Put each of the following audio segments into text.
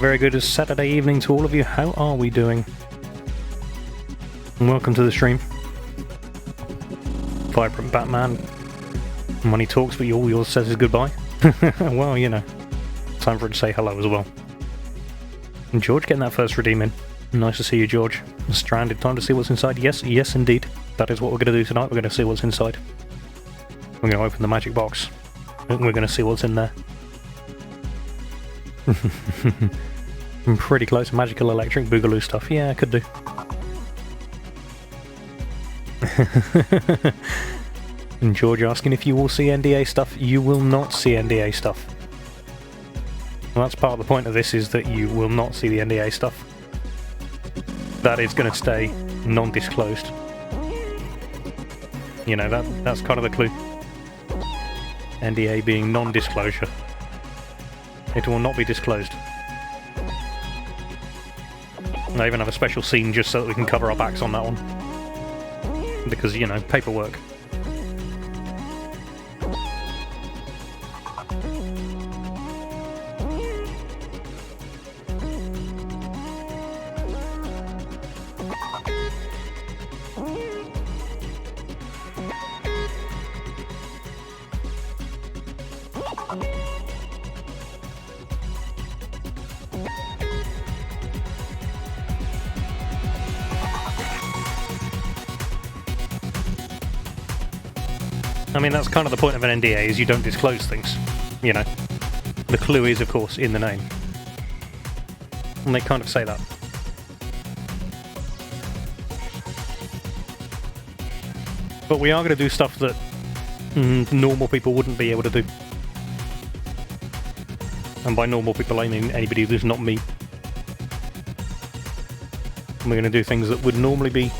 very good Saturday evening to all of you. How are we doing? And welcome to the stream. Vibrant Batman. When he talks, but all yours says is goodbye. Well, you know, time for him to say hello as well. And George getting that first redeem in. Nice to see you, George. Stranded, time to see what's inside. Yes, indeed. That is what we're going to do tonight. We're going to see what's inside. We're going to open the magic box. And we're going to see what's in there. I'm pretty close. Magical electric boogaloo stuff. Yeah, I could do. And George asking if you will see NDA stuff. You will not see NDA stuff. Well, that's part of the point of this, is that you will not see the NDA stuff. That is going to stay non-disclosed. You know, that's kind of the clue. NDA being non-disclosure. It will not be disclosed. I even have a special scene just so that we can cover our backs on that one. Because, you know, paperwork. I mean, that's kind of the point of an NDA, is you don't disclose things, you know. The clue is, of course, in the name. And they kind of say that. But we are going to do stuff that normal people wouldn't be able to do. And by normal people, I mean anybody who's not me. And we're going to do things that would normally be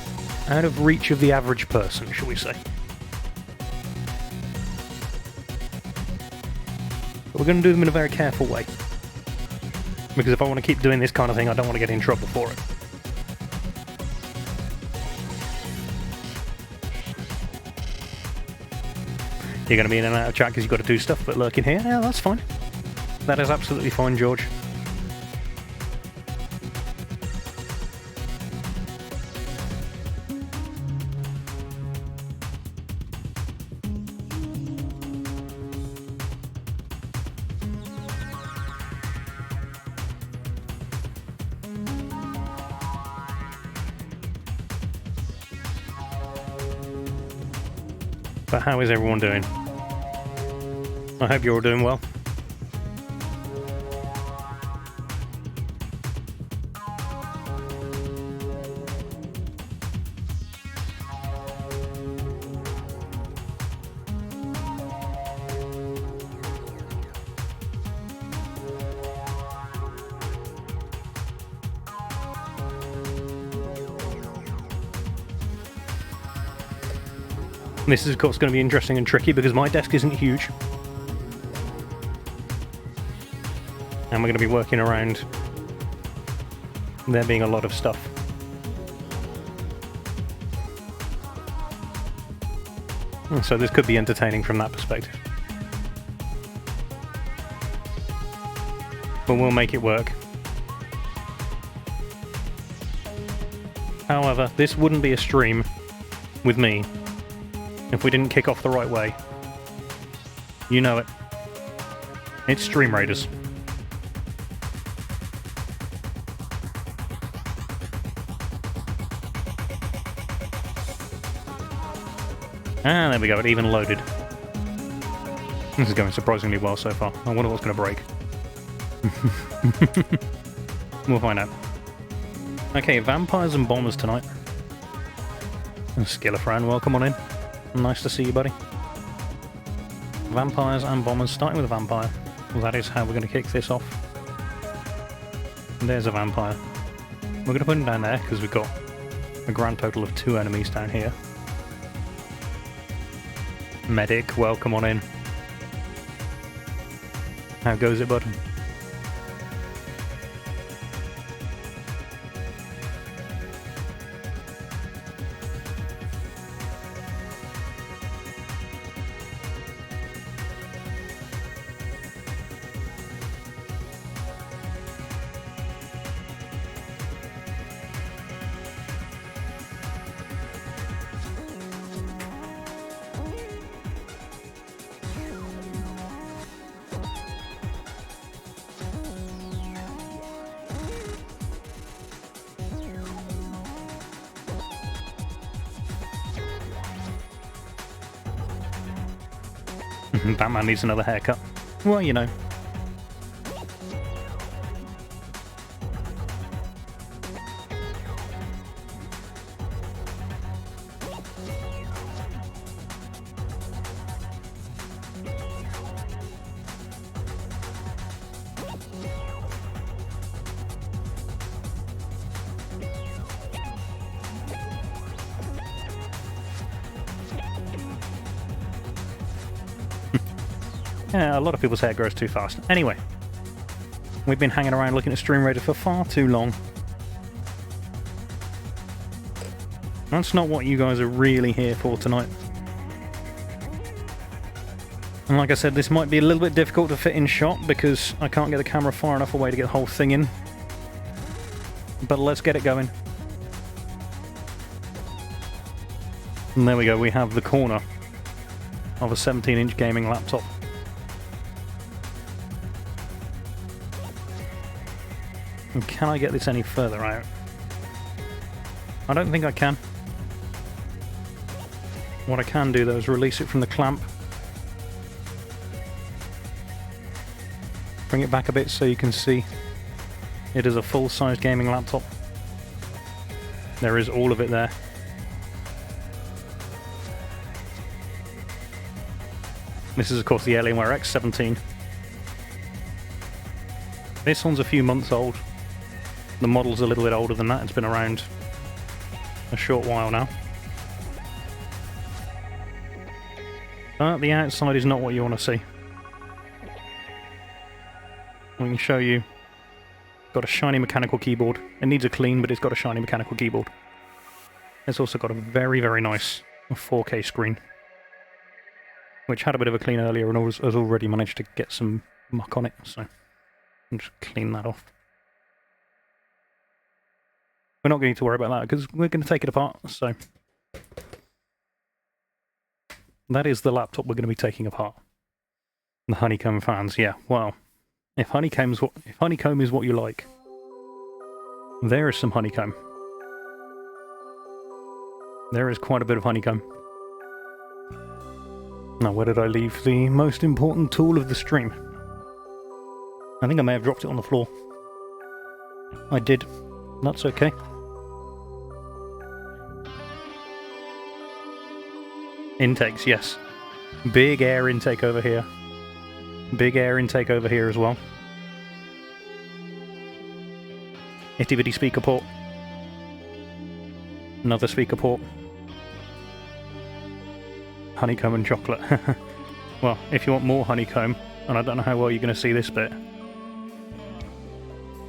out of reach of the average person, shall we say. But we're going to do them in a very careful way. Because if I want to keep doing this kind of thing, I don't want to get in trouble for it. You're going to be in and out of chat because you've got to do stuff, but lurking here, yeah, that's fine. That is absolutely fine, George. But how is everyone doing? I hope you're all doing well. This is, of course, going to be interesting and tricky because my desk isn't huge. And we're going to be working around there being a lot of stuff. And so this could be entertaining from that perspective. But we'll make it work. However, this wouldn't be a stream with me if we didn't kick off the right way. You know it. It's Stream Raiders. And there we go, it even loaded. This is going surprisingly well so far. I wonder what's going to break. We'll find out. Okay, vampires and bombers tonight. Skillafran, welcome on in. Nice to see you, buddy. Vampires and bombers, starting with a vampire. Well, that is how we're going to kick this off. And there's a vampire. We're going to put him down there because we've got a grand total of 2 enemies down here. Medic, welcome on in. How goes it, bud? Batman needs another haircut. Well, you know. Yeah, a lot of people's hair grows too fast. Anyway, we've been hanging around looking at Stream Raider for far too long. That's not what you guys are really here for tonight. And like I said, this might be a little bit difficult to fit in shot because I can't get the camera far enough away to get the whole thing in. But let's get it going. And there we go, we have the corner of a 17-inch gaming laptop. And can I get this any further out? I don't think I can. What I can do though is release it from the clamp. Bring it back a bit so you can see it is a full-size gaming laptop. There is all of it there. This is of course the Alienware x17. This one's a few months old. The model's a little bit older than that, it's been around a short while now. But the outside is not what you want to see. We can show you. Got a shiny mechanical keyboard. It needs a clean, but it's got a shiny mechanical keyboard. It's also got a very, very nice 4K screen, which had a bit of a clean earlier and has already managed to get some muck on it, so I'll just clean that off. We're not going to worry about that because we're going to take it apart, so that is the laptop we're going to be taking apart. The honeycomb fans, yeah, well, if honeycomb is what you like, there is some honeycomb. There is quite a bit of honeycomb. Now, where did I leave the most important tool of the stream? I think I may have dropped it on the floor. I did. That's okay. Intakes, yes. Big air intake over here. Big air intake over here as well. Itty bitty speaker port. Another speaker port. Honeycomb and chocolate. Well, if you want more honeycomb, and I don't know how well you're going to see this bit,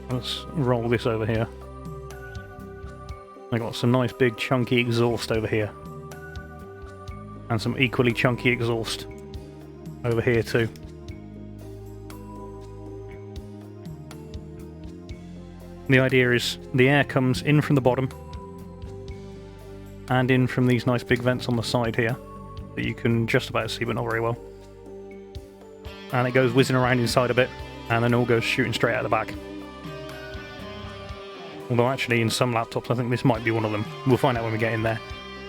let's roll this over here. I got some nice big chunky exhaust over here. And some equally chunky exhaust over here too. The idea is the air comes in from the bottom and in from these nice big vents on the side here that you can just about see but not very well. And it goes whizzing around inside a bit and then all goes shooting straight out the back. Although actually in some laptops I think this might be one of them. We'll find out when we get in there.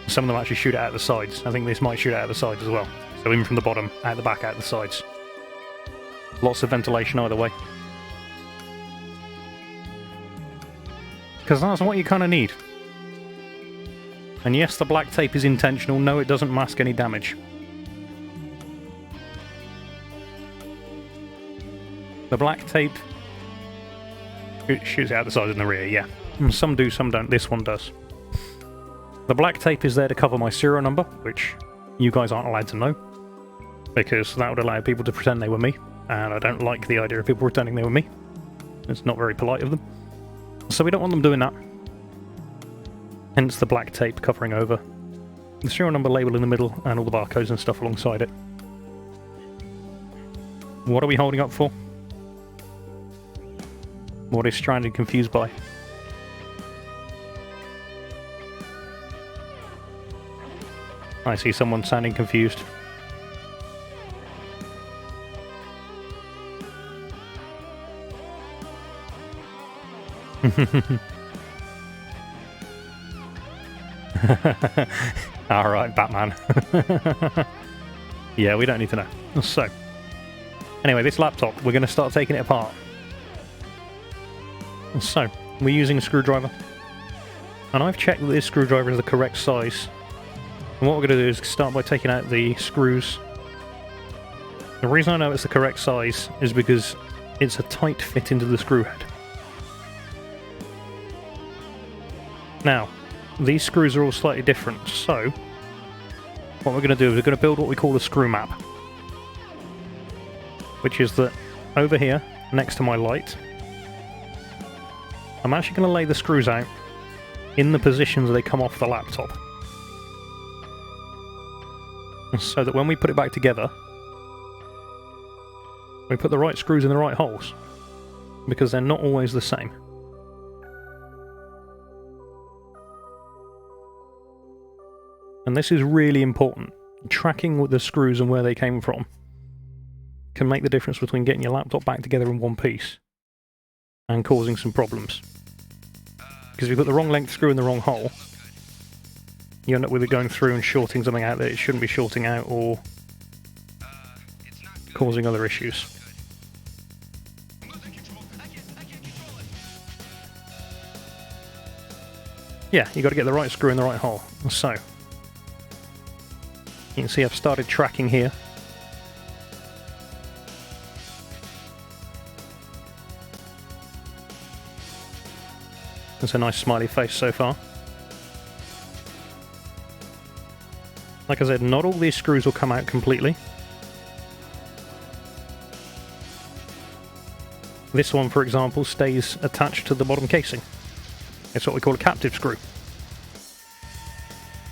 Some of them actually shoot out the sides. I think this might shoot out the sides as well. So in from the bottom, out the back, out the sides. Lots of ventilation either way. Because that's what you kind of need. And yes, the black tape is intentional. No, it doesn't mask any damage. The black tape... it shoots out the sides and the rear, yeah. Some do, some don't. This one does. The black tape is there to cover my serial number, which you guys aren't allowed to know, because that would allow people to pretend they were me, and I don't like the idea of people pretending they were me. It's not very polite of them. So we don't want them doing that. Hence the black tape covering over the serial number label in the middle and all the barcodes and stuff alongside it. What are we holding up for? What is Stranded confused by? I see someone sounding confused. Alright, Batman. Yeah, we don't need to know. So, anyway, this laptop, we're going to start taking it apart. So, we're using a screwdriver. And I've checked that this screwdriver is the correct size. And what we're going to do is start by taking out the screws. The reason I know it's the correct size is because it's a tight fit into the screw head. Now, these screws are all slightly different, so what we're going to do is we're going to build what we call a screw map, which is that over here, next to my light, I'm actually going to lay the screws out in the positions they come off the laptop, so that when we put it back together, we put the right screws in the right holes, because they're not always the same. And this is really important. Tracking with the screws and where they came from can make the difference between getting your laptop back together in one piece and causing some problems. Because if you put the wrong length screw in the wrong hole, you end up with it going through and shorting something out that it shouldn't be shorting out, or causing other issues. Yeah, you got to get the right screw in the right hole. So, you can see I've started tracking here. That's a nice smiley face so far. Like I said, not all these screws will come out completely. This one, for example, stays attached to the bottom casing. It's what we call a captive screw,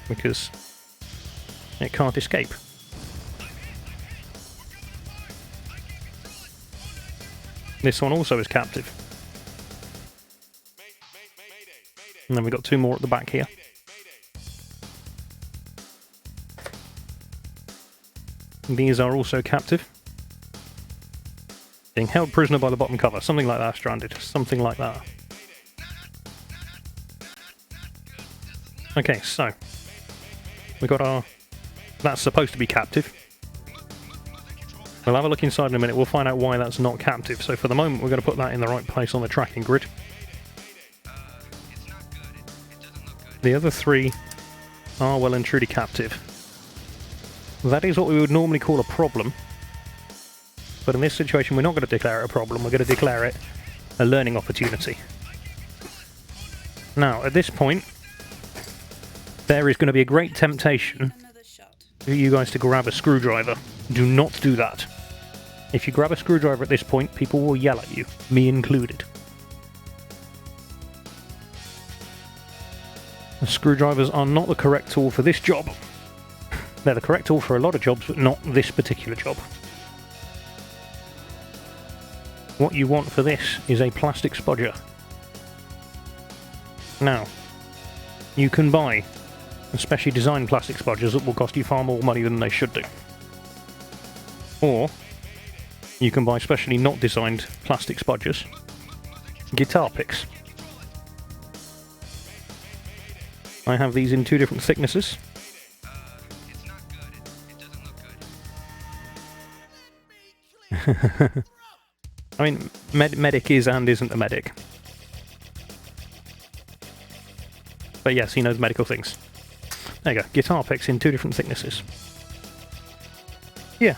because it can't escape. This one also is captive. And then we've got two more at the back here. These are also captive. Being held prisoner by the bottom cover. Something like that, stranded. Something like that. Okay, so we got our... That's supposed to be captive. We'll have a look inside in a minute. We'll find out why that's not captive. So for the moment, we're going to put that in the right place on the tracking grid. The other three are well and truly captive. That is what we would normally call a problem. But in this situation, we're not going to declare it a problem. We're going to declare it a learning opportunity. Now, at this point, there is going to be a great temptation for you guys to grab a screwdriver. Do not do that. If you grab a screwdriver at this point, people will yell at you, me included. The screwdrivers are not the correct tool for this job. They're the correct tool for a lot of jobs, but not this particular job. What you want for this is a plastic spodger. Now, you can buy specially designed plastic spodgers that will cost you far more money than they should do. Or, you can buy specially not designed plastic spodgers. Guitar picks. I have these in two different thicknesses. I mean, medic is and isn't a medic. But yes, he knows medical things. There you go, guitar picks in two different thicknesses. Yeah,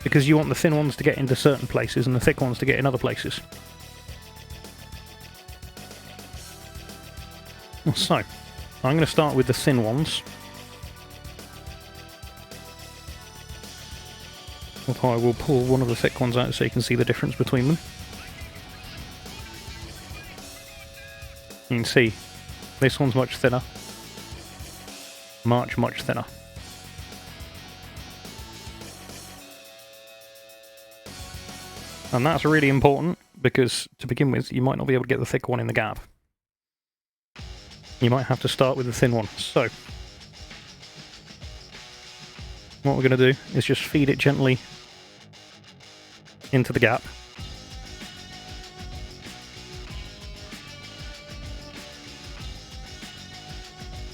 because you want the thin ones to get into certain places and the thick ones to get in other places. So, I'm going to start with the thin ones. I will pull one of the thick ones out so you can see the difference between them. You can see this one's much thinner. Much thinner. And that's really important because, to begin with, you might not be able to get the thick one in the gap. You might have to start with the thin one. So, what we're going to do is just feed it gently into the gap.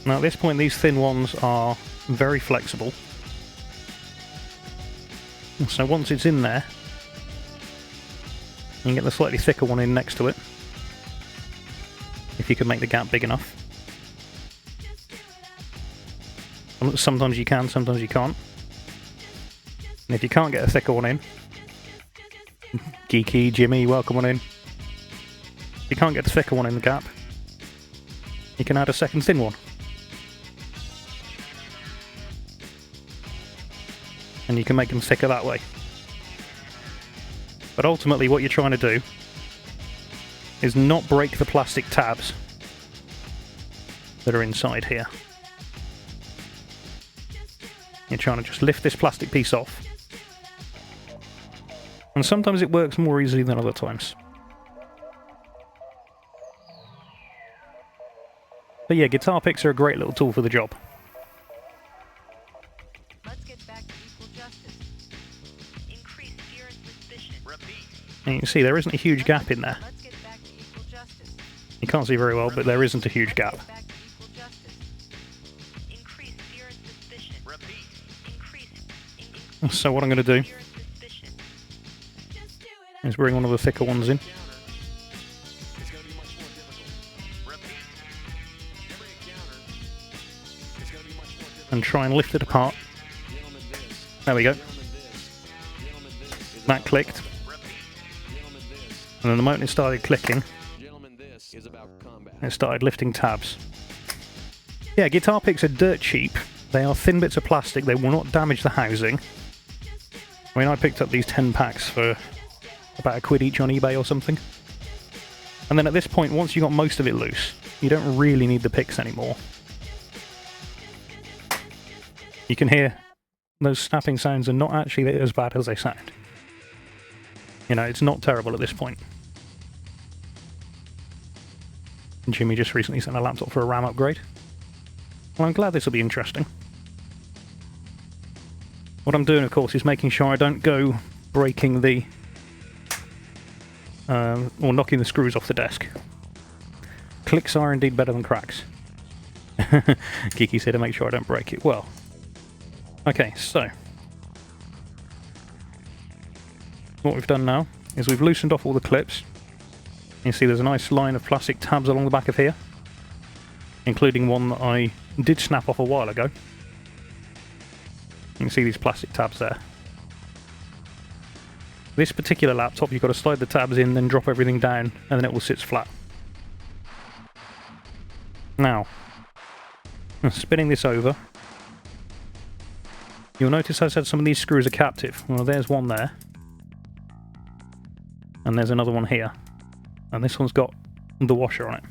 Now at this point these thin ones are very flexible. So once it's in there, you can get the slightly thicker one in next to it, if you can make the gap big enough. Sometimes you can, sometimes you can't. And if you can't get a thicker one in, Geeky, Jimmy, welcome on in. If you can't get the thicker one in the gap, you can add a second thin one. And you can make them thicker that way. But ultimately what you're trying to do is not break the plastic tabs that are inside here. You're trying to just lift this plastic piece off. And sometimes it works more easily than other times. But yeah, guitar picks are a great little tool for the job. Let's get back to equal justice. Increase fear and suspicion. Repeat. And you can see there isn't a huge gap in there. Let's get back to equal justice. You can't see very well, but there isn't a huge gap. Let's get back to equal justice. Increase fear and suspicion. Repeat. Increase. So what I'm going to do Fear and suspicion. is bring one of the thicker ones in. And try and lift it apart. There we go. That clicked. And then the moment it started clicking, it started lifting tabs. Yeah, guitar picks are dirt cheap. They are thin bits of plastic. They will not damage the housing. I mean, I picked up these 10 packs for about £1 each on eBay or something. And then at this point, once you got most of it loose, you don't really need the picks anymore. You can hear those snapping sounds are not actually as bad as they sound. You know, it's not terrible at this point. Jimmy just recently sent a laptop for a RAM upgrade. Well, I'm glad this will be interesting. What I'm doing, of course, is making sure I don't go breaking the... or knocking the screws off the desk. Clicks are indeed better than cracks. Geeky said to make sure I don't break it. Well... Okay, so what we've done now is we've loosened off all the clips. You see there's a nice line of plastic tabs along the back of here, including one that I did snap off a while ago. You can see these plastic tabs there. This particular laptop, you've got to slide the tabs in, then drop everything down, and then it will sit flat. Now, spinning this over, you'll notice I said some of these screws are captive. Well, there's one there. And there's another one here. And this one's got the washer on it.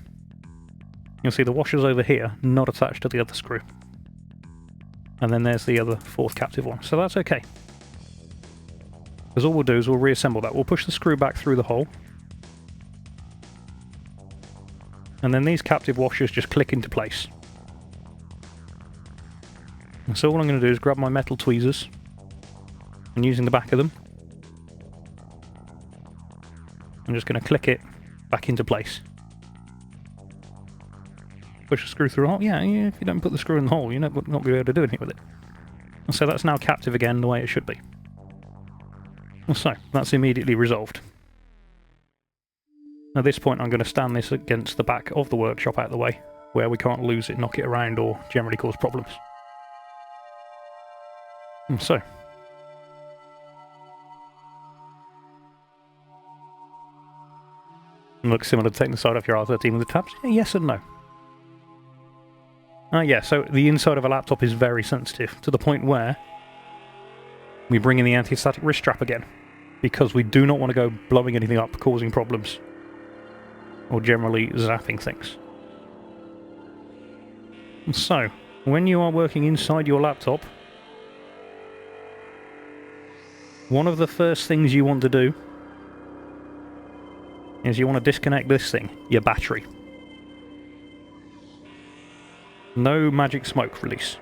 You'll see the washer's over here, not attached to the other screw. And then there's the other fourth captive one. So that's okay. Because all we'll do is we'll reassemble that. We'll push the screw back through the hole. And then these captive washers just click into place. And so all I'm going to do is grab my metal tweezers, and using the back of them, I'm just going to click it back into place. Push the screw through the hole. Yeah, if you don't put the screw in the hole, you're not going to be able to do anything with it. And so that's now captive again the way it should be. And so, that's immediately resolved. At this point I'm going to stand this against the back of the workshop out of the way, where we can't lose it, knock it around, or generally cause problems. And so, looks similar to taking the side off your R13 with the tabs? Yeah, yes and no. Yeah, so the inside of a laptop is very sensitive, to the point where we bring in the anti-static wrist strap again, because we do not want to go blowing anything up, causing problems, or generally zapping things. And so, when you are working inside your laptop, one of the first things you want to do is you want to disconnect this thing, your battery. No magic smoke release.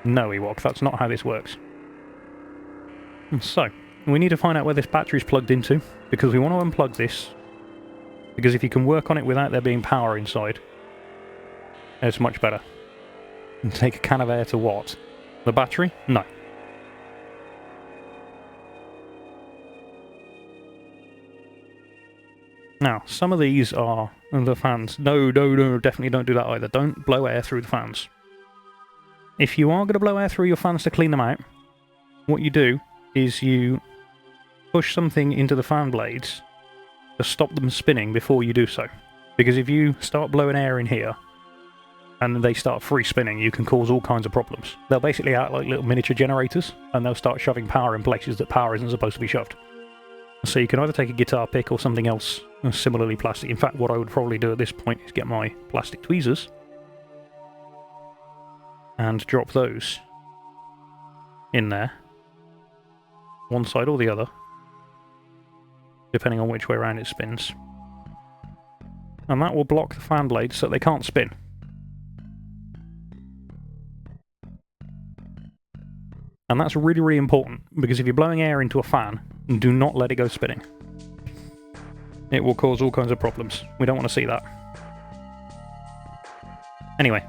No, Ewok, that's not how this works. And so, we need to find out where this battery is plugged into, because we want to unplug this, because if you can work on it without there being power inside, it's much better. And take a can of air to what? The battery? No. Now, some of these are the fans. No, definitely don't do that either. Don't blow air through the fans. If you are going to blow air through your fans to clean them out, what you do is you push something into the fan blades to stop them spinning before you do so. Because if you start blowing air in here, and they start free spinning, you can cause all kinds of problems. They'll basically act like little miniature generators, and they'll start shoving power in places that power isn't supposed to be shoved. So you can either take a guitar pick or something else similarly plastic. In fact, what I would probably do at this point is get my plastic tweezers and drop those in there, one side or the other, depending on which way around it spins. And that will block the fan blades so they can't spin. And that's really, really important, because if you're blowing air into a fan, do not let it go spinning. It will cause all kinds of problems. We don't want to see that. Anyway.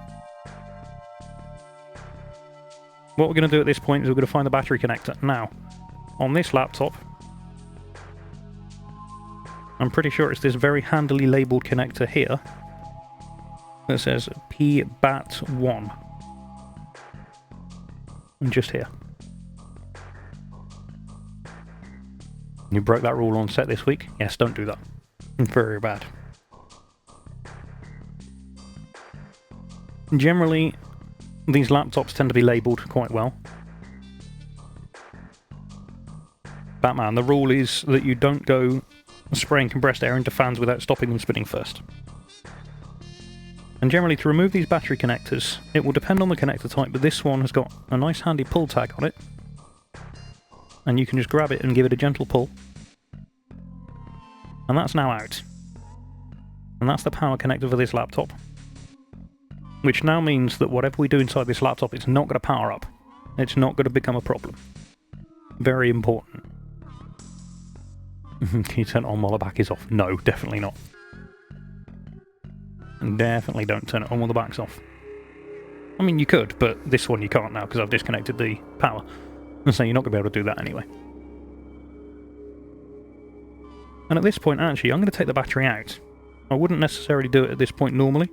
What we're going to do at this point is we're going to find the battery connector. Now, on this laptop, I'm pretty sure it's this very handily labelled connector here that says PBAT1. And just here. You broke that rule on set this week? Yes, don't do that. Very bad. Generally, these laptops tend to be labelled quite well. Batman, the rule is that you don't go spraying compressed air into fans without stopping them spinning first. And generally, to remove these battery connectors, it will depend on the connector type, but this one has got a nice handy pull tag on it. And you can just grab it and give it a gentle pull. And that's now out. And that's the power connector for this laptop. Which now means that whatever we do inside this laptop, it's not going to power up. It's not going to become a problem. Very important. Can you turn it on while the back is off? No, definitely not. Definitely don't turn it on while the back's off. I mean, you could, but this one you can't now because I've disconnected the power. So you're not going to be able to do that anyway. And at this point, actually, I'm going to take the battery out. I wouldn't necessarily do it at this point normally,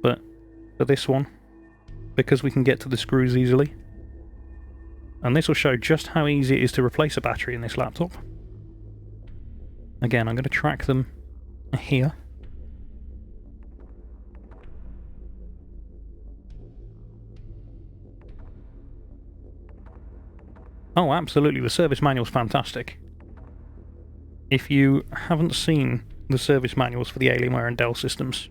but for this one, because we can get to the screws easily. And this will show just how easy it is to replace a battery in this laptop. Again, I'm going to track them here. Oh, absolutely, the service manual's fantastic. If you haven't seen the service manuals for the Alienware and Dell systems,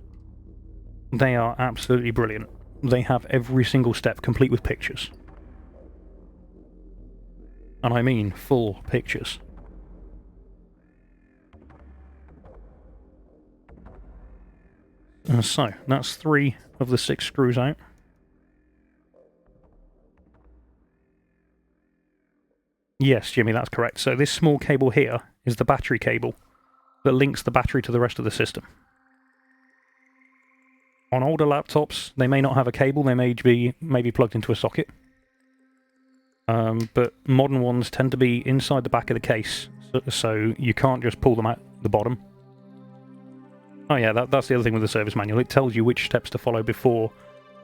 they are absolutely brilliant. They have every single step complete with pictures. And I mean full pictures. And so, that's 3 of the 6 screws out. Yes, Jimmy, that's correct. So this small cable here is the battery cable that links the battery to the rest of the system. On older laptops, they may not have a cable, they may be maybe plugged into a socket. But modern ones tend to be inside the back of the case, so you can't just pull them out the bottom. Oh yeah, that's the other thing with the service manual. It tells you which steps to follow before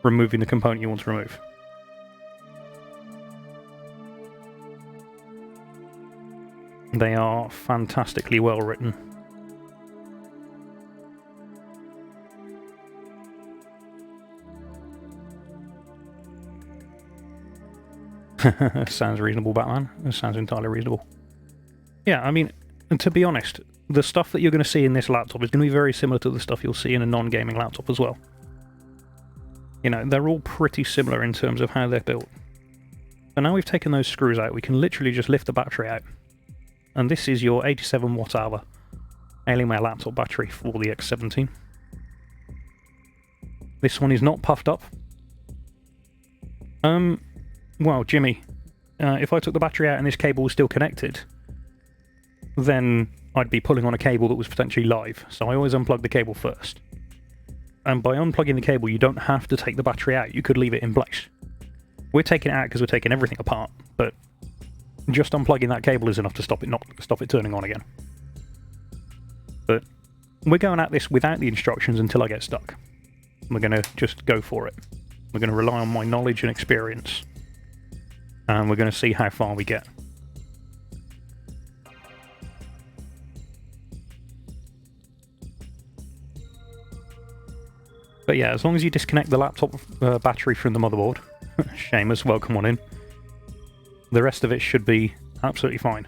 removing the component you want to remove. They are fantastically well written. Sounds reasonable, Batman. It sounds entirely reasonable. Yeah, I mean, to be honest, the stuff that you're going to see in this laptop is going to be very similar to the stuff you'll see in a non-gaming laptop as well. You know, they're all pretty similar in terms of how they're built. So now we've taken those screws out, we can literally just lift the battery out. And this is your 87 watt-hour Alienware laptop battery for the x17. This one is not puffed up. Well, Jimmy, if I took the battery out and this cable was still connected, then I'd be pulling on a cable that was potentially live, so I always unplug the cable first. And by unplugging the cable, you don't have to take the battery out, you could leave it in place. We're taking it out because we're taking everything apart, but just unplugging that cable is enough to stop it turning on again. But we're going at this without the instructions until I get stuck. We're going to just go for it. We're going to rely on my knowledge and experience. And we're going to see how far we get. But yeah, as long as you disconnect the laptop battery from the motherboard, Seamus, welcome on in, the rest of it should be absolutely fine.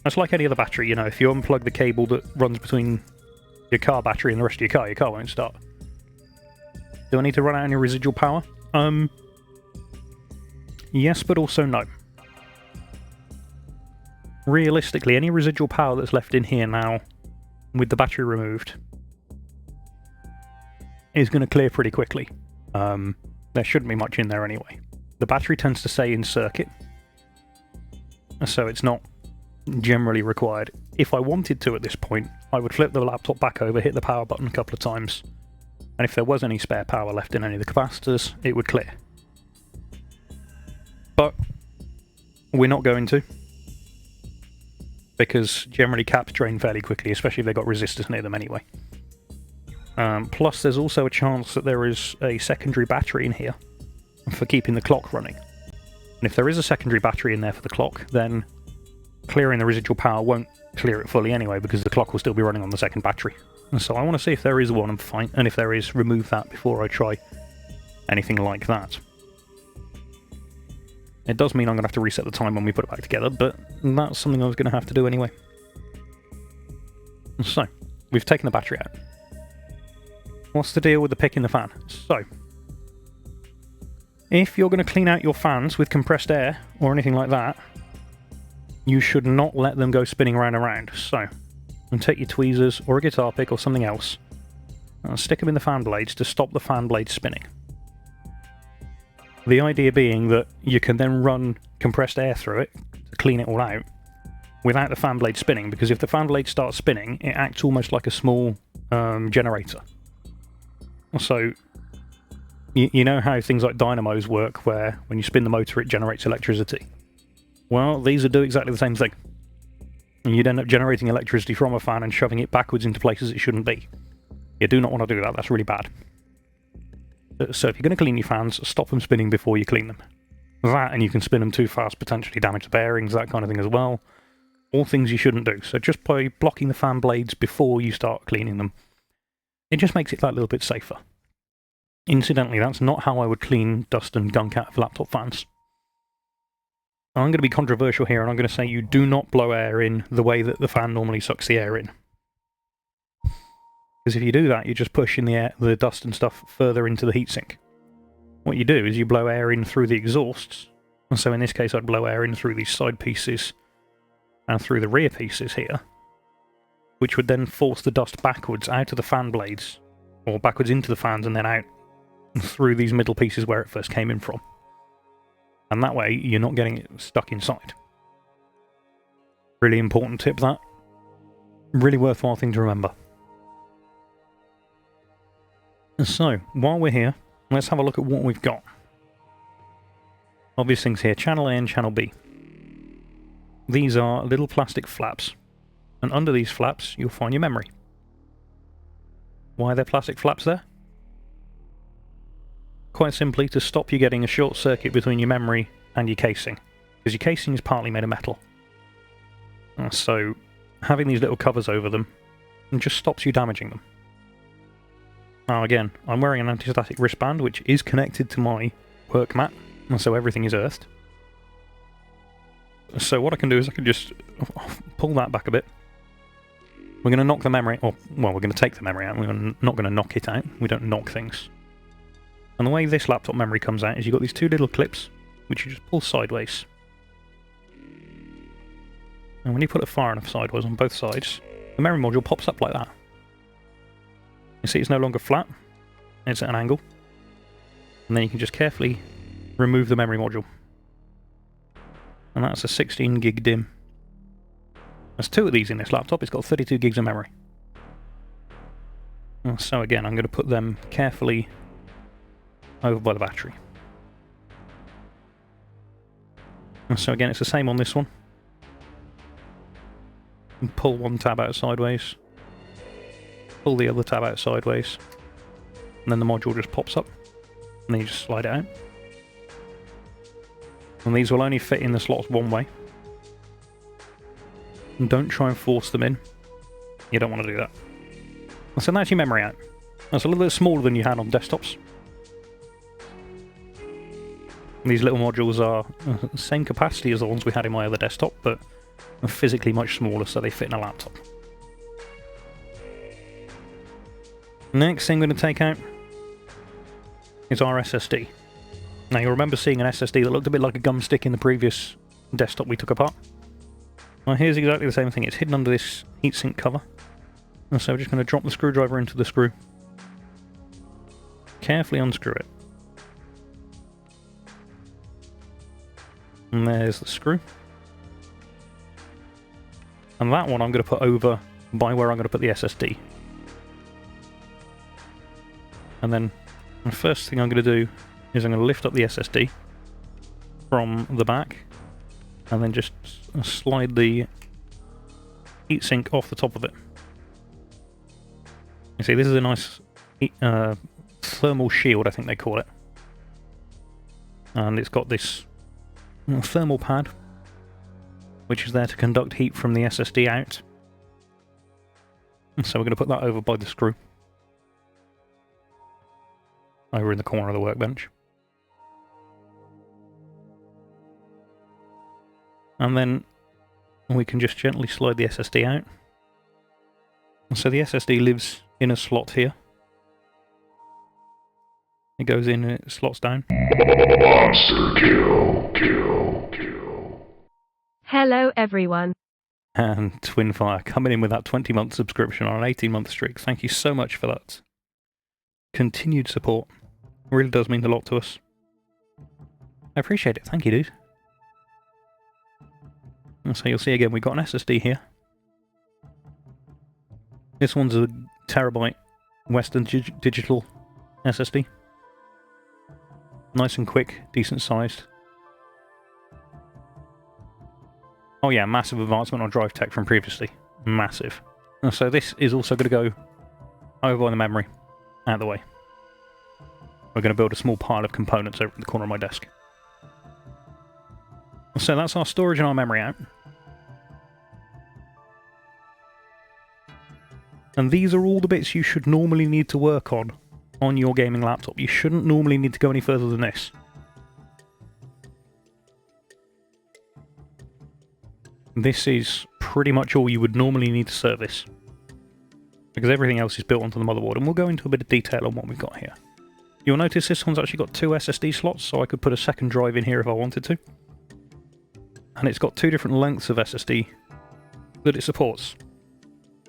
That's like any other battery, you know, if you unplug the cable that runs between your car battery and the rest of your car won't start. Do I need to run out any residual power? Yes, but also no. Realistically, any residual power that's left in here now, with the battery removed, is going to clear pretty quickly. There shouldn't be much in there anyway. The battery tends to stay in circuit, so it's not generally required. If I wanted to at this point, I would flip the laptop back over, hit the power button a couple of times, and if there was any spare power left in any of the capacitors, it would clear. But we're not going to, because generally caps drain fairly quickly, especially if they've got resistors near them anyway. Plus there's also a chance that there is a secondary battery in here for keeping the clock running. And if there is a secondary battery in there for the clock, then clearing the residual power won't clear it fully anyway, because the clock will still be running on the second battery. And so I want to see if there is one, and fine, and if there is, remove that before I try anything like that. It does mean I'm going to have to reset the time when we put it back together, but that's something I was going to have to do anyway. So, we've taken the battery out. What's the deal with the pick in the fan? So, if you're going to clean out your fans with compressed air or anything like that, you should not let them go spinning round and round. So, and take your tweezers or a guitar pick or something else and stick them in the fan blades to stop the fan blades spinning. The idea being that you can then run compressed air through it to clean it all out without the fan blade spinning, because if the fan blade starts spinning, it acts almost like a small generator. So, you know how things like dynamos work, where when you spin the motor it generates electricity? Well, these do exactly the same thing. And you'd end up generating electricity from a fan and shoving it backwards into places it shouldn't be. You do not want to do that, that's really bad. So if you're going to clean your fans, stop them spinning before you clean them. That, and you can spin them too fast, potentially damage the bearings, that kind of thing as well. All things you shouldn't do. So just by blocking the fan blades before you start cleaning them, it just makes it that little bit safer. Incidentally, that's not how I would clean dust and gunk out of laptop fans. I'm going to be controversial here, and I'm going to say you do not blow air in the way that the fan normally sucks the air in. Because if you do that, you're just pushing the dust and stuff further into the heatsink. What you do is you blow air in through the exhausts. And so in this case, I'd blow air in through these side pieces and through the rear pieces here, which would then force the dust backwards out of the fan blades, or backwards into the fans and then out through these middle pieces where it first came in from. And that way, you're not getting it stuck inside. Really important tip, that. Really worthwhile thing to remember. So, while we're here, let's have a look at what we've got. Obvious things here, channel A and channel B. These are little plastic flaps, and under these flaps you'll find your memory. Why are there plastic flaps there? Quite simply to stop you getting a short circuit between your memory and your casing, because your casing is partly made of metal. So having these little covers over them just stops you damaging them. Now again, I'm wearing an anti-static wristband which is connected to my work mat, and so everything is earthed. So what I can do is I can just pull that back a bit. We're going to knock the memory, or well, we're going to take the memory out, we're not going to knock it out, we don't knock things. And the way this laptop memory comes out is you've got these two little clips, which you just pull sideways. And when you put it far enough sideways on both sides, the memory module pops up like that. You see it's no longer flat, it's at an angle. And then you can just carefully remove the memory module. And that's a 16 gig DIMM. There's two of these in this laptop, it's got 32 gigs of memory. So again, I'm going to put them carefully over by the battery. And so again, it's the same on this one. And pull one tab out sideways. pull the other tab out sideways, and then the module just pops up, and then you just slide it out. And these will only fit in the slots one way. And don't try and force them in. You don't want to do that. So that's your memory out. That's a little bit smaller than you had on desktops. These little modules are the same capacity as the ones we had in my other desktop, but are physically much smaller, so they fit in a laptop. Next thing we're going to take out is our SSD. Now you'll remember seeing an SSD that looked a bit like a gum stick in the previous desktop we took apart. Well, here's exactly the same thing. It's hidden under this heatsink cover. And so we're just going to drop the screwdriver into the screw. Carefully unscrew it. And there's the screw. And that one I'm going to put over by where I'm going to put the SSD. And then the first thing I'm going to do is I'm going to lift up the SSD from the back and then just slide the heatsink off the top of it. You see, this is a nice thermal shield, I think they call it. And it's got this thermal pad, which is there to conduct heat from the SSD out. And so we're going to put that over by the screw. Over in the corner of the workbench. And then we can just gently slide the SSD out. And so the SSD lives in a slot here. It goes in and it slots down. Monster kill, kill, kill. Hello everyone. And Twinfire coming in with that 20-month subscription on an 18-month streak. Thank you so much for that continued support. It really does mean a lot to us. I appreciate it. Thank you, dude. And so you'll see again, we've got an SSD here. This one's a terabyte Western Digital SSD. Nice and quick, decent sized. Oh yeah, massive advancement on drive tech from previously. Massive. And so this is also going to go over by the memory, out of the way. We're going to build a small pile of components over in the corner of my desk. So that's our storage and our memory out. And these are all the bits you should normally need to work on your gaming laptop. You shouldn't normally need to go any further than this. This is pretty much all you would normally need to service, because everything else is built onto the motherboard, and we'll go into a bit of detail on what we've got here. You'll notice this one's actually got two SSD slots, so I could put a second drive in here if I wanted to. And it's got two different lengths of SSD that it supports.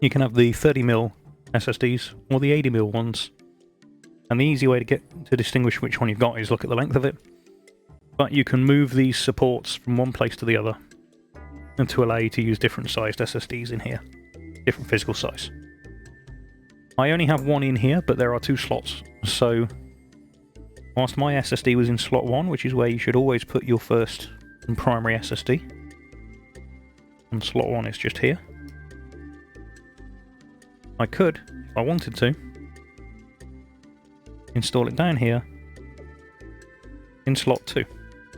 You can have the 30mm SSDs or the 80mm ones. And the easy way to distinguish which one you've got is look at the length of it. But you can move these supports from one place to the other, and to allow you to use different sized SSDs in here. Different physical size. I only have one in here, but there are two slots. So, whilst my SSD was in slot 1, which is where you should always put your first and primary SSD, and slot 1 is just here, I could, if I wanted to, install it down here in slot 2.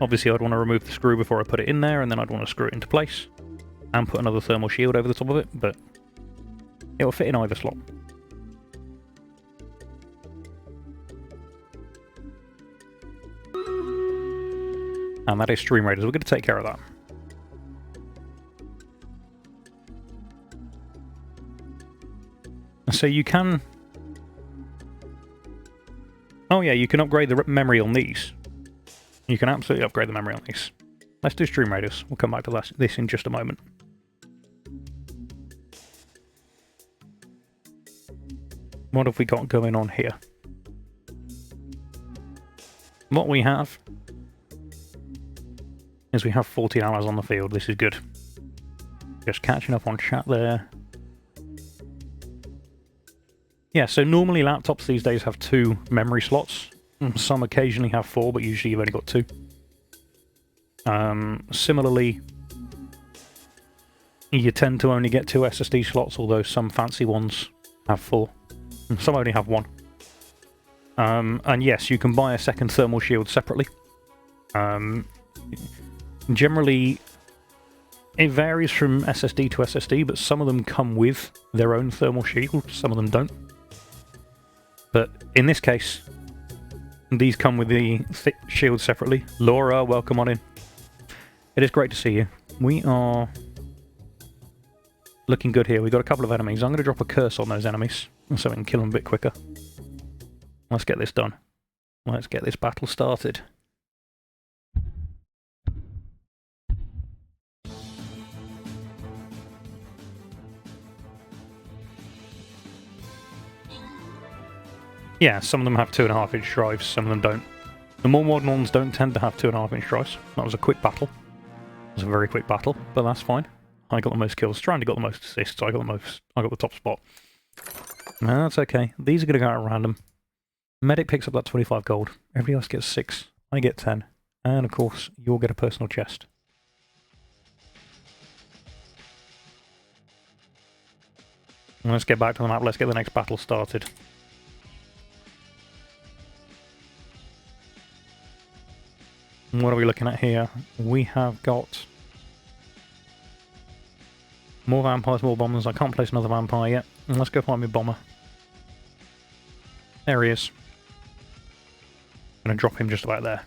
Obviously I'd want to remove the screw before I put it in there, and then I'd want to screw it into place and put another thermal shield over the top of it, but it will fit in either slot. And that is Stream Raiders. We're going to take care of that. So you can... Oh yeah, you can upgrade the memory on these. You can absolutely upgrade the memory on these. Let's do Stream Raiders. We'll come back to this in just a moment. What have we got going on here? What we have is we have 14 hours on the field. This is good. Just catching up on chat there. Yeah, so normally laptops these days have 2 memory slots. Some occasionally have 4, but usually you've only got 2. Similarly, you tend to only get 2 SSD slots, although some fancy ones have 4. Some only have one. And yes, you can buy a second thermal shield separately. Generally, it varies from SSD to SSD, but some of them come with their own thermal shield, some of them don't. But in this case, these come with the thick shield separately. Laura, welcome on in. It is great to see you. We are looking good here. We've got a couple of enemies. I'm going to drop a curse on those enemies so we can kill them a bit quicker. Let's get this done. Let's get this battle started. Yeah, some of them have 2.5-inch drives, some of them don't. The more modern ones don't tend to have 2.5-inch drives. That was a quick battle. It was a very quick battle, but that's fine. I got the most kills. Strandy got the most assists. I got the top spot. No, that's okay. These are going to go out at random. Medic picks up that 25 gold. Everybody else gets 6. I get 10. And of course, you'll get a personal chest. Let's get back to the map. Let's get the next battle started. What are we looking at here? We have got more vampires, more bombers. I can't place another vampire yet. Let's go find my bomber. There he is. I'm going to drop him just about there.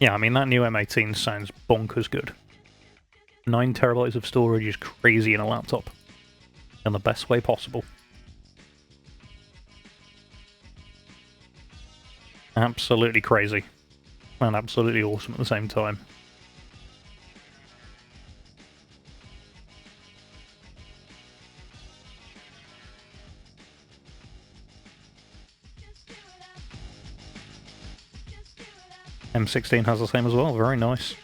Yeah, I mean, that new M18 sounds bonkers good. 9 terabytes of storage is crazy in a laptop. In the best way possible. Absolutely crazy. And absolutely awesome at the same time. M16 has the same as well, very nice.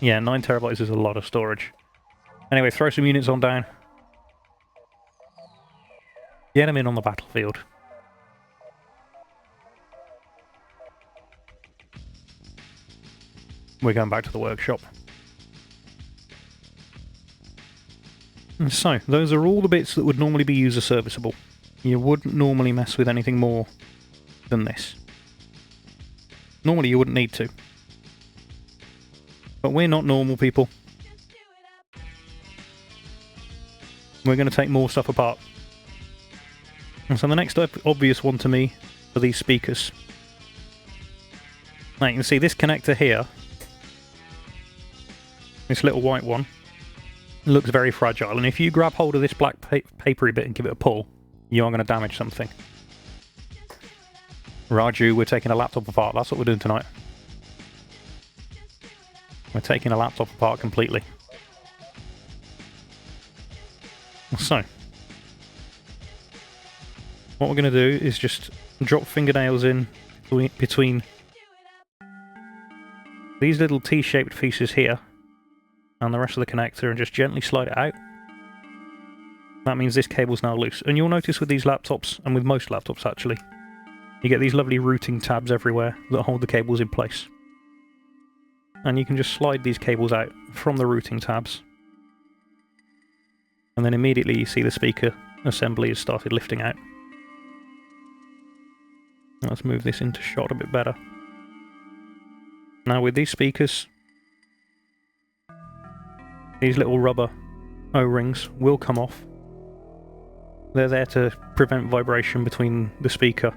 Yeah, 9 terabytes is a lot of storage. Anyway, throw some units on down. Get them in on the battlefield. We're going back to the workshop. So, those are all the bits that would normally be user serviceable. You wouldn't normally mess with anything more than this. Normally you wouldn't need to. But we're not normal people. We're going to take more stuff apart. And so the next obvious one to me are these speakers. Now you can see this connector here, this little white one, looks very fragile, and if you grab hold of this black papery bit and give it a pull, you are going to damage something. Raju, we're taking a laptop apart. That's what we're doing tonight. We're taking a laptop apart completely. So, what we're going to do is just drop fingernails in between these little T-shaped pieces here and the rest of the connector and just gently slide it out. That means this cable's now loose. And you'll notice with these laptops, and with most laptops actually, you get these lovely routing tabs everywhere that hold the cables in place. And you can just slide these cables out from the routing tabs. And then immediately you see the speaker assembly has started lifting out. Let's move this into shot a bit better. Now with these speakers, these little rubber O-rings will come off. They're there to prevent vibration between the speaker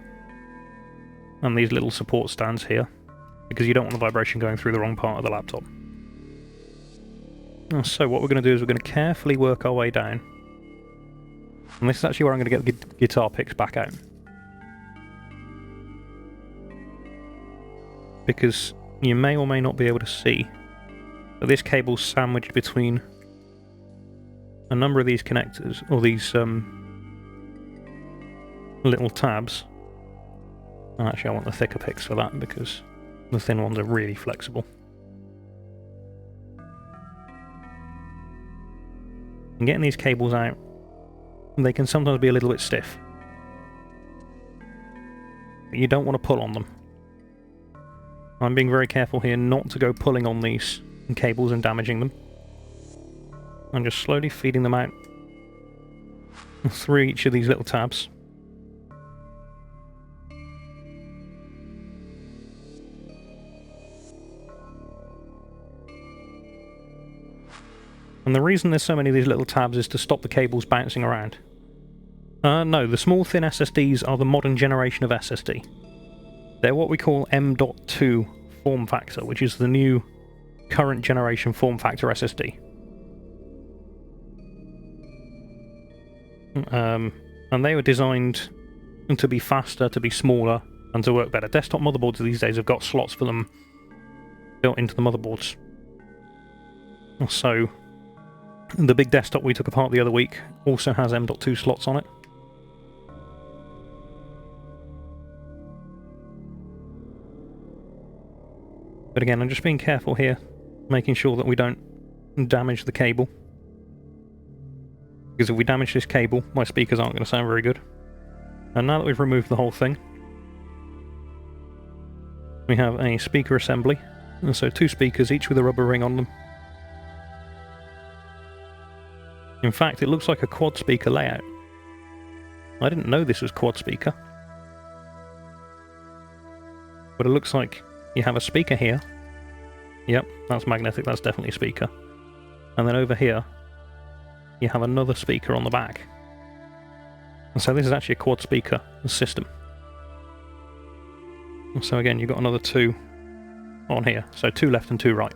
and these little support stands here, because you don't want the vibration going through the wrong part of the laptop. So what we're going to do is we're going to carefully work our way down. And this is actually where I'm going to get the guitar picks back out. Because you may or may not be able to see that this cable's sandwiched between a number of these connectors, or these little tabs. And actually I want the thicker picks for that, because the thin ones are really flexible. And getting these cables out, they can sometimes be a little bit stiff. But you don't want to pull on them. I'm being very careful here not to go pulling on these cables and damaging them. I'm just slowly feeding them out through each of these little tabs. And the reason there's so many of these little tabs is to stop the cables bouncing around. No, the small thin SSDs are the modern generation of SSD. They're what we call M.2 form factor, which is the new current generation form factor SSD. And they were designed to be faster, to be smaller, and to work better. Desktop motherboards these days have got slots for them built into the motherboards. So, the big desktop we took apart the other week also has M.2 slots on it. But again, I'm just being careful here, making sure that we don't damage the cable. Because if we damage this cable, my speakers aren't going to sound very good. And now that we've removed the whole thing, we have a speaker assembly. And so 2 speakers, each with a rubber ring on them. In fact, it looks like a quad speaker layout. I didn't know this was quad speaker. But it looks like you have a speaker here. Yep, that's magnetic, that's definitely a speaker. And then over here, you have another speaker on the back. And so this is actually a quad speaker system. And so again, you've got another 2 on here. So 2 left and 2 right.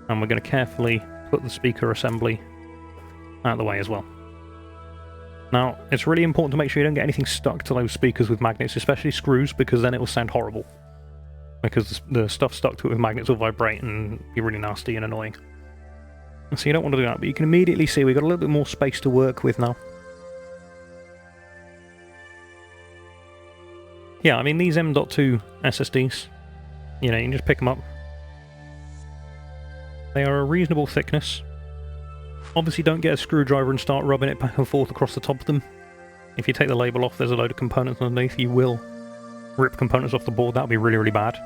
And we're going to carefully put the speaker assembly out of the way as well. Now, it's really important to make sure you don't get anything stuck to those speakers with magnets, especially screws, because then it will sound horrible. Because the stuff stuck to it with magnets will vibrate and be really nasty and annoying. So you don't want to do that, but you can immediately see we've got a little bit more space to work with now. Yeah, I mean, these M.2 SSDs, you know, you can just pick them up. They are a reasonable thickness. Obviously don't get a screwdriver and start rubbing it back and forth across the top of them. If you take the label off, there's a load of components underneath. You will rip components off the board. That would be really, really bad.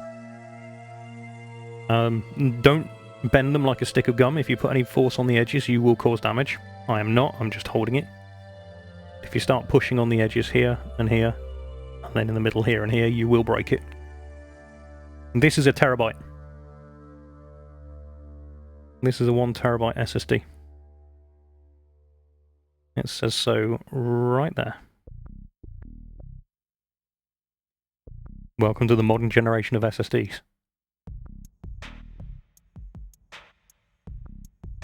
Don't bend them like a stick of gum. If you put any force on the edges, you will cause damage. I am not. I'm just holding it. If you start pushing on the edges here, and then in the middle here and here, you will break it. And this is a terabyte. This is a 1 terabyte SSD. It says so right there. Welcome to the modern generation of SSDs.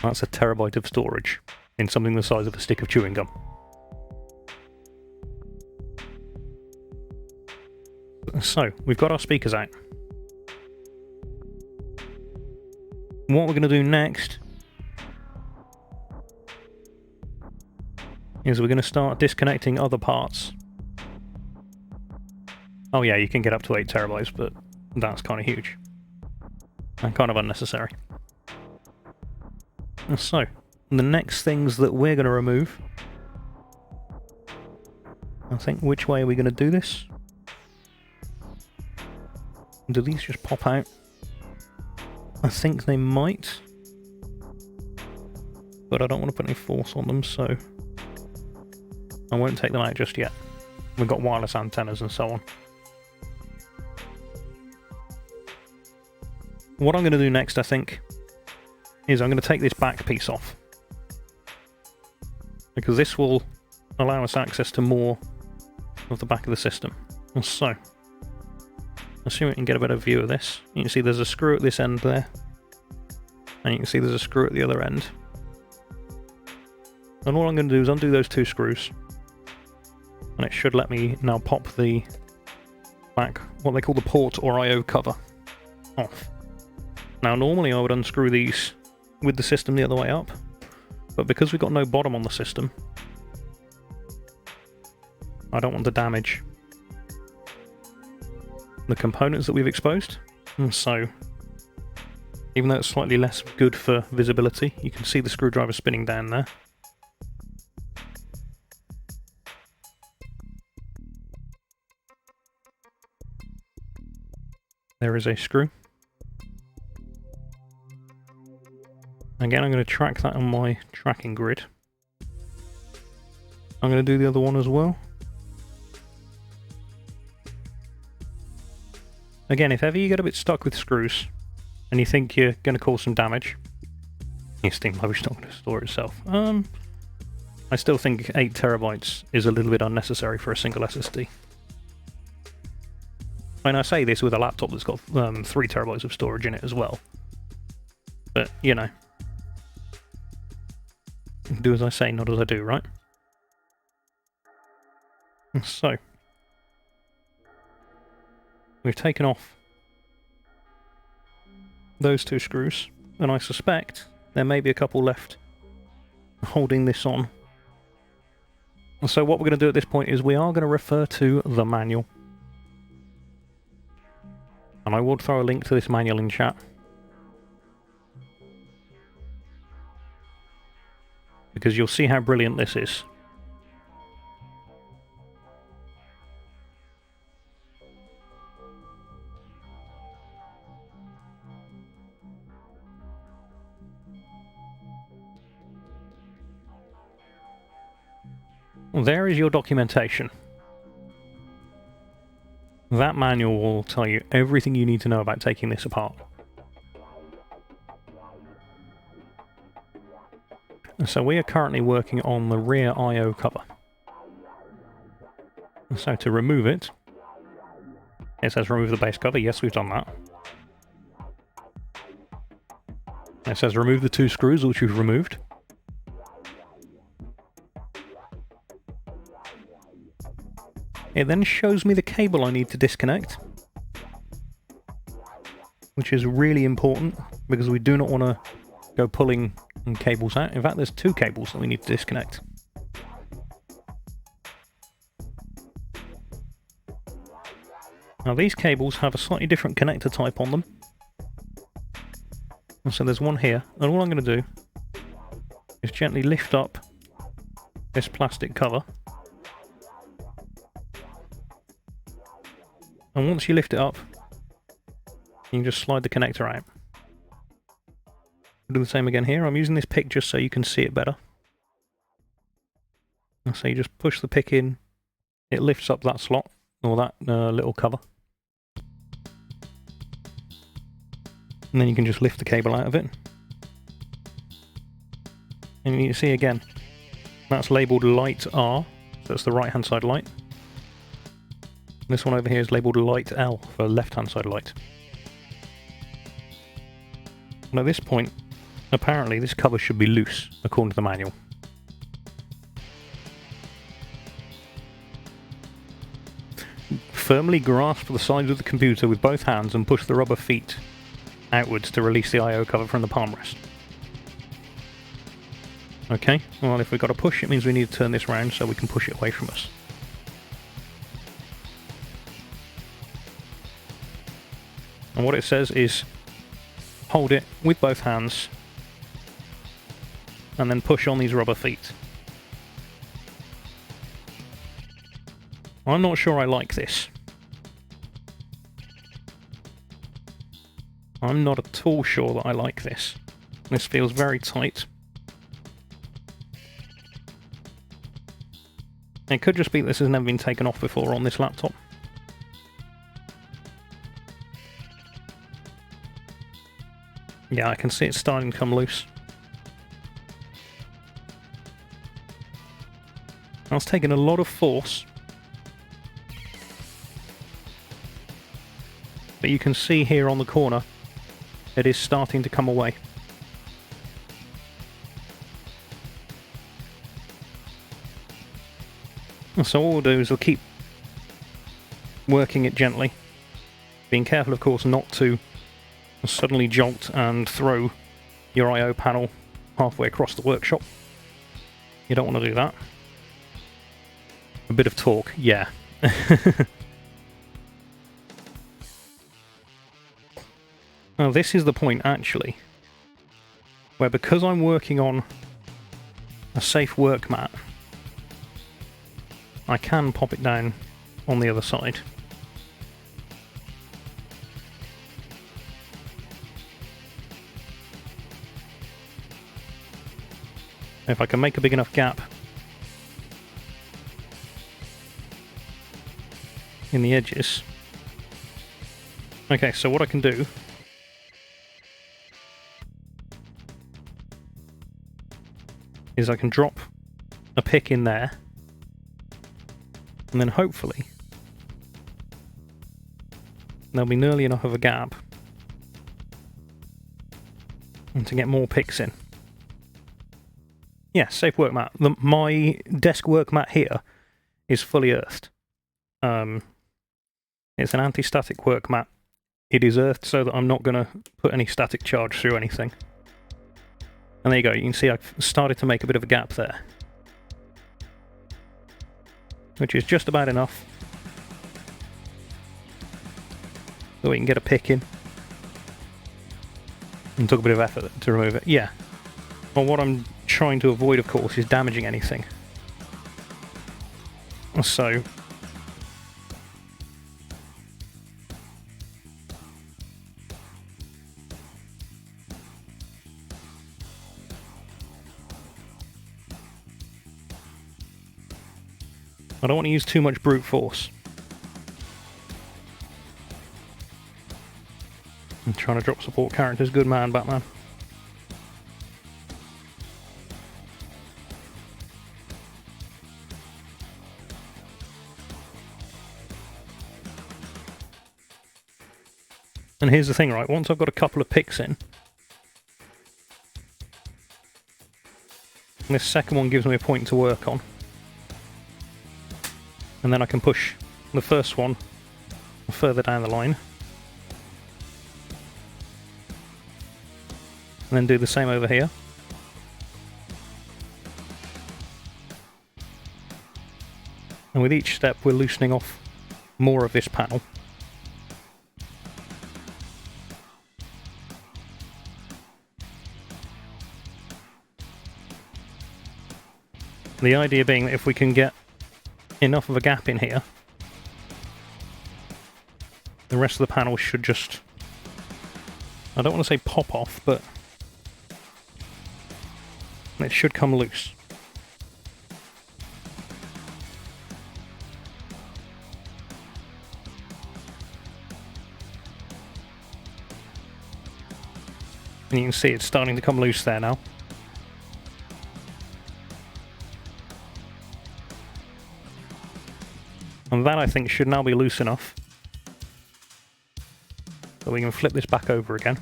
That's a terabyte of storage in something the size of a stick of chewing gum. So, we've got our speakers out. What we're going to do next is we're going to start disconnecting other parts. Oh yeah, you can get up to 8 terabytes, but that's kind of huge. And kind of unnecessary. So, the next things that we're going to remove... I think, which way are we going to do this? Do these just pop out? I think they might. But I don't want to put any force on them, so... I won't take them out just yet. We've got wireless antennas and so on. What I'm going to do next, I think, is I'm going to take this back piece off. Because this will allow us access to more of the back of the system. And so, let's see if we can get a better view of this. You can see there's a screw at this end there. And you can see there's a screw at the other end. And all I'm going to do is undo those 2 screws. And it should let me now pop the back, what they call the port or I/O cover, off. Now normally I would unscrew these with the system the other way up, but because we've got no bottom on the system, I don't want to damage the components that we've exposed. And so, even though it's slightly less good for visibility, you can see the screwdriver spinning down there. There is a screw. Again, I'm going to track that on my tracking grid. I'm going to do the other one as well. Again, if ever you get a bit stuck with screws and you think you're going to cause some damage, your Steam library's not going to store itself. I still think 8 terabytes is a little bit unnecessary for a single SSD. And I say this with a laptop that's got 3 terabytes of storage in it as well. But, you know. Do as I say, not as I do, right? So. We've taken off those 2 screws, and I suspect there may be a couple left holding this on. So what we're going to do at this point is we are going to refer to the manual. And I will throw a link to this manual in chat. Because you'll see how brilliant this is. There is your documentation. That manual will tell you everything you need to know about taking this apart. So we are currently working on the rear I/O cover. So to remove it, it says remove the base cover. Yes, we've done that. It says remove the 2 screws, which we've removed. It then shows me the cable I need to disconnect, which is really important because we do not want to go pulling cables out. In fact, there's 2 cables that we need to disconnect. Now these cables have a slightly different connector type on them. And so there's one here, and all I'm going to do is gently lift up this plastic cover. And once you lift it up, you can just slide the connector out. Do the same again here. I'm using this pick just so you can see it better. And so you just push the pick in, it lifts up that slot, or that little cover. And then you can just lift the cable out of it. And you see again, that's labelled light R, so that's the right hand side light. This one over here is labelled light L for left hand side light. And at this point, apparently this cover should be loose, according to the manual. Firmly grasp the sides of the computer with both hands and push the rubber feet outwards to release the I/O cover from the palm rest. Okay, well if we've got to push, it means we need to turn this round so we can push it away from us. And what it says is hold it with both hands and then push on these rubber feet. I'm not sure I like this. I'm not at all sure that I like this. This feels very tight. It could just be that this has never been taken off before on this laptop. Yeah, I can see it starting to come loose. That's taken a lot of force. But you can see here on the corner, it is starting to come away. And so all we'll do is we'll keep working it gently. Being careful, of course, not to suddenly jolt and throw your I/O panel halfway across the workshop. You don't want to do that. A bit of torque, yeah. Now this is the point, actually, where because I'm working on a safe work mat, I can pop it down on the other side. If I can make a big enough gap in the edges. Okay, so what I can do is I can drop a pick in there, and then hopefully there'll be nearly enough of a gap and to get more picks in. Yeah, safe work mat. My desk work mat here is fully earthed. It's an anti-static work mat. It is earthed so that I'm not going to put any static charge through anything. And there you go, you can see I've started to make a bit of a gap there. Which is just about enough so we can get a pick in. And took a bit of effort to remove it. Yeah. Well, what I'm trying to avoid, of course, is damaging anything. So I don't want to use too much brute force. I'm trying to drop support characters. Good man, Batman. And here's the thing, right? Once I've got a couple of picks in, this second one gives me a point to work on. And then I can push the first one further down the line. And then do the same over here. And with each step we're loosening off more of this panel. The idea being that if we can get enough of a gap in here, the rest of the panel should just, I don't want to say pop off, but it should come loose. And you can see it's starting to come loose there now. And that, I think, should now be loose enough so we can flip this back over again.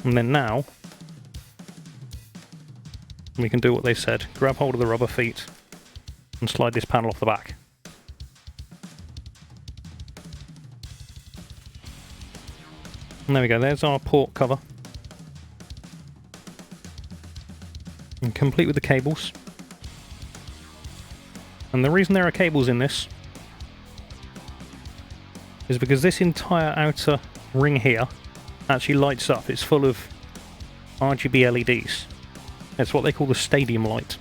And then now we can do what they said. Grab hold of the rubber feet and slide this panel off the back. And there we go, there's our port cover. And complete with the cables. And the reason there are cables in this is because this entire outer ring here actually lights up. It's full of RGB LEDs. It's what they call the stadium light,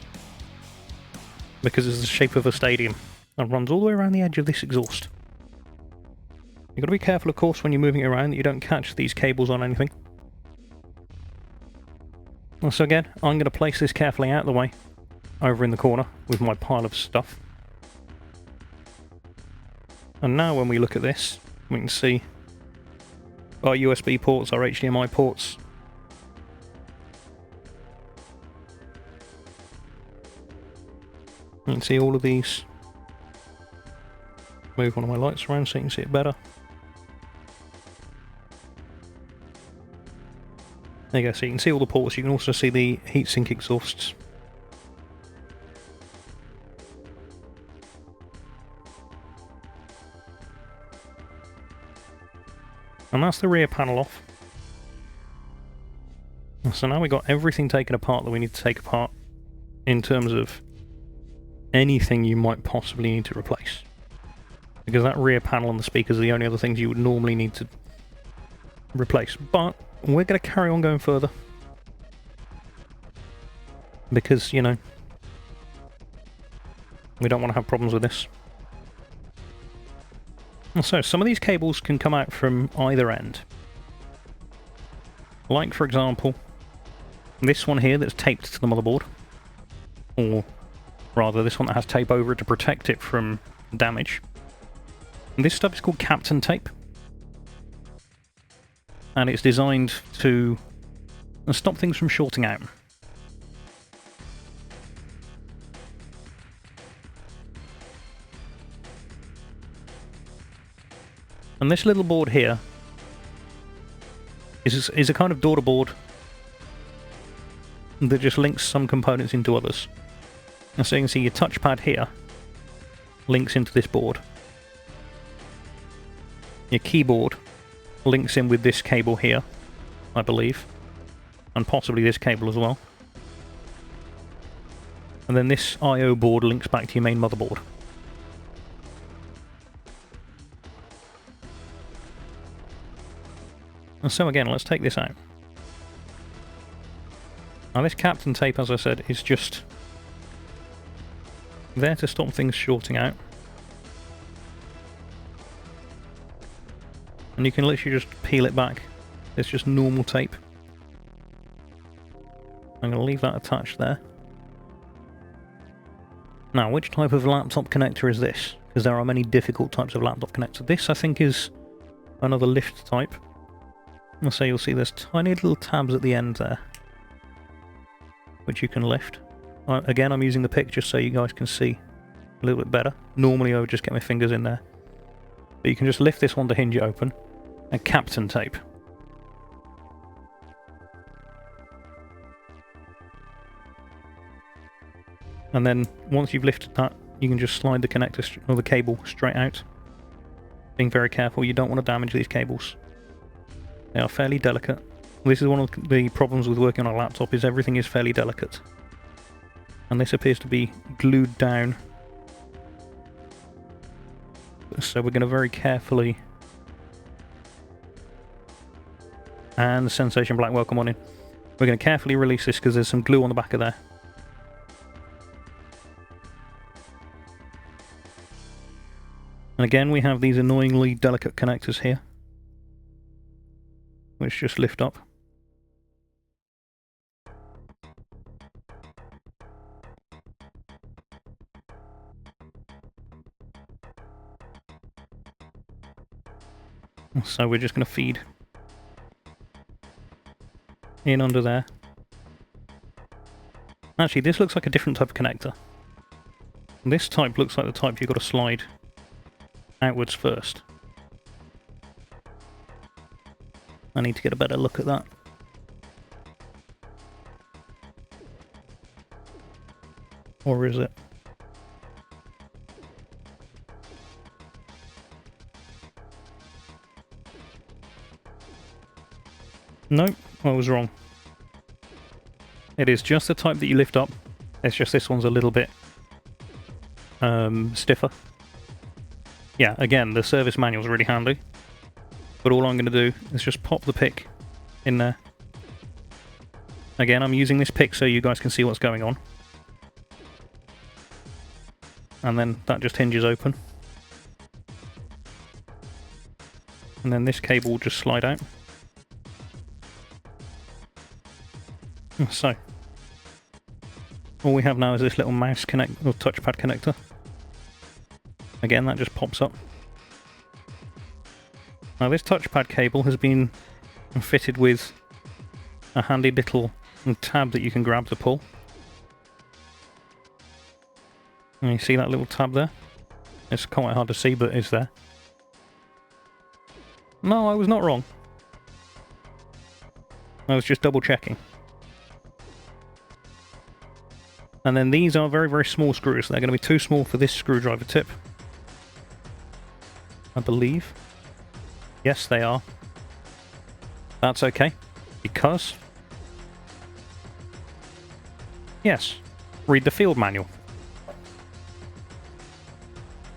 because it's the shape of a stadium and runs all the way around the edge of this exhaust. You've got to be careful, of course, when you're moving it around that you don't catch these cables on anything. So again, I'm going to place this carefully out of the way over in the corner with my pile of stuff. And now when we look at this, we can see our USB ports, our HDMI ports. You can see all of these. Move one of my lights around so you can see it better. There you go, so you can see all the ports. You can also see the heatsink exhausts. And that's the rear panel off. So now we've got everything taken apart that we need to take apart in terms of anything you might possibly need to replace. Because that rear panel and the speakers are the only other things you would normally need to replace. But we're going to carry on going further. Because, you know, we don't want to have problems with this. So some of these cables can come out from either end. Like, for example, this one here that's taped to the motherboard. Or rather, this one that has tape over it to protect it from damage. And this stuff is called Captain Tape. And it's designed to stop things from shorting out. And this little board here is a kind of daughter board that just links some components into others. And so you can see your touchpad here links into this board. Your keyboard links in with this cable here, I believe, and possibly this cable as well. And then this I/O board links back to your main motherboard. And so again, let's take this out. Now this Captain Tape, as I said, is just there to stop things shorting out. And you can literally just peel it back. It's just normal tape. I'm going to leave that attached there. Now, which type of laptop connector is this? Because there are many difficult types of laptop connector. This, I think, is another lift type. And so you'll see there's tiny little tabs at the end there, which you can lift. Again, I'm using the pick just so you guys can see a little bit better. Normally I would just get my fingers in there. But you can just lift this one to hinge it open, and Captain Tape. And then once you've lifted that, you can just slide the connector or the cable straight out. Being very careful, you don't want to damage these cables. They are fairly delicate. This is one of the problems with working on a laptop, is everything is fairly delicate. And this appears to be glued down. So we're going to very carefully... And Sensation Black, welcome on in. We're going to carefully release this because there's some glue on the back of there. And again, we have these annoyingly delicate connectors here, which just lift up. So we're just going to feed in under there. Actually, this looks like a different type of connector. This type looks like the type you've got to slide outwards first. I need to get a better look at that. Or is it? Nope, I was wrong. It is just the type that you lift up. It's just this one's a little bit stiffer. Yeah, again, the service manual's really handy. But all I'm going to do is just pop the pick in there. Again, I'm using this pick so you guys can see what's going on. And then that just hinges open. And then this cable will just slide out. So, all we have now is this little mouse or touchpad connector. Again, that just pops up. Now this touchpad cable has been fitted with a handy little tab that you can grab to pull. And you see that little tab there? It's quite hard to see, but it's there. No, I was not wrong. I was just double checking. And then these are very, very small screws. They're going to be too small for this screwdriver tip, I believe. Yes, they are. That's okay, because... Yes, read the field manual.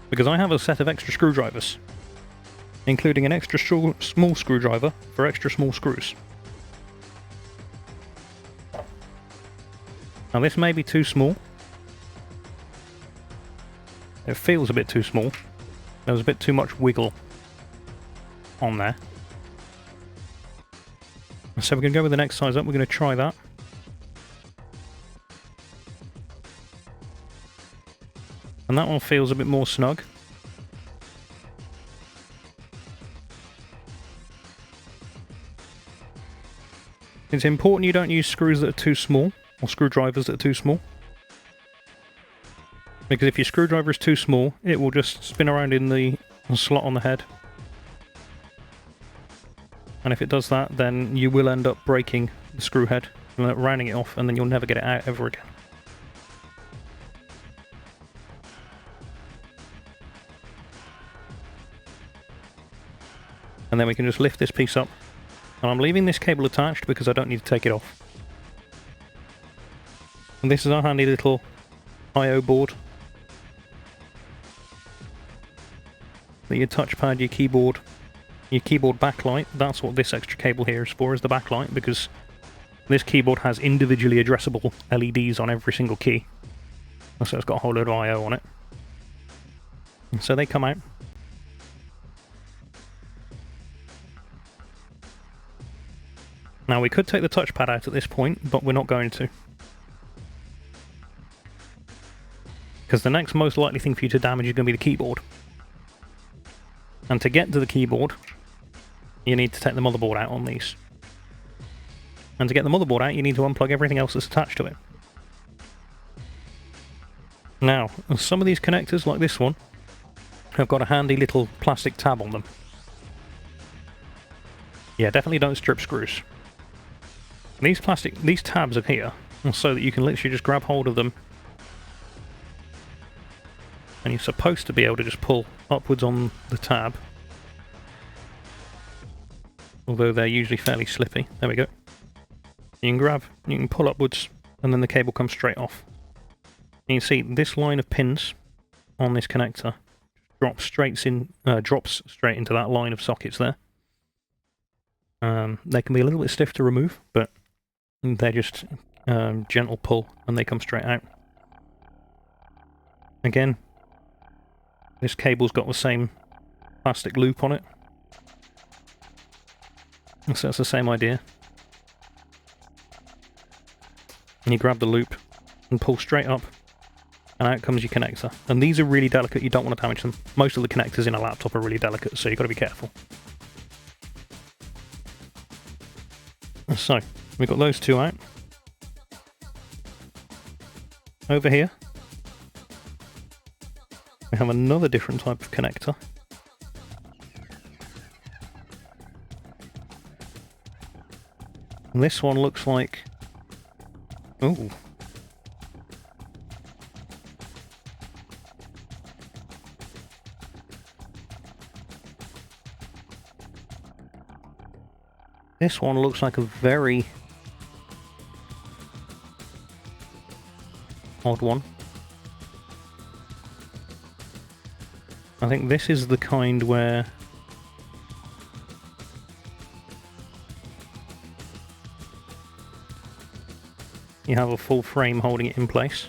Because I have a set of extra screwdrivers, including an extra small screwdriver for extra small screws. Now this may be too small. It feels a bit too small. There's a bit too much wiggle on there. So we're going to go with the next size up, we're going to try that. And that one feels a bit more snug. It's important you don't use screws that are too small, or screwdrivers that are too small. Because if your screwdriver is too small, it will just spin around in the slot on the head. And if it does that, then you will end up breaking the screw head, rounding it off, and then you'll never get it out ever again. And then we can just lift this piece up. And I'm leaving this cable attached because I don't need to take it off. And this is our handy little I/O board. Your touchpad, your keyboard backlight, that's what this extra cable here is for, is the backlight, because this keyboard has individually addressable LEDs on every single key. So it's got a whole load of I/O on it. And so they come out. Now we could take the touchpad out at this point, but we're not going to. Because the next most likely thing for you to damage is going to be the keyboard. And to get to the keyboard, you need to take the motherboard out on these. And to get the motherboard out, you need to unplug everything else that's attached to it. Now, some of these connectors, like this one, have got a handy little plastic tab on them. Yeah, definitely don't strip screws. These tabs are here, so that you can literally just grab hold of them. And you're supposed to be able to just pull upwards on the tab. Although they're usually fairly slippy. There we go. You can pull upwards, and then the cable comes straight off. And you can see this line of pins on this connector drops straight into that line of sockets there. They can be a little bit stiff to remove, but they're just gentle pull, and they come straight out. Again, this cable's got the same plastic loop on it. So that's the same idea. And you grab the loop and pull straight up, and out comes your connector. And these are really delicate, you don't want to damage them. Most of the connectors in a laptop are really delicate, so you've got to be careful. So, we've got those two out. Over here, we have another different type of connector. And this one looks like... ooh. This one looks like a very odd one. I think this is the kind where you have a full frame holding it in place.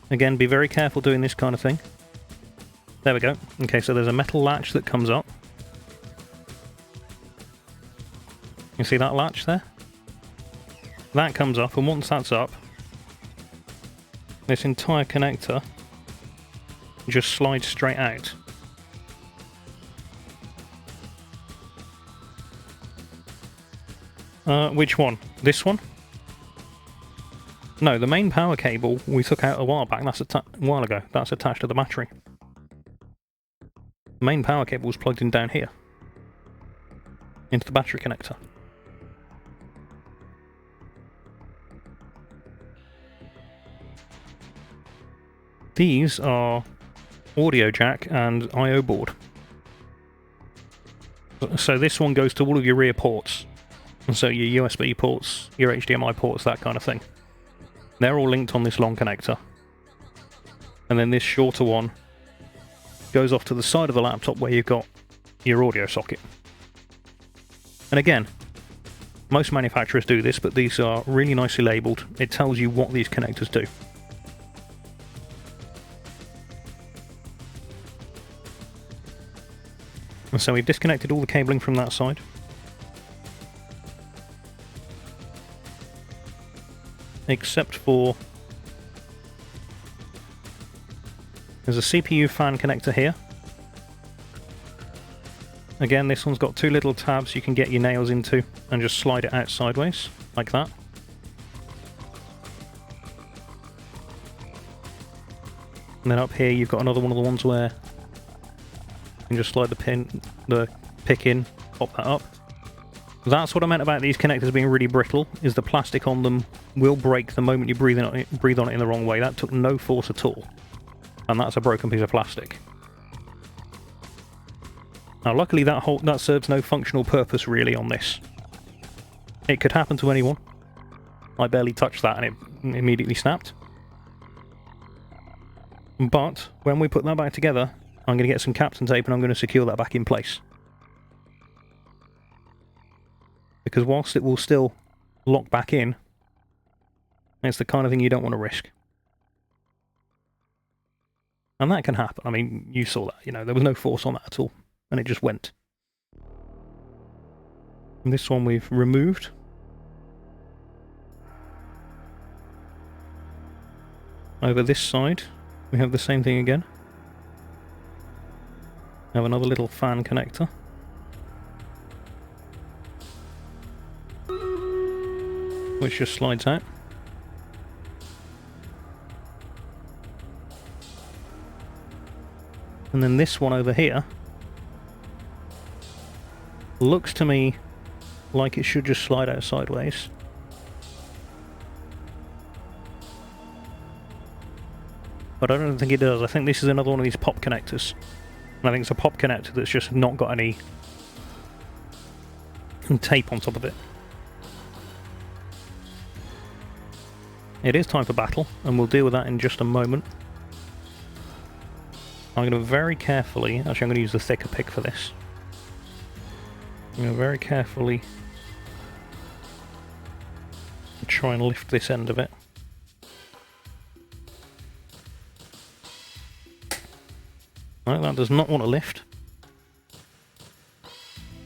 Again, be very careful doing this kind of thing. There we go. Okay, so there's a metal latch that comes up. You see that latch there? That comes up, and once that's up, this entire connector just slides straight out. Which one? This one? No, the main power cable we took out a while back. That's a while ago. That's attached to the battery. The main power cable was plugged in down here, into the battery connector. These are audio jack and I/O board. So this one goes to all of your rear ports. So your USB ports, your HDMI ports, that kind of thing. They're all linked on this long connector. And then this shorter one goes off to the side of the laptop where you've got your audio socket. And again, most manufacturers do this, but these are really nicely labelled. It tells you what these connectors do. And so we've disconnected all the cabling from that side. Except for... there's a CPU fan connector here. Again, this one's got two little tabs you can get your nails into and just slide it out sideways, like that. And then up here you've got another one of the ones where you can just slide the pick in, pop that up. That's what I meant about these connectors being really brittle, is the plastic on them will break the moment you breathe on it in the wrong way. That took no force at all. And that's a broken piece of plastic. Now luckily that serves no functional purpose really on this. It could happen to anyone. I barely touched that and it immediately snapped. But when we put that back together, I'm going to get some Captain tape and I'm going to secure that back in place. Because whilst it will still lock back in, it's the kind of thing you don't want to risk. And that can happen. I mean, you saw that, you know, there was no force on that at all. And it just went. And this one we've removed. Over this side, we have the same thing again. We have another little fan connector. Which just slides out. And then this one over here looks to me like it should just slide out sideways. But I don't think it does. I think this is another one of these pop connectors. And I think it's a pop connector that's just not got any tape on top of it. It is time for battle, and we'll deal with that in just a moment. I'm going to very carefully... actually, I'm going to use the thicker pick for this. I'm going to very carefully try and lift this end of it. Right, that does not want to lift.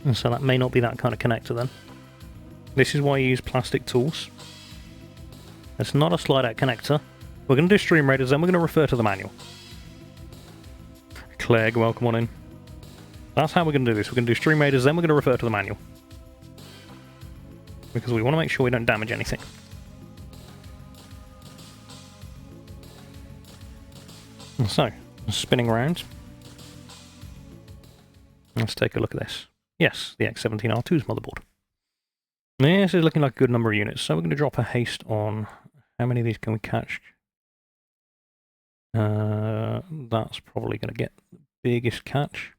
And so that may not be that kind of connector then. This is why you use plastic tools. It's not a slide-out connector. We're going to do Stream Raiders, then we're going to refer to the manual. Clegg, welcome on in. That's how we're going to do this. We're going to do Stream Raiders, then we're going to refer to the manual. Because we want to make sure we don't damage anything. So, spinning around. Let's take a look at this. Yes, the x17R2's motherboard. This is looking like a good number of units, so we're going to drop a haste on... how many of these can we catch? That's probably going to get the biggest catch.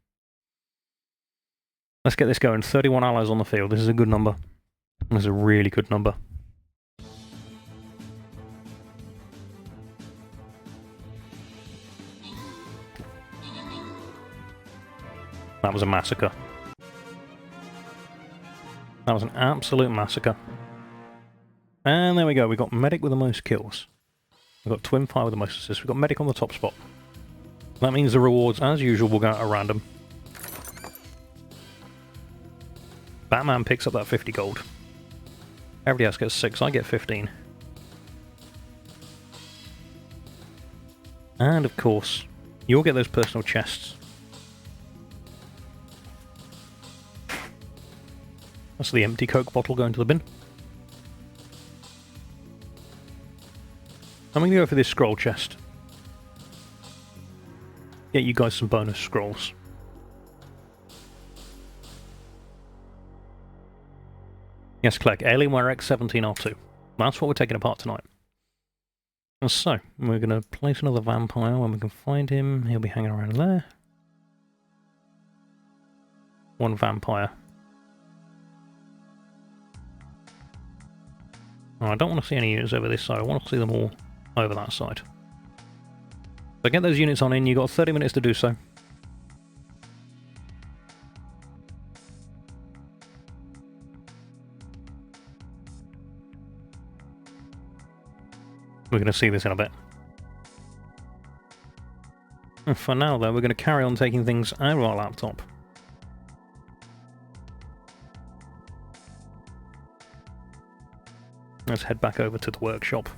Let's get this going. 31 allies on the field. This is a good number. This is a really good number. That was a massacre. That was an absolute massacre. And there we go. We got Medic with the most kills. We've got Twin Fire with the most assists. We've got Medic on the top spot. That means the rewards, as usual, will go out at random. Batman picks up that 50 gold. Everybody else gets 6. I get 15. And, of course, you'll get those personal chests. That's the empty Coke bottle going to the bin. I'm going to go for this scroll chest. Get you guys some bonus scrolls. Yes, Clegg, Alienware x17R2. That's what we're taking apart tonight. And so, we're going to place another vampire when we can find him. He'll be hanging around there. One vampire. Oh, I don't want to see any units over this side. I want to see them all over that side. So get those units on in. You've got 30 minutes to do so. We're going to see this in a bit. And for now, though, we're going to carry on taking things out of our laptop Let's head back over to the workshop.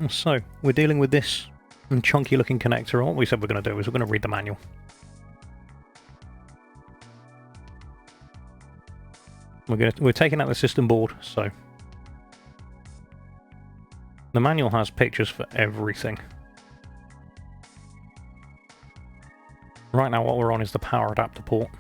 So, we're dealing with this chunky looking connector. What we said we're going to do is we're going to read the manual. We're taking out the system board, so the manual has pictures for everything. Right now what we're on is the power adapter port.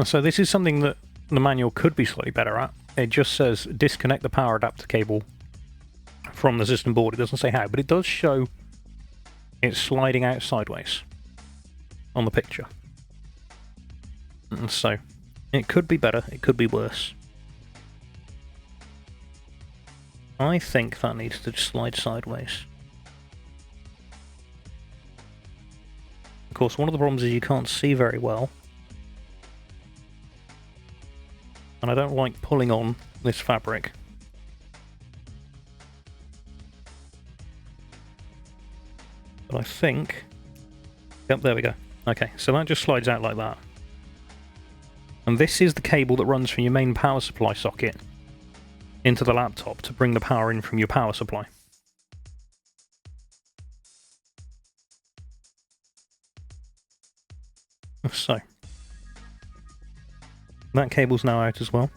So this is something that the manual could be slightly better at. It just says disconnect the power adapter cable from the system board. It doesn't say how, but it does show it sliding out sideways on the picture. And so it could be better, it could be worse. I think that needs to slide sideways. Of course, one of the problems is you can't see very well. And I don't like pulling on this fabric. But I think... Yep, there we go. Okay, so that just slides out like that. And this is the cable that runs from your main power supply socket into the laptop to bring the power in from your power supply. So, that cable's now out as well.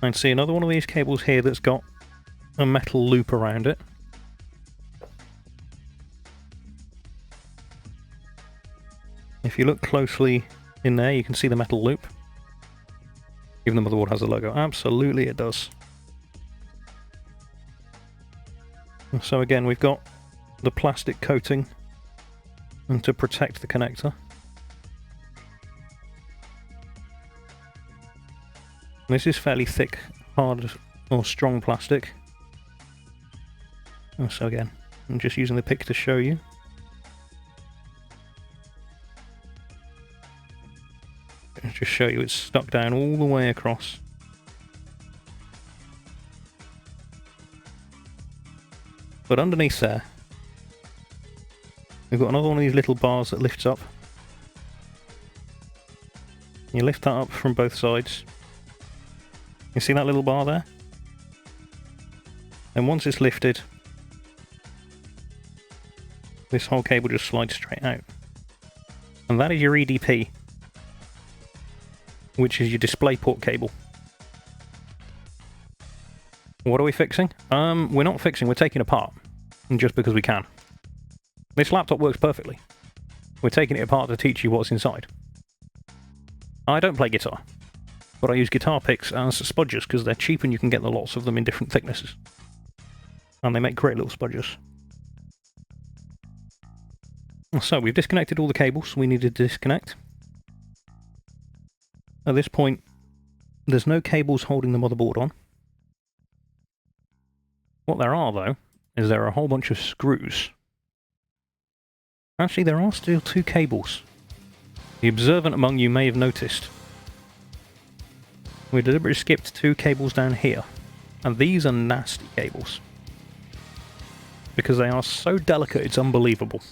I can see another one of these cables here that's got a metal loop around it. If you look closely in there, you can see the metal loop. Even the motherboard has the logo. Absolutely it does. And so again, we've got the plastic coating and to protect the connector. This is fairly thick, hard or strong plastic. And so again, I'm just using the pick to show you. Just show you it's stuck down all the way across. But underneath there, we've got another one of these little bars that lifts up. You lift that up from both sides. You see that little bar there? And once it's lifted, this whole cable just slides straight out. And that is your EDP, which is your DisplayPort cable. What are we fixing? We're not fixing, we're taking it apart. Just because we can. This laptop works perfectly. We're taking it apart to teach you what's inside. I don't play guitar, but I use guitar picks as spudgers because they're cheap and you can get lots of them in different thicknesses. And they make great little spudgers. So we've disconnected all the cables we needed to disconnect. At this point, there's no cables holding the motherboard on. What there are, though, is there are a whole bunch of screws. Actually, there are still two cables. The observant among you may have noticed. We deliberately skipped two cables down here. And these are nasty cables. Because they are so delicate, it's unbelievable.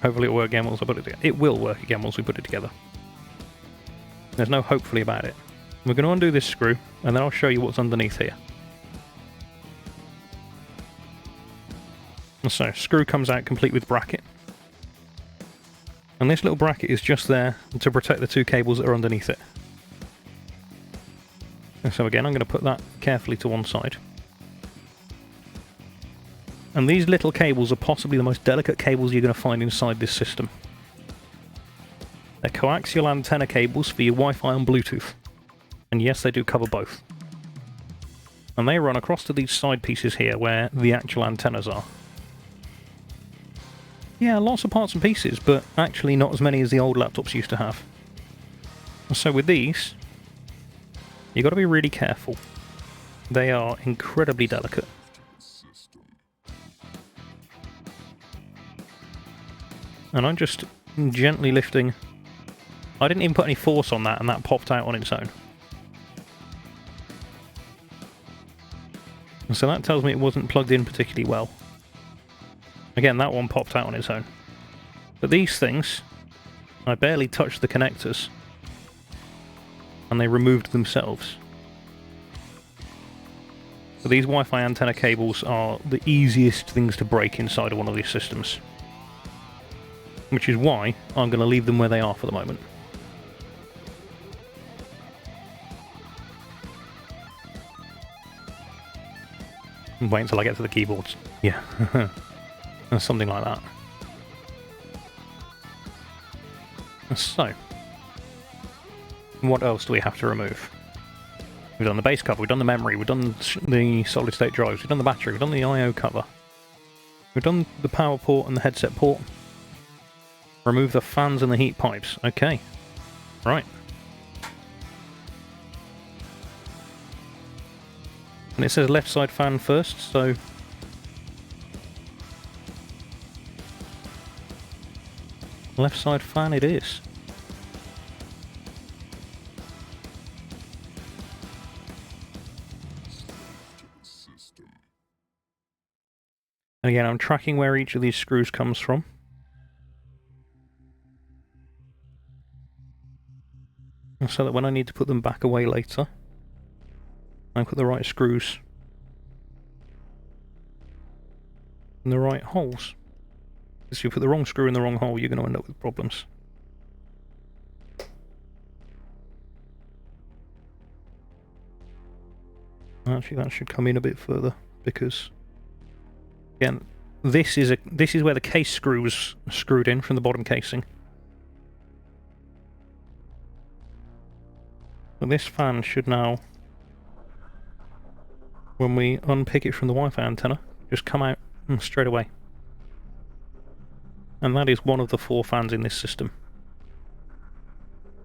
Hopefully it'll work again once I put it together. It will work again once we put it together. There's no hopefully about it. We're going to undo this screw, and then I'll show you what's underneath here. So, screw comes out complete with bracket. And this little bracket is just there to protect the two cables that are underneath it. And so again, I'm going to put that carefully to one side. And these little cables are possibly the most delicate cables you're going to find inside this system. They're coaxial antenna cables for your Wi-Fi and Bluetooth. And yes, they do cover both. And they run across to these side pieces here where the actual antennas are. Yeah, lots of parts and pieces, but actually not as many as the old laptops used to have. And so with these, you've got to be really careful. They are incredibly delicate. And I'm just gently lifting. I didn't even put any force on that, and that popped out on its own. So that tells me it wasn't plugged in particularly well. Again, that one popped out on its own. But these things, I barely touched the connectors, and they removed themselves. So these Wi-Fi antenna cables are the easiest things to break inside of one of these systems. Which is why I'm going to leave them where they are for the moment. And wait until I get to the keyboards. Yeah. Something like that. So, what else do we have to remove? We've done the base cover, we've done the memory, we've done the solid state drives, we've done the battery, we've done the I/O cover. We've done the power port and the headset port. Remove the fans and the heat pipes. Okay. Right. And it says left side fan first, so... left side fan it is. And again, I'm tracking where each of these screws comes from. So that when I need to put them back away later, I put the right screws in the right holes. If you put the wrong screw in the wrong hole, you're going to end up with problems. Actually, that should come in a bit further, because again, this is where the case screw was screwed in from the bottom casing. But this fan should now, when we unpick it from the Wi-Fi antenna, just come out straight away. And that is one of the 4 fans in this system.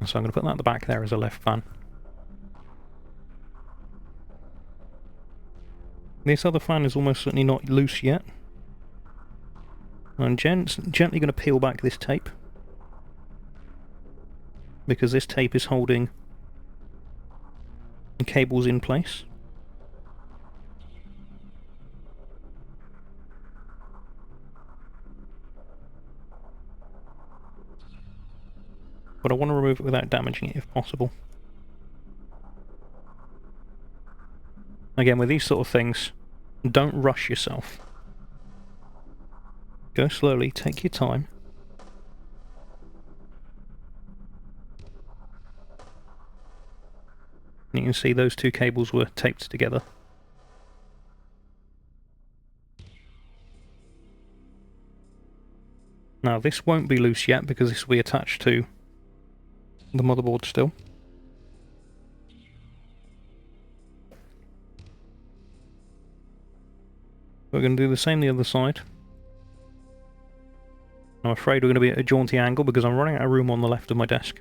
So I'm going to put that at the back there as a left fan. This other fan is almost certainly not loose yet. I'm gently going to peel back this tape, because this tape is holding the cables in place. But I want to remove it without damaging it if possible. Again, with these sort of things, don't rush yourself. Go slowly, take your time. You can see those 2 cables were taped together. Now this won't be loose yet because this will be attached to the motherboard still. We're going to do the same the other side. I'm afraid we're going to be at a jaunty angle because I'm running out of room on the left of my desk.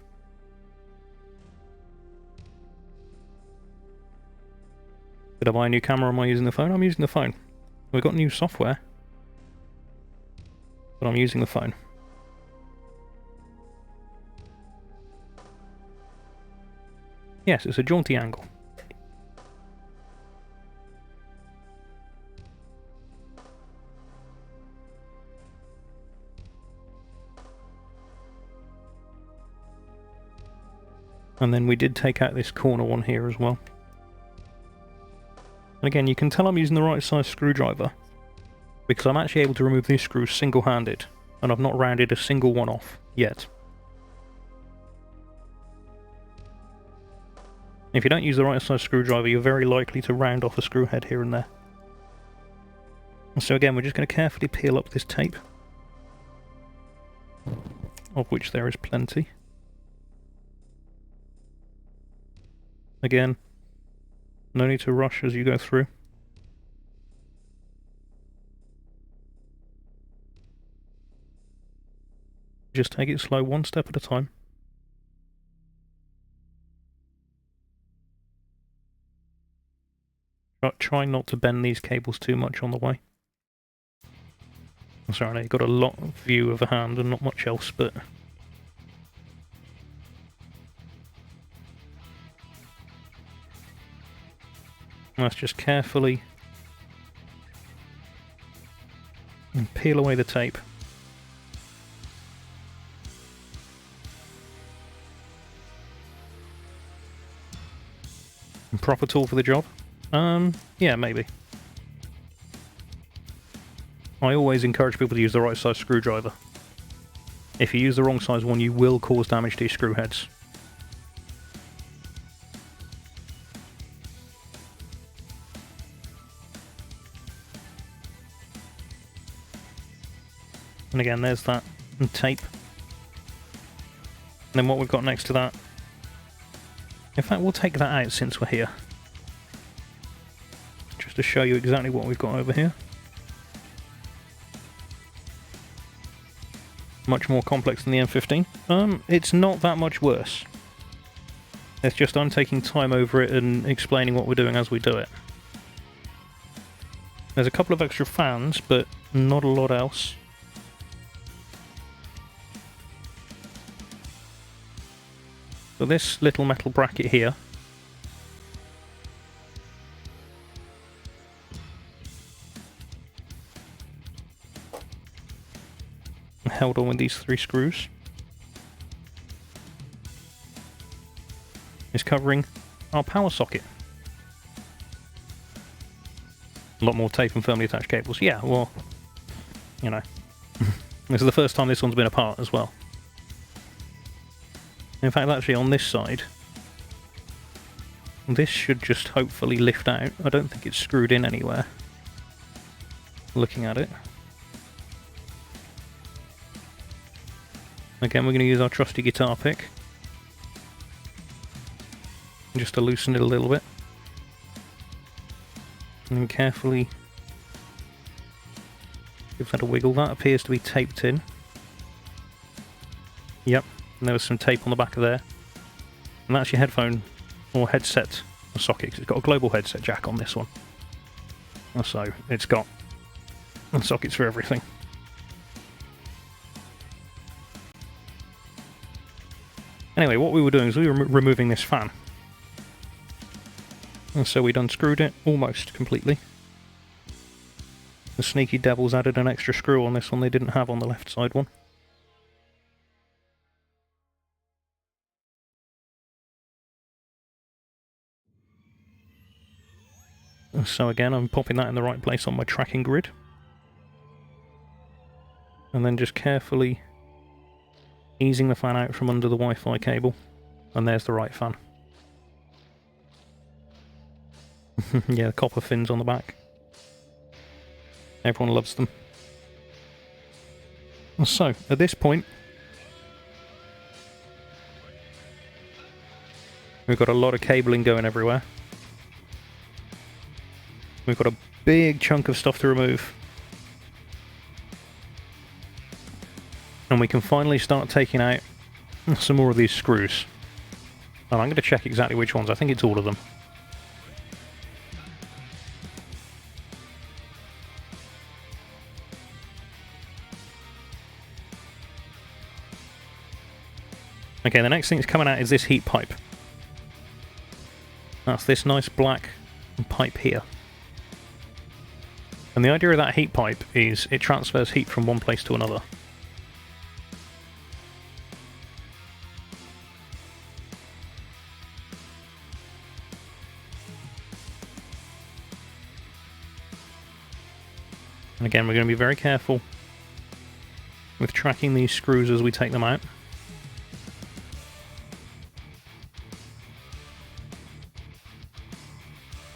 Did I buy a new camera or am I using the phone? I'm using the phone. We've got new software, but I'm using the phone. Yes, it's a jaunty angle. And then we did take out this corner one here as well. And again, you can tell I'm using the right size screwdriver because I'm actually able to remove these screws single-handed, and I've not rounded a single one off yet. If you don't use the right size screwdriver, you're very likely to round off a screw head here and there. And so again, we're just going to carefully peel up this tape, of which there is plenty. Again, no need to rush as you go through. Just take it slow, one step at a time. Try not to bend these cables too much on the way. I'm sorry, I know you've got a lot of view of a hand and not much else, but Let's just carefully peel away the tape. Proper tool for the job? Yeah, maybe. I always encourage people to use the right size screwdriver. If you use the wrong size one, you will cause damage to your screw heads. And again, there's that tape. And then what we've got next to that... In fact, we'll take that out since we're here. Just to show you exactly what we've got over here. Much more complex than the M15. It's not that much worse. It's just I'm taking time over it and explaining what we're doing as we do it. There's a couple of extra fans, but not a lot else. So this little metal bracket here held on with these 3 screws is covering our power socket. A lot more tape and firmly attached cables. Yeah, well, you know, this is the first time this one's been apart as well. In fact, actually on this side, this should just hopefully lift out. I don't think it's screwed in anywhere, looking at it. Again, we're going to use our trusty guitar pick, just to loosen it a little bit. And then carefully give that a wiggle. That appears to be taped in. Yep. And there was some tape on the back of there. And that's your headphone or headset socket. It's got a global headset jack on this one. So it's got sockets for everything. Anyway, what we were doing is we were removing this fan. And so we'd unscrewed it almost completely. The sneaky devils added an extra screw on this one they didn't have on the left side one. So again, I'm popping that in the right place on my tracking grid. And then just carefully easing the fan out from under the Wi-Fi cable. And there's the right fan. Yeah, the copper fins on the back. Everyone loves them. So, at this point, we've got a lot of cabling going everywhere. We've got a big chunk of stuff to remove. And we can finally start taking out some more of these screws. And I'm going to check exactly which ones. I think it's all of them. Okay, the next thing that's coming out is this heat pipe. That's this nice black pipe here. And the idea of that heat pipe is it transfers heat from one place to another. And again, we're going to be very careful with tracking these screws as we take them out.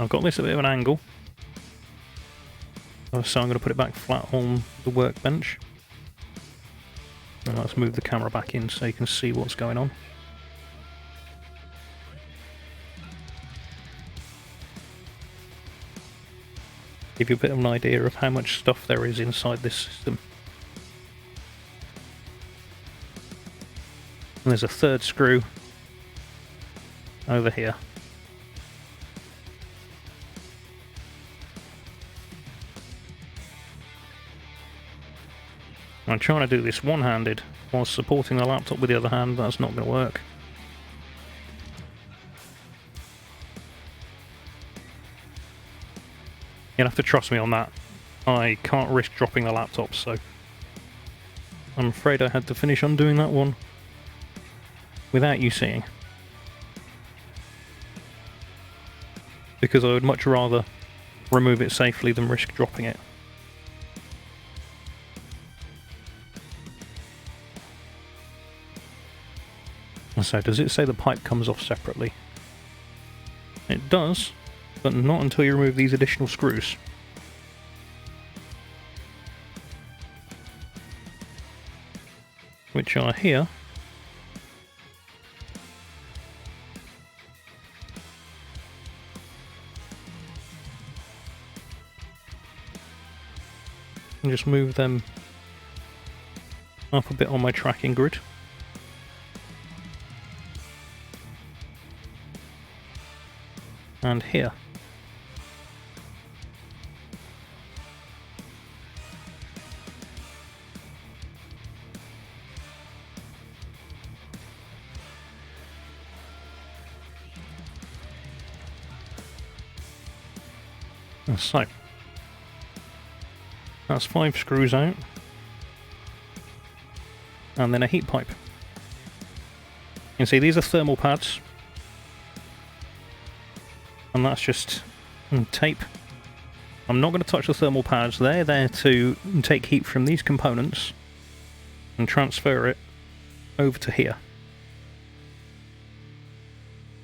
I've got this at a bit of an angle, so I'm going to put it back flat on the workbench. And let's move the camera back in so you can see what's going on. Give you a bit of an idea of how much stuff there is inside this system. And there's a third screw over here. I'm trying to do this one-handed while supporting the laptop with the other hand. That's not going to work. You'll have to trust me on that. I can't risk dropping the laptop, so I'm afraid I had to finish undoing that one without you seeing. Because I would much rather remove it safely than risk dropping it. So, does it say the pipe comes off separately? It does, but not until you remove these additional screws. Which are here. And just move them up a bit on my tracking grid. And here. So, that's 5 screws out, and then a heat pipe. You can see these are thermal pads, and that's just tape. I'm not going to touch the thermal pads, they're there to take heat from these components and transfer it over to here.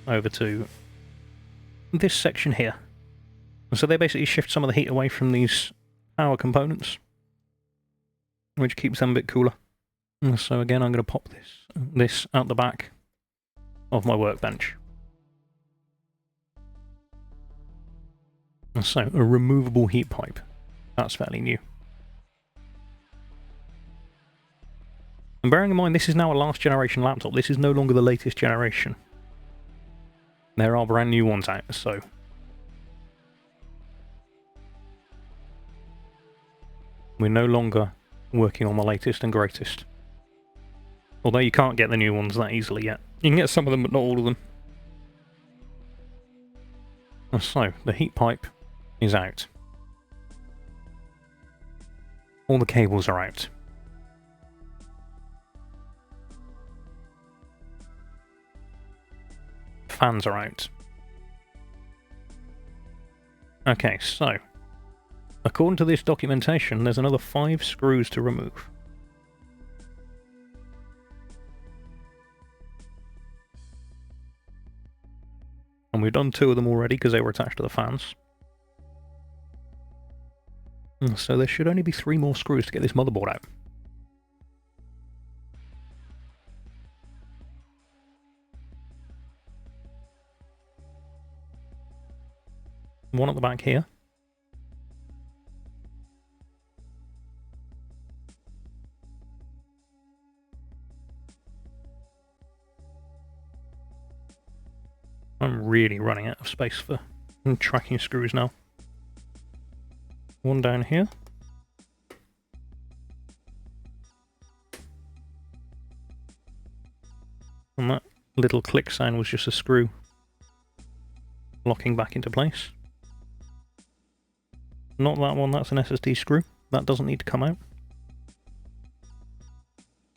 Over to this section here. And so they basically shift some of the heat away from these power components, which keeps them a bit cooler. And so again, I'm going to pop this out the back of my workbench. And so, a removable heat pipe. That's fairly new. And bearing in mind, this is now a last generation laptop. This is no longer the latest generation. There are brand new ones out, so we're no longer working on the latest and greatest. Although you can't get the new ones that easily yet. You can get some of them, but not all of them. And so, the heat pipe is out. All the cables are out. Fans are out. Okay, so according to this documentation, there's another 5 screws to remove. And we've done 2 of them already because they were attached to the fans. And so there should only be 3 more screws to get this motherboard out. One at the back here. I'm really running out of space for tracking screws now. One down here. And that little click sound was just a screw locking back into place. Not that one, that's an SSD screw. That doesn't need to come out.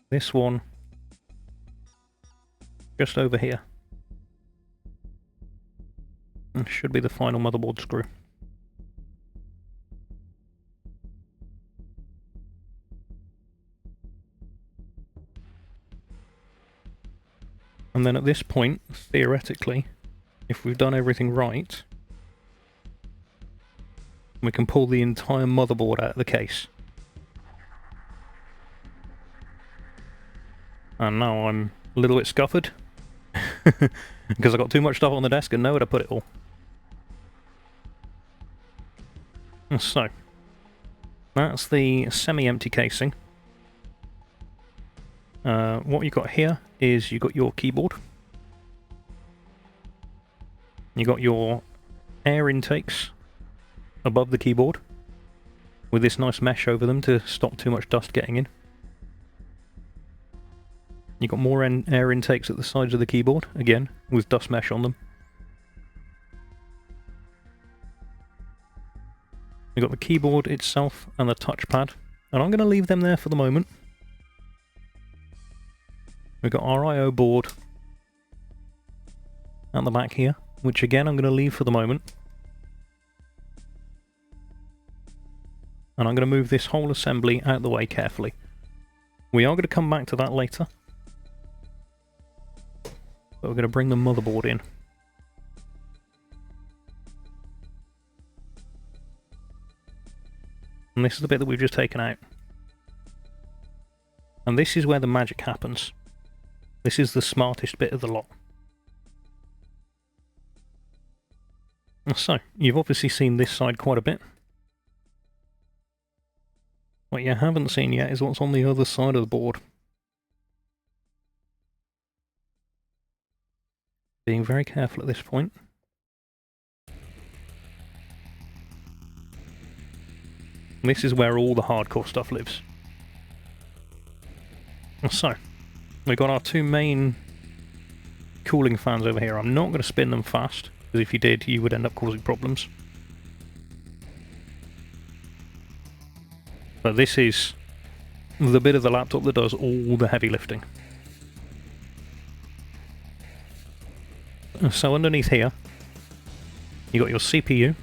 This one, just over here. It should be the final motherboard screw. And then at this point, theoretically, if we've done everything right, we can pull the entire motherboard out of the case. And now I'm a little bit scuffered, because I got too much stuff on the desk and nowhere to put it all. So, that's the semi-empty casing. What you've got here is you've got your keyboard. You've got your air intakes above the keyboard with this nice mesh over them to stop too much dust getting in. You've got more air intakes at the sides of the keyboard, again, with dust mesh on them. We've got the keyboard itself and the touchpad, and I'm going to leave them there for the moment. We've got our I/O board at the back here, which again I'm going to leave for the moment. And I'm going to move this whole assembly out of the way carefully. We are going to come back to that later. But we're going to bring the motherboard in. And this is the bit that we've just taken out. And this is where the magic happens. This is the smartest bit of the lot. So, you've obviously seen this side quite a bit. What you haven't seen yet is what's on the other side of the board. Being very careful at this point. This is where all the hardcore stuff lives. So, we've got our two main cooling fans over here. I'm not going to spin them fast, because if you did, you would end up causing problems. But this is the bit of the laptop that does all the heavy lifting. So underneath here, you got your CPU,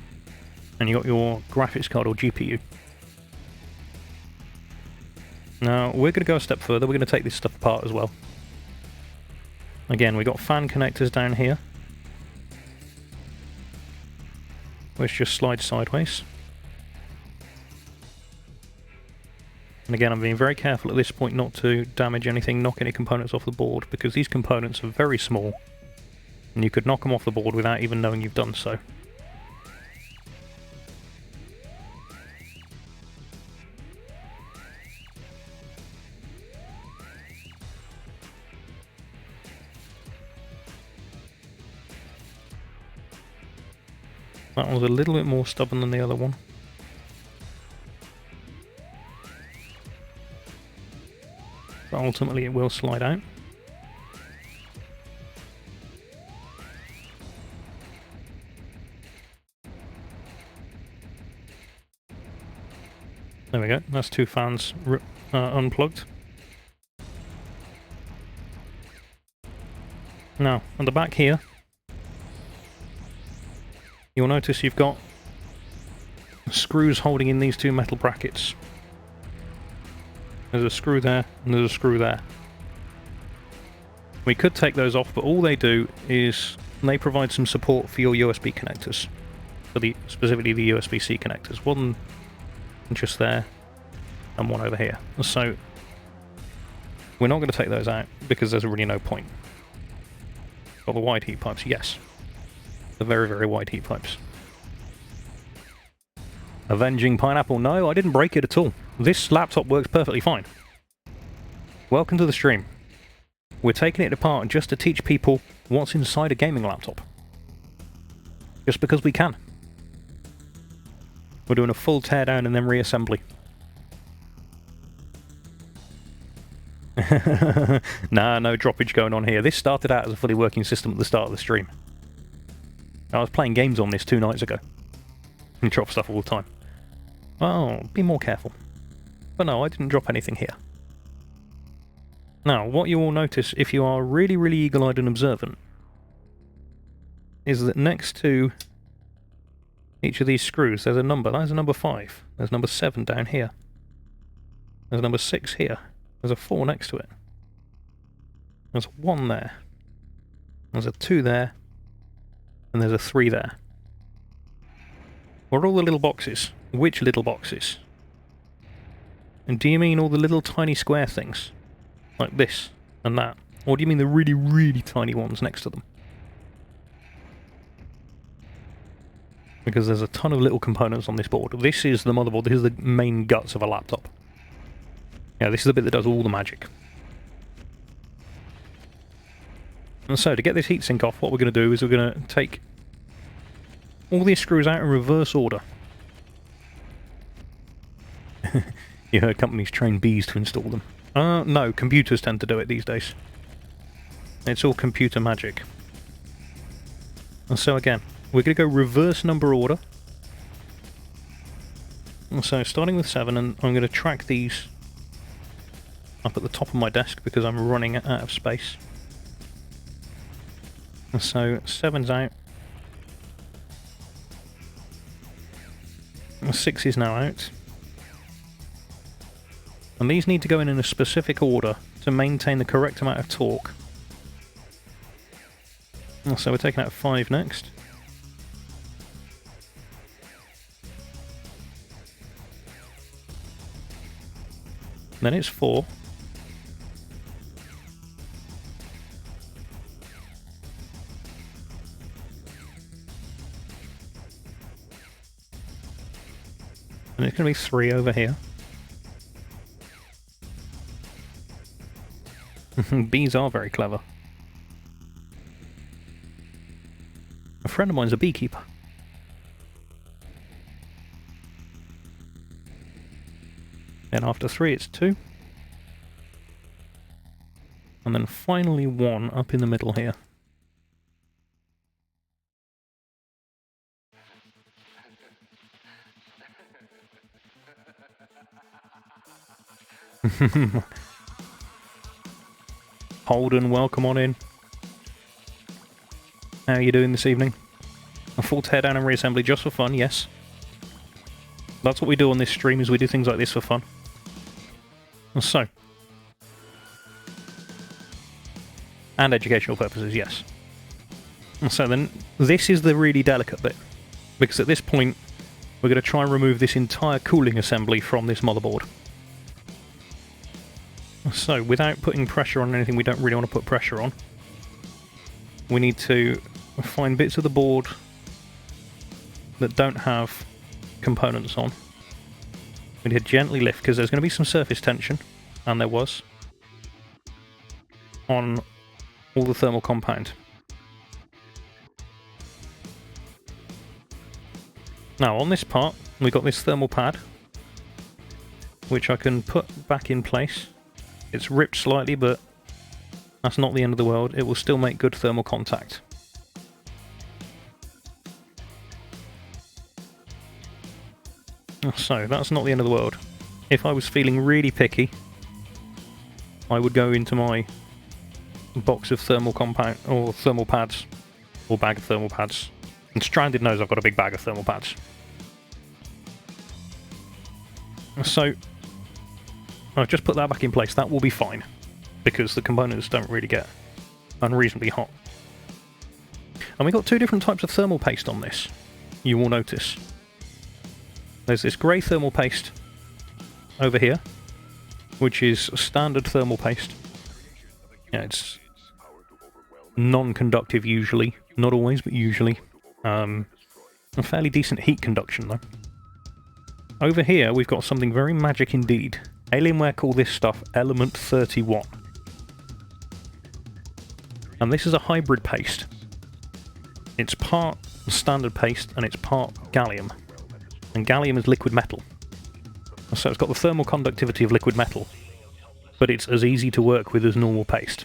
and you got your graphics card or GPU. Now, we're going to go a step further. We're going to take this stuff apart as well. Again, we've got fan connectors down here, which just slides sideways. And again, I'm being very careful at this point not to damage anything, knock any components off the board, because these components are very small, and you could knock them off the board without even knowing you've done so. That one's a little bit more stubborn than the other one. But ultimately it will slide out. There we go, that's two fans unplugged. Now, at the back here, you'll notice you've got screws holding in these two metal brackets. There's a screw there, and there's a screw there. We could take those off, but all they do is they provide some support for your USB connectors. For specifically the USB-C connectors. One just there, and one over here. So, we're not going to take those out, because there's really no point. Got the wide heat pipes, yes. The very, very wide heat pipes. Avenging Pineapple, no, I didn't break it at all. This laptop works perfectly fine. Welcome to the stream. We're taking it apart just to teach people what's inside a gaming laptop. Just because we can. We're doing a full teardown and then reassembly. Nah, no droppage going on here. This started out as a fully working system at the start of the stream. I was playing games on this 2 nights ago. And drop stuff all the time. Oh, be more careful. But no, I didn't drop anything here. Now, what you will notice if you are really, really eagle-eyed and observant is that next to each of these screws there's a number. There's a number 5. There's number 7 down here. There's number 6 here. There's a 4 next to it. There's a 1 there. There's a 2 there. And there's a 3 there. What are all the little boxes? Which little boxes? And do you mean all the little tiny square things? Like this and that? Or do you mean the really, really tiny ones next to them? Because there's a ton of little components on this board. This is the motherboard. This is the main guts of a laptop. Yeah, this is the bit that does all the magic. And so, to get this heatsink off, what we're going to do is we're going to take all these screws out in reverse order. You heard companies train bees to install them. No, computers tend to do it these days. It's all computer magic. And so again, we're going to go reverse number order. So starting with 7, and I'm going to track these up at the top of my desk because I'm running out of space. And so 7's out. 6 is now out. And these need to go in a specific order to maintain the correct amount of torque. And so we're taking out 5 next. Then it's 4. And it's going to be 3 over here. Bees are very clever. A friend of mine's a beekeeper. Then after 3 it's 2. And then finally 1 up in the middle here. Holden, welcome on in. How are you doing this evening? A full teardown and reassembly just for fun, yes. That's what we do on this stream, is we do things like this for fun. So. And educational purposes, yes. So then, this is the really delicate bit. Because at this point, we're going to try and remove this entire cooling assembly from this motherboard. So, without putting pressure on anything we don't really want to put pressure on, we need to find bits of the board that don't have components on. We need to gently lift, because there's going to be some surface tension, and there was, on all the thermal compound. Now, on this part, we've got this thermal pad, which I can put back in place. It's ripped slightly, but that's not the end of the world. It will still make good thermal contact. So, that's not the end of the world. If I was feeling really picky, I would go into my box of thermal compound, or thermal pads, or bag of thermal pads. And Stranded knows I've got a big bag of thermal pads. So, I've just put that back in place. That will be fine, because the components don't really get unreasonably hot. And we've got 2 different types of thermal paste on this, you will notice. There's this grey thermal paste over here, which is standard thermal paste. Yeah, it's non-conductive usually. Not always, but usually. A fairly decent heat conduction, though. Over here, we've got something very magic indeed. Alienware call this stuff Element 31. And this is a hybrid paste. It's part standard paste and it's part gallium. And gallium is liquid metal. So it's got the thermal conductivity of liquid metal, but it's as easy to work with as normal paste.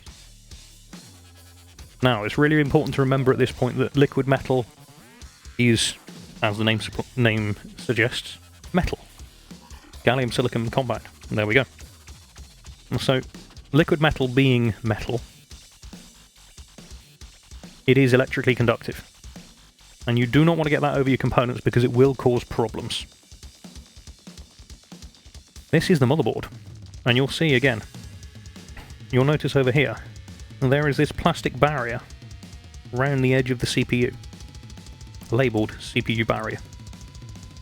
Now, it's really important to remember at this point that liquid metal is, as the name suggests, metal. Gallium silicon compound. And there we go. And so, liquid metal being metal, it is electrically conductive. And you do not want to get that over your components because it will cause problems. This is the motherboard. And you'll see again, you'll notice over here, there is this plastic barrier around the edge of the CPU. Labelled CPU barrier.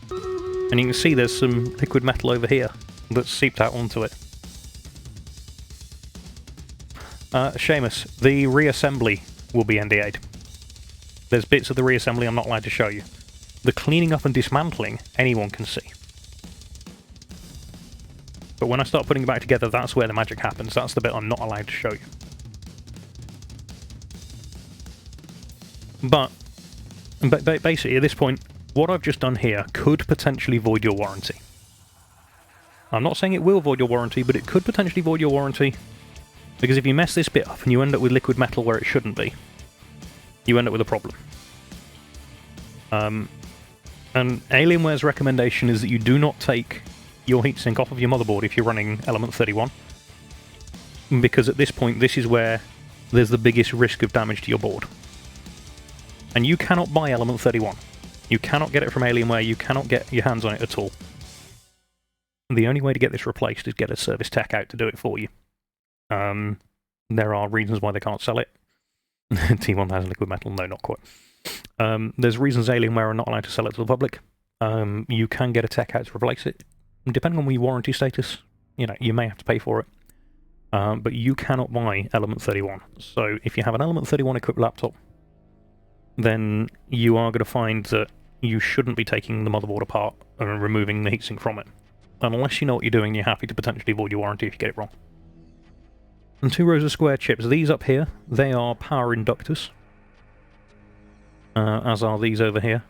And you can see there's some liquid metal over here that's seeped out onto it. Seamus, the reassembly will be NDA'd. There's bits of the reassembly I'm not allowed to show you. The cleaning up and dismantling, anyone can see. But when I start putting it back together, that's where the magic happens. That's the bit I'm not allowed to show you. But basically, at this point, what I've just done here could potentially void your warranty. I'm not saying it will void your warranty, but it could potentially void your warranty, because if you mess this bit up and you end up with liquid metal where it shouldn't be, you end up with a problem. And Alienware's recommendation is that you do not take your heatsink off of your motherboard if you're running Element 31, because at this point this is where there's the biggest risk of damage to your board. And you cannot buy Element 31. You cannot get it from Alienware, you cannot get your hands on it at all. The only way to get this replaced is get a service tech out to do it for you. There are reasons why they can't sell it. T1000 liquid metal, no, not quite. There's reasons Alienware are not allowed to sell it to the public. You can get a tech out to replace it. Depending on your warranty status, you know, you may have to pay for it. But you cannot buy Element 31. So if you have an Element 31 equipped laptop, then you are going to find that you shouldn't be taking the motherboard apart and removing the heatsink from it. Unless you know what you're doing, you're happy to potentially void your warranty if you get it wrong. And 2 rows of square chips. These up here, they are power inductors. As are these over here.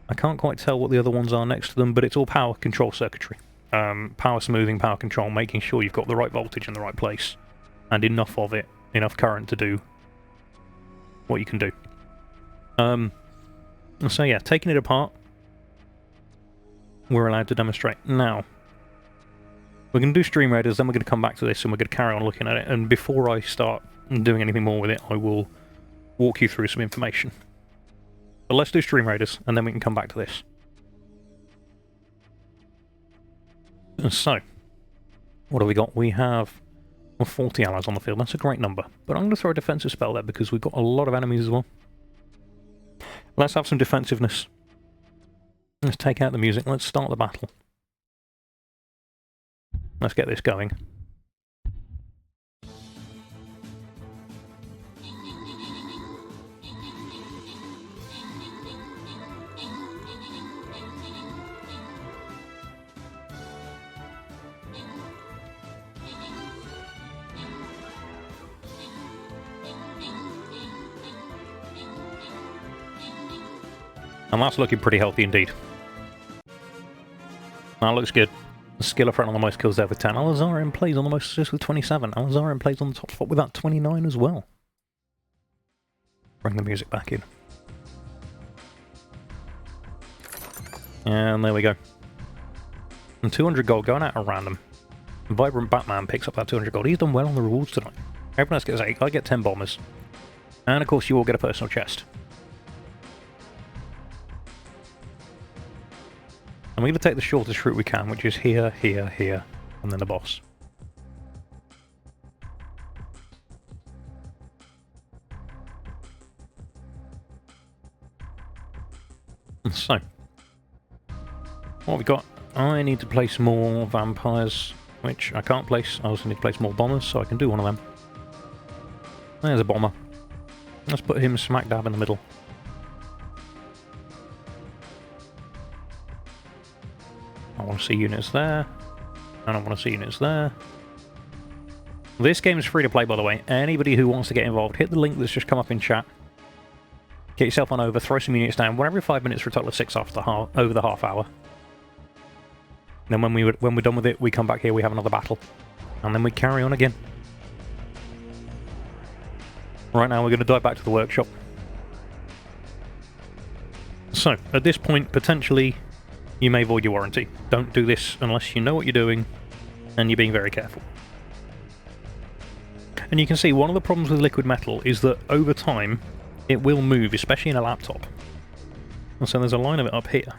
I can't quite tell what the other ones are next to them, but it's all power control circuitry. Power smoothing, power control, making sure you've got the right voltage in the right place. And enough of it, enough current to do what you can do. So yeah, taking it apart, we're allowed to demonstrate. Now, we're going to do Stream Raiders, then we're going to come back to this and we're going to carry on looking at it. And before I start doing anything more with it, I will walk you through some information. But let's do Stream Raiders, and then we can come back to this. So, what have we got? We have 40 allies on the field. That's a great number. But I'm going to throw a defensive spell there because we've got a lot of enemies as well. Let's have some defensiveness. Let's take out the music. Let's start the battle. Let's get this going. And that's looking pretty healthy indeed. That looks good. Skill front on the most kills there with 10. Alazarian plays on the most assists with 27. Alazarian plays on the top spot with that 29 as well. Bring the music back in. And there we go. And 200 gold going out at random. Vibrant Batman picks up that 200 gold. He's done well on the rewards tonight. Everyone else gets 8. I get 10 bombers. And of course you all get a personal chest. And we're going to take the shortest route we can, which is here, here, here, and then the boss. And so, what have we got? I need to place more vampires, which I can't place. I also need to place more bombers, so I can do one of them. There's a bomber. Let's put him smack dab in the middle. I want to see units there, and I want to see units there. This game is free to play, by the way. Anybody who wants to get involved, hit the link that's just come up in chat. Get yourself on over, throw some units down, 1 every 5 minutes for a total of 6 after over the half hour. Then when we're done with it, we come back here, we have another battle. And then we carry on again. Right now we're going to dive back to the workshop. So, at this point, potentially, you may void your warranty. Don't do this unless you know what you're doing and you're being very careful. And you can see one of the problems with liquid metal is that over time it will move, especially in a laptop. And so there's a line of it up here.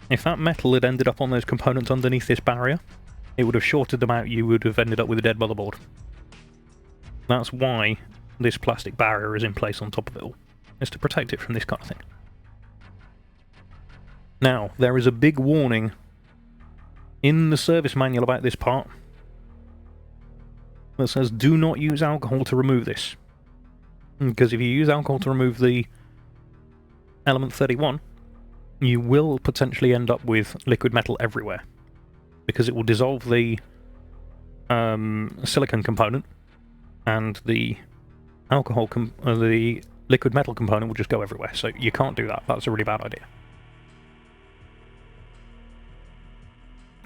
If that metal had ended up on those components underneath this barrier, it would have shorted them out, you would have ended up with a dead motherboard. That's why this plastic barrier is in place on top of it all. It's to protect it from this kind of thing. Now, there is a big warning in the service manual about this part that says do not use alcohol to remove this. Because if you use alcohol to remove the Element 31, you will potentially end up with liquid metal everywhere. Because it will dissolve the silicon component, and the the liquid metal component will just go everywhere. So you can't do that. That's a really bad idea.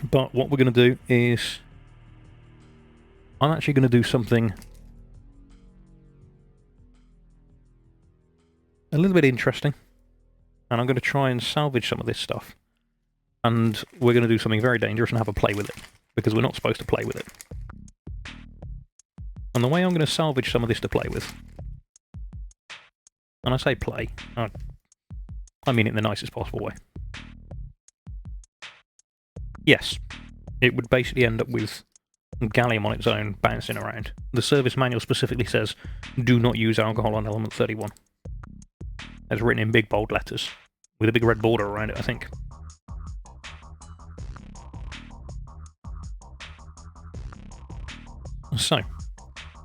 But what we're going to do is, I'm actually going to do something a little bit interesting. And I'm going to try and salvage some of this stuff. And we're going to do something very dangerous and have a play with it. Because we're not supposed to play with it. And the way I'm going to salvage some of this to play with... And I say play, I mean it in the nicest possible way. Yes, it would basically end up with gallium on its own bouncing around. The service manual specifically says, do not use alcohol on element 31. It's written in big bold letters, with a big red border around it, I think. So,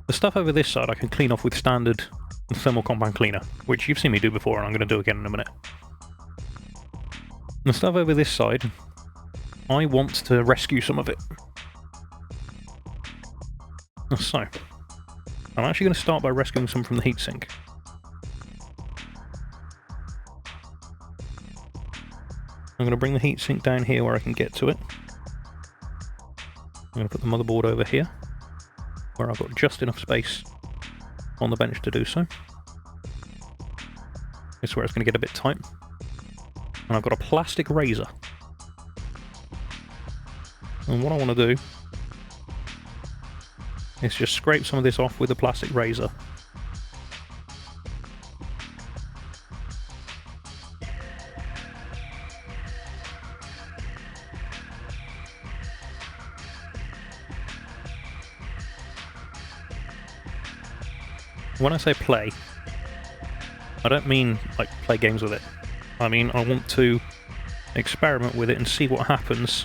the stuff over this side I can clean off with standard thermal compound cleaner, which you've seen me do before and I'm going to do again in a minute. The stuff over this side, I want to rescue some of it. So, I'm actually going to start by rescuing some from the heatsink. I'm going to bring the heatsink down here where I can get to it. I'm going to put the motherboard over here, where I've got just enough space on the bench to do so. This is where it's going to get a bit tight. And I've got a plastic razor. And what I want to do is just scrape some of this off with the plastic razor. When I say play, I don't mean like play games with it. I mean I want to experiment with it and see what happens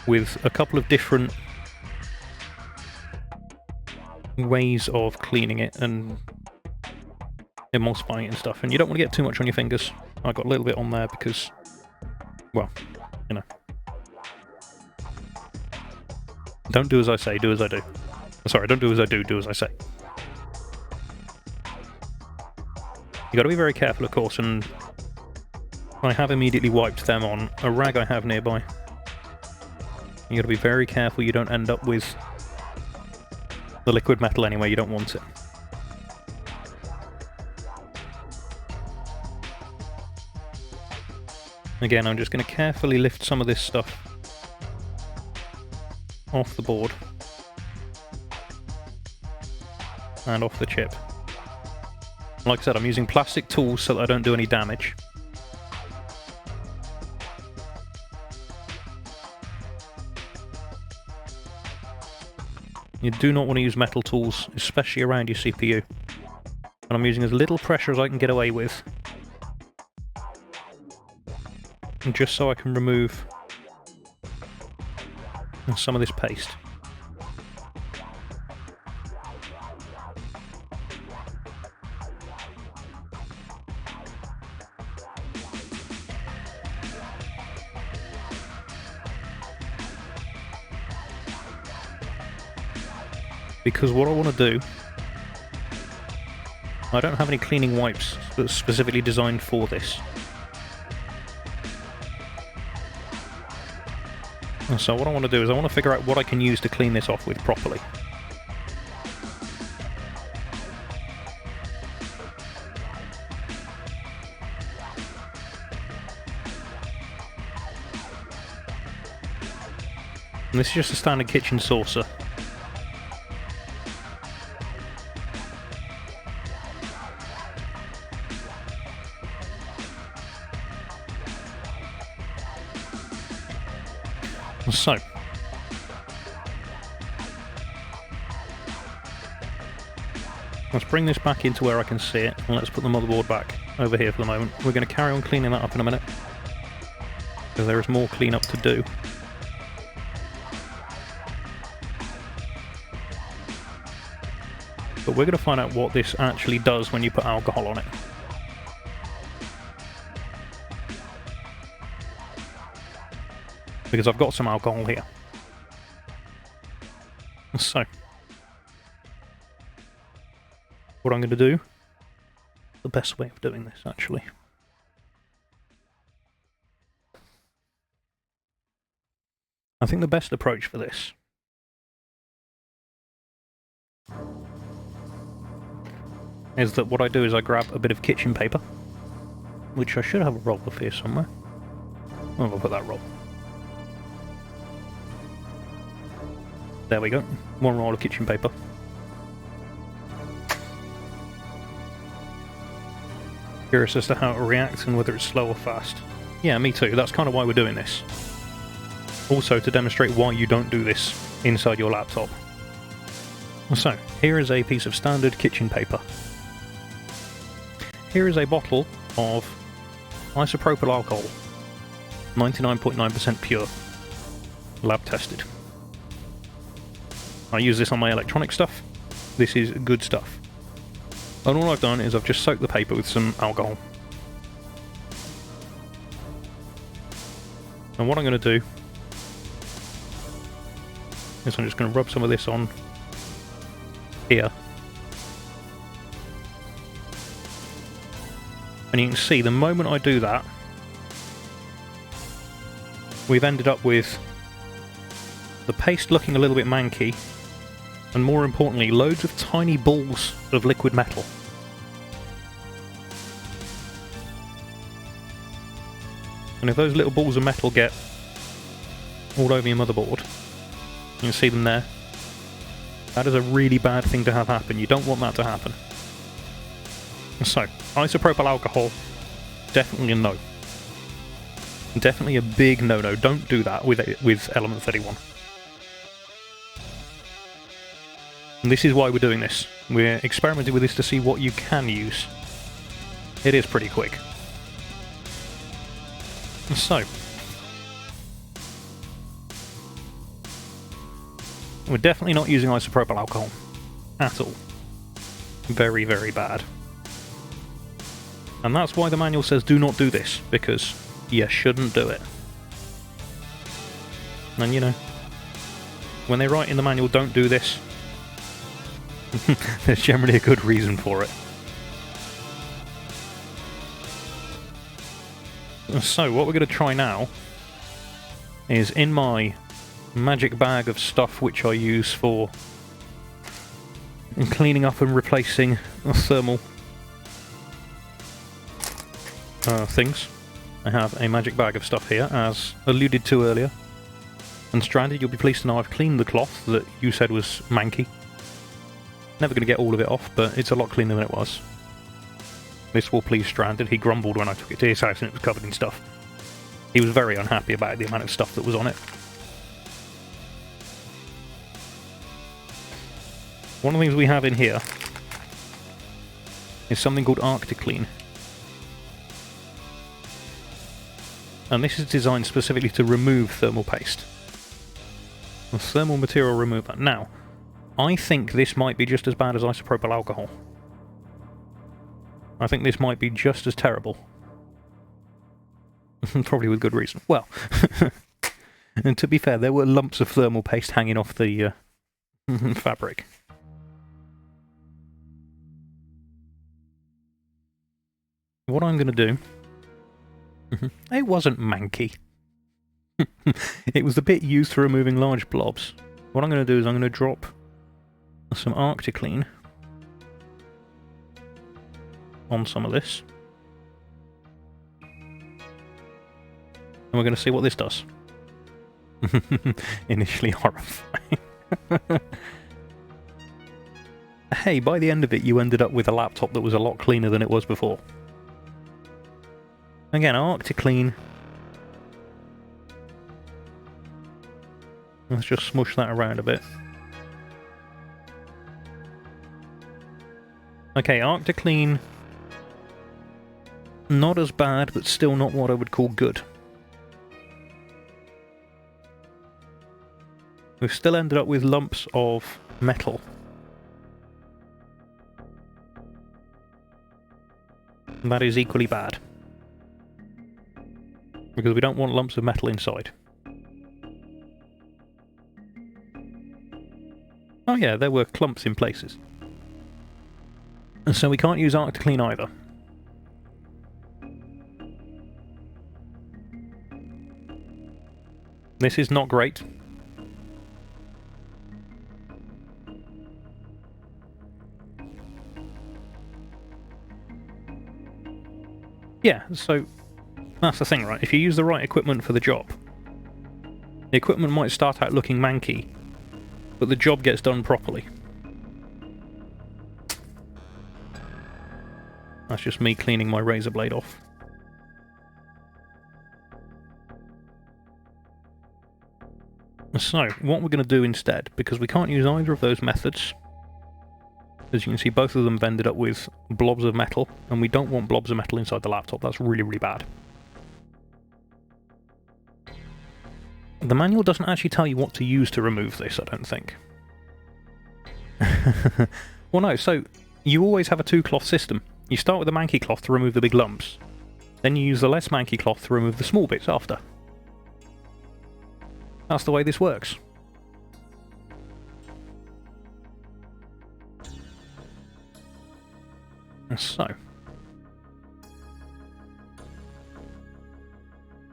with a couple of different ways of cleaning it and emulsifying it and stuff. And you don't want to get too much on your fingers. I got a little bit on there because, well, you know. Don't do as I say, do as I do. Sorry, don't do as I do as I say. You got to be very careful, of course, and I have immediately wiped them on a rag I have nearby. You got to be very careful you don't end up with the liquid metal anyway, you don't want it. Again, I'm just going to carefully lift some of this stuff off the board and off the chip. Like I said, I'm using plastic tools so that I don't do any damage. You do not want to use metal tools, especially around your CPU. And I'm using as little pressure as I can get away with. And just so I can remove some of this paste. Because what I want to do, I don't have any cleaning wipes that's specifically designed for this. And so what I want to do is I want to figure out what I can use to clean this off with properly. And this is just a standard kitchen saucer. So, let's bring this back into where I can see it, and let's put the motherboard back over here for the moment. We're going to carry on cleaning that up in a minute, because there is more cleanup to do. But we're going to find out what this actually does when you put alcohol on it. Because I've got some alcohol here. So, what I'm going to do, the best way of doing this actually, I think the best approach for this is that what I do is I grab a bit of kitchen paper, which I should have a roll of here somewhere. Where have I put that roll? There we go. One roll of kitchen paper. Curious as to how it reacts and whether it's slow or fast. Yeah, me too. That's kind of why we're doing this. Also, to demonstrate why you don't do this inside your laptop. So, here is a piece of standard kitchen paper. Here is a bottle of isopropyl alcohol. 99.9% pure. Lab tested. I use this on my electronic stuff. This is good stuff. And all I've done is I've just soaked the paper with some alcohol. And what I'm going to do is I'm just going to rub some of this on here. And you can see the moment I do that, we've ended up with the paste looking a little bit manky, and more importantly, loads of tiny balls of liquid metal. And if those little balls of metal get all over your motherboard, you can see them there, that is a really bad thing to have happen. You don't want that to happen. So, isopropyl alcohol, definitely a no. Definitely a big no-no. Don't do that with Element 31. And this is why we're doing this. We're experimenting with this to see what you can use. It is pretty quick. So, we're definitely not using isopropyl alcohol. At all. Very, very bad. And that's why the manual says do not do this, because you shouldn't do it. And you know, when they write in the manual don't do this, there's generally a good reason for it. So what we're going to try now is, in my magic bag of stuff which I use for cleaning up and replacing thermal things, I have a magic bag of stuff here, as alluded to earlier. And Stranded, you'll be pleased to know I've cleaned the cloth that you said was manky. Never going to get all of it off, but it's a lot cleaner than it was. This will please Stranded. He grumbled when I took it to his house and it was covered in stuff. He was very unhappy about the amount of stuff that was on it. One of the things we have in here is something called ArctiClean. And this is designed specifically to remove thermal paste. A thermal material remover. Now, I think this might be just as bad as isopropyl alcohol. I think this might be just as terrible. Probably with good reason. Well, and to be fair, there were lumps of thermal paste hanging off the fabric. What I'm going to do... it wasn't manky. It was the bit used for removing large blobs. What I'm going to do is I'm going to drop some ArctiClean on some of this. And we're going to see what this does. Initially horrifying. Hey, by the end of it you ended up with a laptop that was a lot cleaner than it was before. Again, ArctiClean. Let's just smush that around a bit. Okay, ArctiClean. Not as bad, but still not what I would call good. We've still ended up with lumps of metal. And that is equally bad. Because we don't want lumps of metal inside. Oh yeah, there were clumps in places. And so we can't use ArctiClean either. This is not great. Yeah, so that's the thing, right? If you use the right equipment for the job, the equipment might start out looking manky, but the job gets done properly. That's just me cleaning my razor blade off. So, what we're going to do instead, because we can't use either of those methods, as you can see both of them have ended up with blobs of metal, and we don't want blobs of metal inside the laptop, that's really, really bad. The manual doesn't actually tell you what to use to remove this, I don't think. Well no, so you always have a two-cloth system. You start with the manky cloth to remove the big lumps, then you use the less manky cloth to remove the small bits after. That's the way this works. So,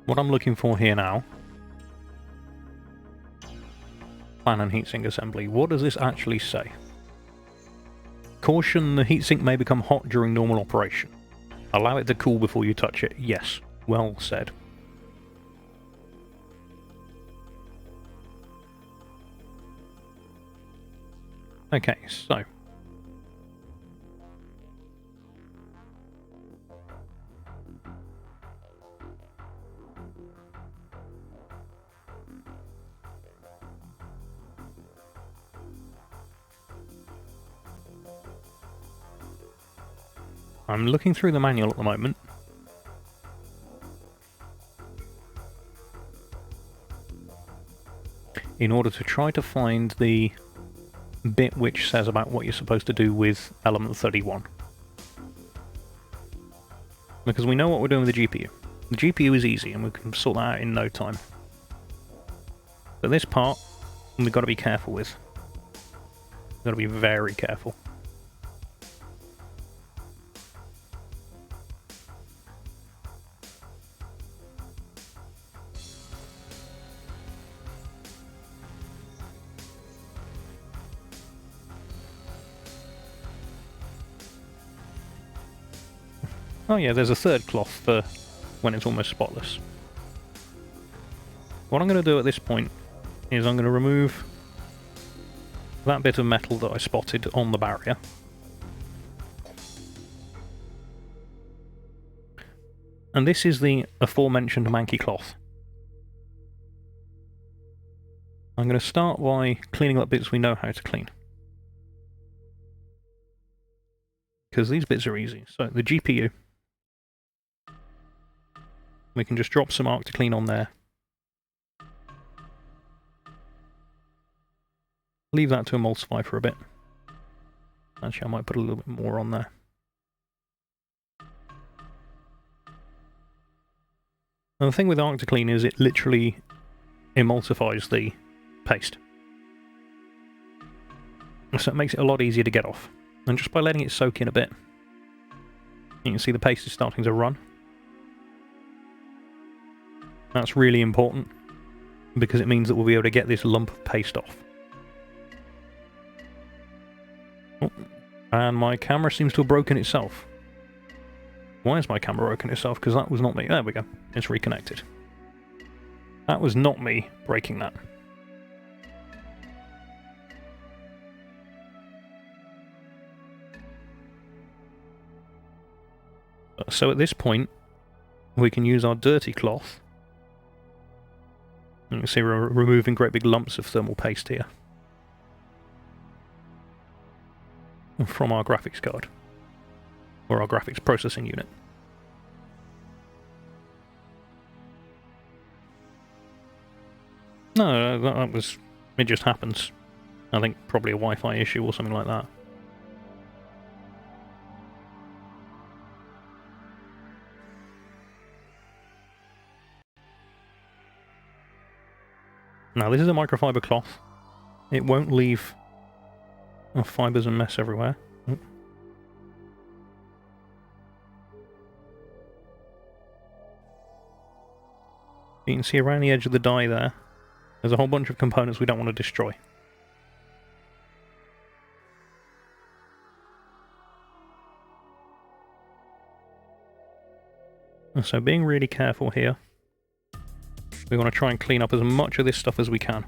what I'm looking for here now, fan and heatsink assembly. What does this actually say? Caution, the heatsink may become hot during normal operation. Allow it to cool before you touch it. Yes, well said. Okay, so I'm looking through the manual at the moment. In order to try to find the bit which says about what you're supposed to do with element 31. Because we know what we're doing with the GPU. The GPU is easy and we can sort that out in no time. But this part, we've got to be careful with. We've got to be very careful. Oh yeah, there's a third cloth for when it's almost spotless. What I'm going to do at this point is I'm going to remove that bit of metal that I spotted on the barrier. And this is the aforementioned manky cloth. I'm going to start by cleaning up bits we know how to clean. Because these bits are easy. So the GPU. We can just drop some arc to clean on there. Leave that to emulsify for a bit. Actually, I might put a little bit more on there. And the thing with arc to clean is it literally emulsifies the paste. So it makes it a lot easier to get off. And just by letting it soak in a bit, you can see the paste is starting to run. That's really important, because it means that we'll be able to get this lump of paste off. Oh, and my camera seems to have broken itself. Why has my camera broken itself? Because that was not me. There we go. It's reconnected. That was not me breaking that. So at this point, we can use our dirty cloth. You can see we're removing great big lumps of thermal paste here from our graphics card, or our graphics processing unit. No, that was... it just happens. I think probably a Wi-Fi issue or something like that. Now this is a microfiber cloth. It won't leave fibres and mess everywhere. Oh. You can see around the edge of the die there, there's a whole bunch of components we don't want to destroy. So being really careful here. We want to try and clean up as much of this stuff as we can.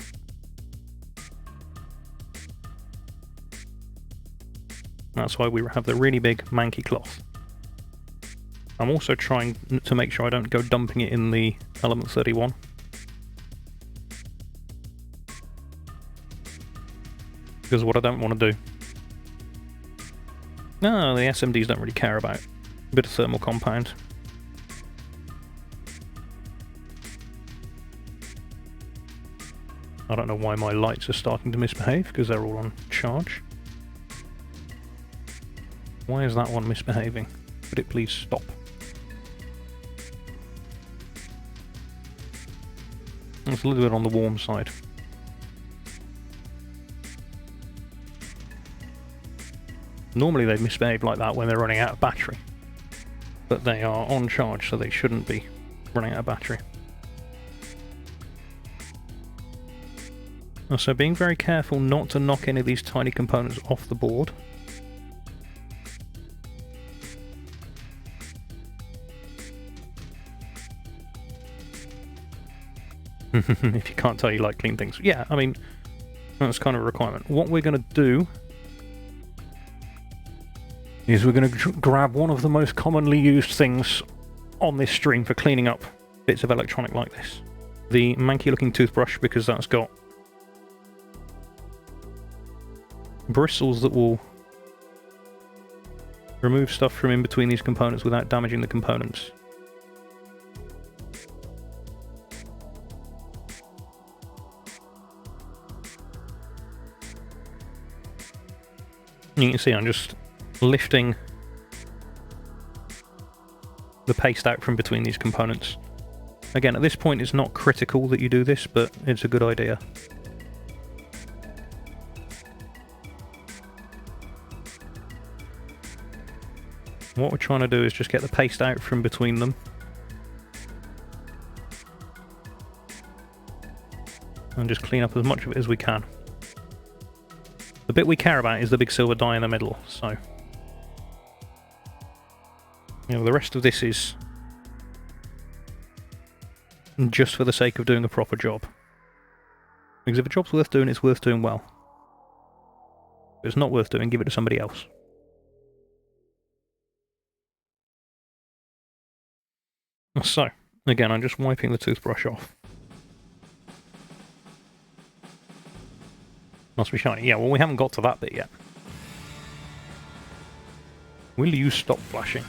That's why we have the really big manky cloth. I'm also trying to make sure I don't go dumping it in the element 31. Because what I don't want to do. No, the SMDs don't really care about a bit of thermal compound. I don't know why my lights are starting to misbehave, because they're all on charge. Why is that one misbehaving? Could it please stop? It's a little bit on the warm side. Normally they misbehave like that when they're running out of battery. But they are on charge, so they shouldn't be running out of battery. So being very careful not to knock any of these tiny components off the board. If you can't tell, you like clean things. Yeah, I mean, that's kind of a requirement. What we're going to do is we're going to grab one of the most commonly used things on this stream for cleaning up bits of electronic like this. The manky looking toothbrush, because that's got bristles that will remove stuff from in between these components without damaging the components. You can see I'm just lifting the paste out from between these components. Again, at this point it's not critical that you do this, but it's a good idea. What we're trying to do is just get the paste out from between them. And just clean up as much of it as we can. The bit we care about is the big silver die in the middle, so... You know, the rest of this is just for the sake of doing a proper job. Because if a job's worth doing, it's worth doing well. If it's not worth doing, give it to somebody else. So, again, I'm just wiping the toothbrush off. Must be shiny. Yeah, well, we haven't got to that bit yet. Will you stop flashing?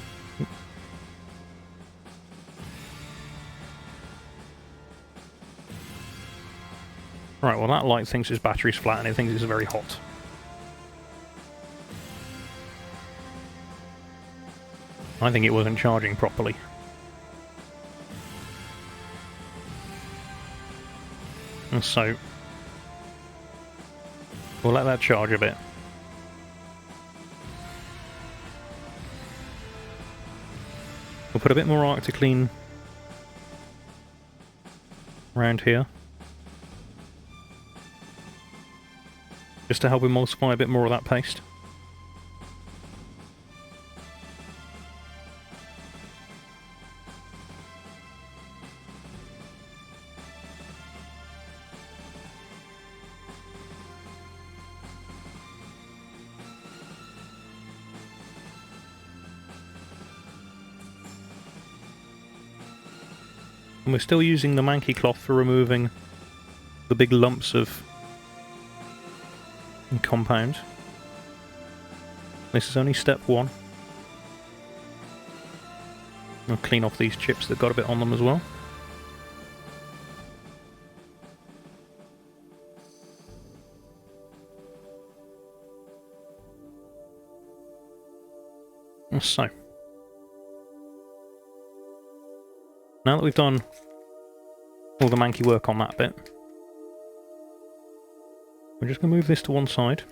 Right, well, that light thinks its battery's flat and it thinks it's very hot. I think it wasn't charging properly. And so we'll let that charge a bit. We'll put a bit more arc to clean around here. Just to help emulsify a bit more of that paste. And we're still using the manky cloth for removing the big lumps of compound. This is only step one. I'll clean off these chips that got a bit on them as well. So, now that we've done all the manky work on that bit, we're just going to move this to one side.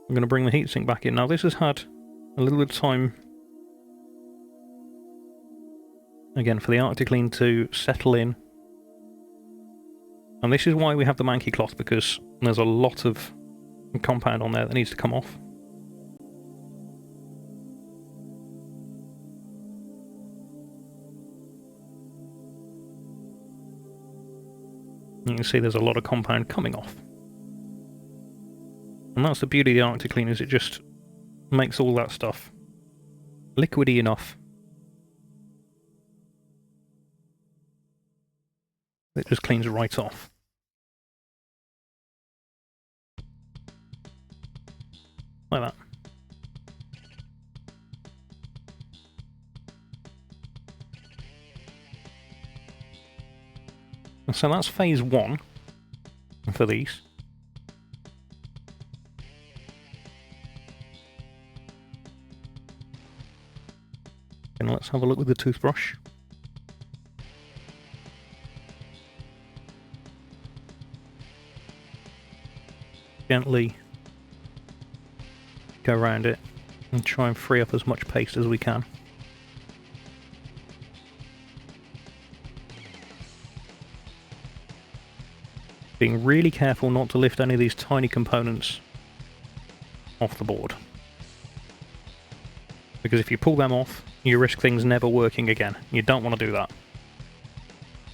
I'm going to bring the heatsink back in. Now this has had a little bit of time, again, for the arc to clean to settle in. And this is why we have the manky cloth, because there's a lot of compound on there that needs to come off. You can see there's a lot of compound coming off. And that's the beauty of the Arctic Clean, is it just makes all that stuff liquidy enough. It just cleans right off. Like that. So that's phase 1 for these. And let's have a look with the toothbrush. Gently go around it and try and free up as much paste as we can. Being really careful not to lift any of these tiny components off the board. Because if you pull them off, you risk things never working again. You don't want to do that.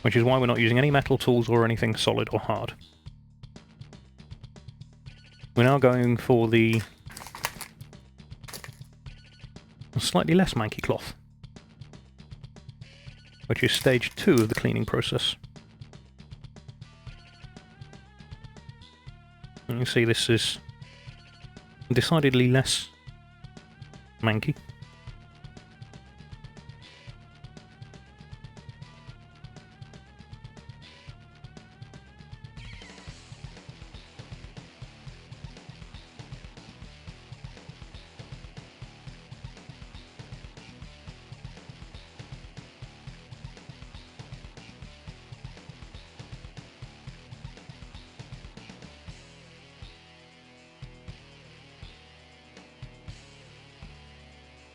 Which is why we're not using any metal tools or anything solid or hard. We're now going for the slightly less manky cloth, which is stage 2 of the cleaning process. You can see this is decidedly less manky.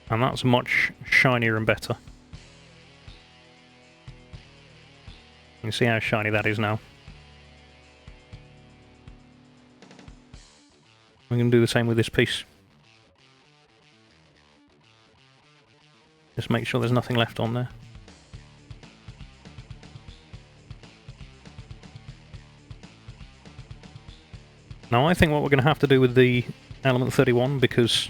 And that's much shinier and better. You can see how shiny that is now. We're going to do the same with this piece. Just make sure there's nothing left on there. Now I think what we're going to have to do with the Element 31, because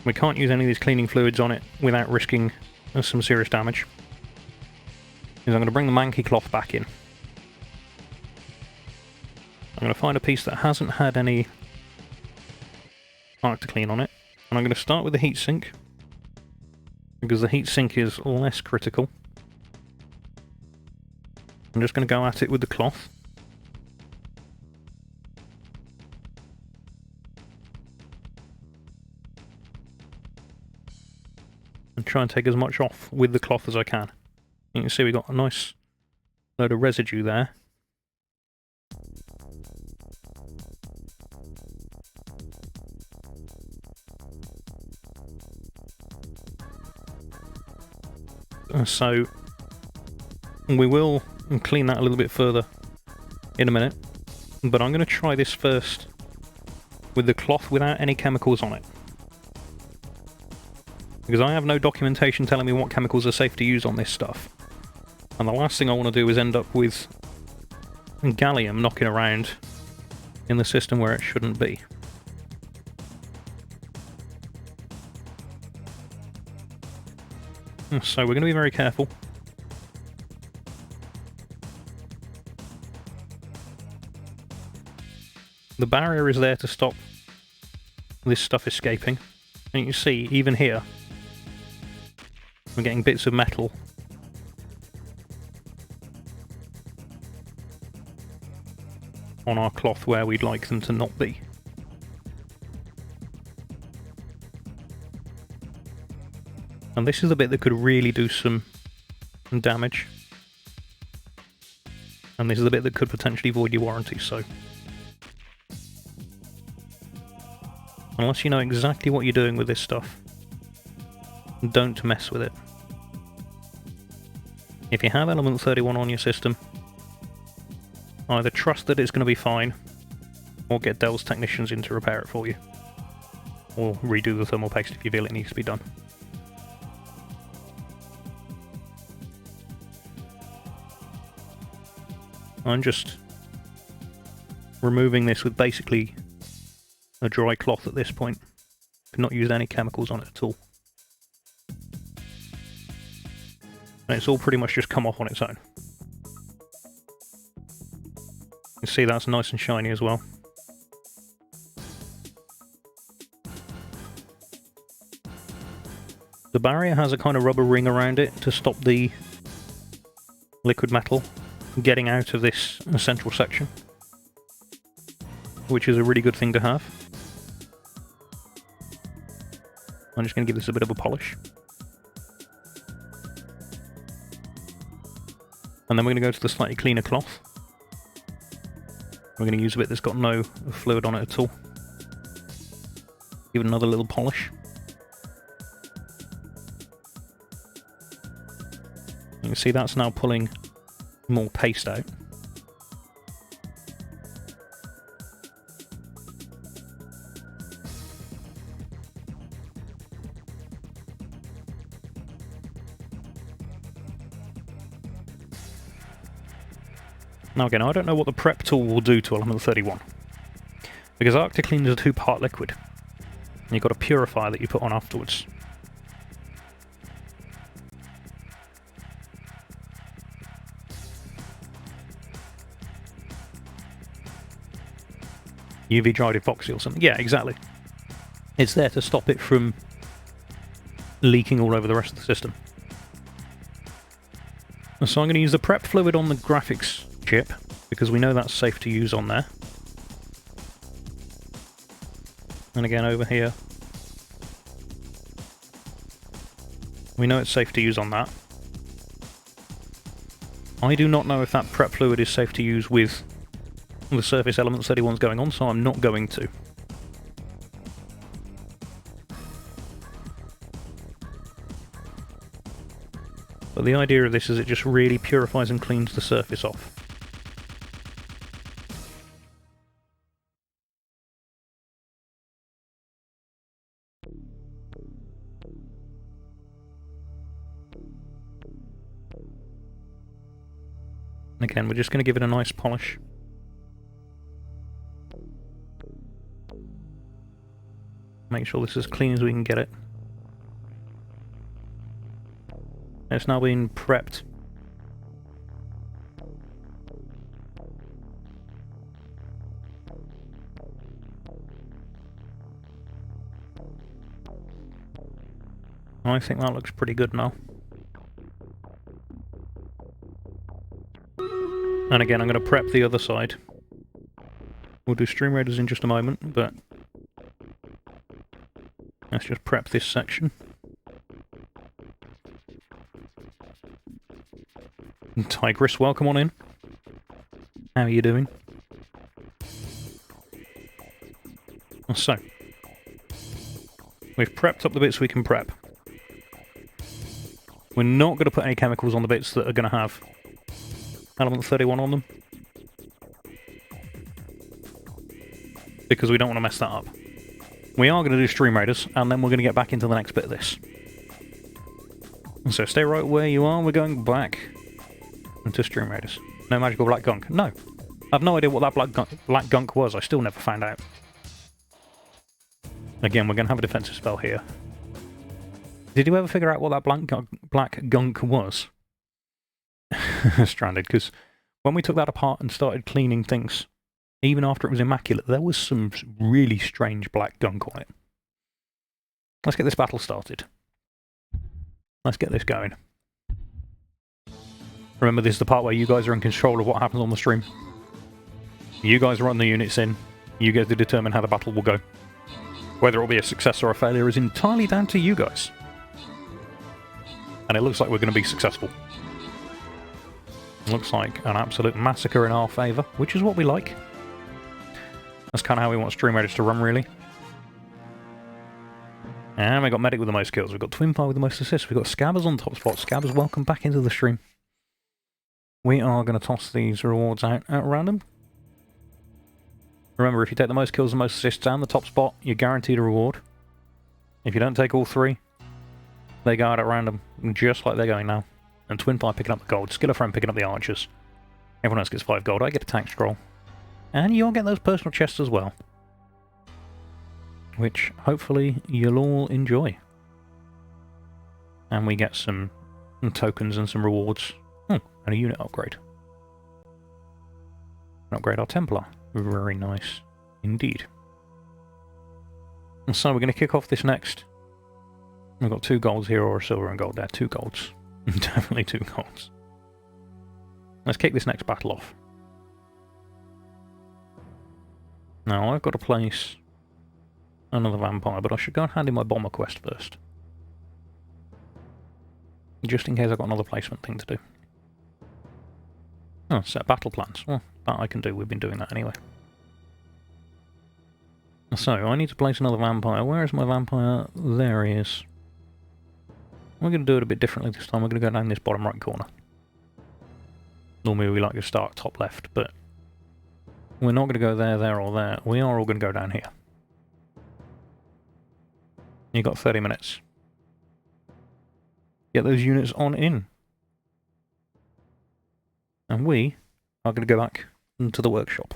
we can't use any of these cleaning fluids on it without risking some serious damage, is I'm going to bring the manky cloth back in. I'm going to find a piece that hasn't had any Arctic Clean on it, and I'm going to start with the heatsink, because the heatsink is less critical. I'm just going to go at it with the cloth. And try and take as much off with the cloth as I can. You can see we've got a nice load of residue there. So we will clean that a little bit further in a minute, but I'm going to try this first with the cloth without any chemicals on it. Because I have no documentation telling me what chemicals are safe to use on this stuff. And the last thing I want to do is end up with gallium knocking around in the system where it shouldn't be. So we're going to be very careful. The barrier is there to stop this stuff escaping. And you can see, even here, we're getting bits of metal on our cloth where we'd like them to not be. And this is the bit that could really do some damage. And this is the bit that could potentially void your warranty, so unless you know exactly what you're doing with this stuff, don't mess with it. If you have Element 31 on your system, either trust that it's going to be fine, or get Dell's technicians in to repair it for you. Or redo the thermal paste if you feel it needs to be done. I'm just removing this with basically a dry cloth at this point. I've not used any chemicals on it at all. And it's all pretty much just come off on its own. You can see that's nice and shiny as well. The barrier has a kind of rubber ring around it to stop the liquid metal getting out of this central section, which is a really good thing to have. I'm just going to give this a bit of a polish. And then we're going to go to the slightly cleaner cloth. We're going to use a bit that's got no fluid on it at all. Give it another little polish. You can see that's now pulling more paste out. Now again, I don't know what the prep tool will do to element 31, because OptiClean is a two-part liquid, and you've got a purifier that you put on afterwards. UV dried epoxy or something. Yeah, exactly. It's there to stop it from leaking all over the rest of the system. So I'm going to use the prep fluid on the graphics chip, because we know that's safe to use on there. And again over here, we know it's safe to use on that. I do not know if that prep fluid is safe to use with the surface element 31's going on, so I'm not going to. But the idea of this is it just really purifies and cleans the surface off. And again, we're just going to give it a nice polish. Make sure this is as clean as we can get it. It's now been prepped. I think that looks pretty good now. And again, I'm going to prep the other side. We'll do stream raiders in just a moment, but let's just prep this section. Tigris, welcome on in. How are you doing? So, we've prepped up the bits we can prep. We're not going to put any chemicals on the bits that are going to have element 31 on them, because we don't want to mess that up. We are going to do stream raiders, and then we're going to get back into the next bit of this. So stay right where you are, we're going back into stream raiders. No magical black gunk. No. I have no idea what that black gunk was, I still never found out. Again, we're going to have a defensive spell here. Did you ever figure out what that black gunk was? Stranded, because when we took that apart and started cleaning things, even after it was immaculate, there was some really strange black gunk on it. Let's get this battle started. Let's get this going. Remember, this is the part where you guys are in control of what happens on the stream. You guys run the units in. You get to determine how the battle will go. Whether it will be a success or a failure is entirely down to you guys. And it looks like we're going to be successful. Looks like an absolute massacre in our favour, which is what we like. That's kind of how we want stream raiders to run, really. And we got Medic with the most kills. We've got Twinfire with the most assists. We've got Scabbers on top spot. Scabbers, welcome back into the stream. We are going to toss these rewards out at random. Remember, if you take the most kills and most assists and the top spot, you're guaranteed a reward. If you don't take all three, they go out at random, just like they're going now. And Twinfire picking up the gold, Skillerfriend picking up the archers. Everyone else gets 5 gold. I get a tank scroll. And you all get those personal chests as well. Which, hopefully, you'll all enjoy. And we get some tokens and some rewards. And a unit upgrade. Upgrade our Templar. Very nice indeed. And so we're going to kick off this next. We've got 2 golds here, or a silver and gold there. 2 golds. Definitely 2 golds. Let's kick this next battle off. Now, I've got to place another vampire, but I should go and hand in my bomber quest first. Just in case I've got another placement thing to do. Oh, set battle plans. Well, that I can do. We've been doing that anyway. So, I need to place another vampire. Where is my vampire? There he is. We're going to do it a bit differently this time. We're going to go down this bottom right corner. Normally we like to start top left, but we're not going to go there, there, or there. We are all going to go down here. You've got 30 minutes. Get those units on in. And we are going to go back into the workshop.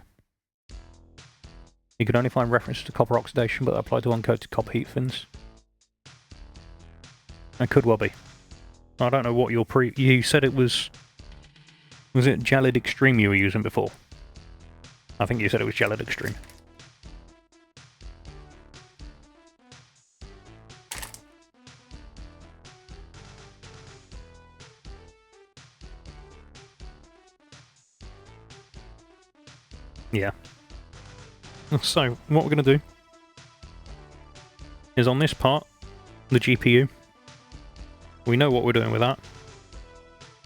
You can only find references to copper oxidation, but that apply to uncoated copper heat fins. It could well be. I don't know what your you said it was... Was it Gelid Extreme you were using before? I think you said it was Gelid Extreme. Yeah. So, what we're going to do is on this part, the GPU, we know what we're doing with that.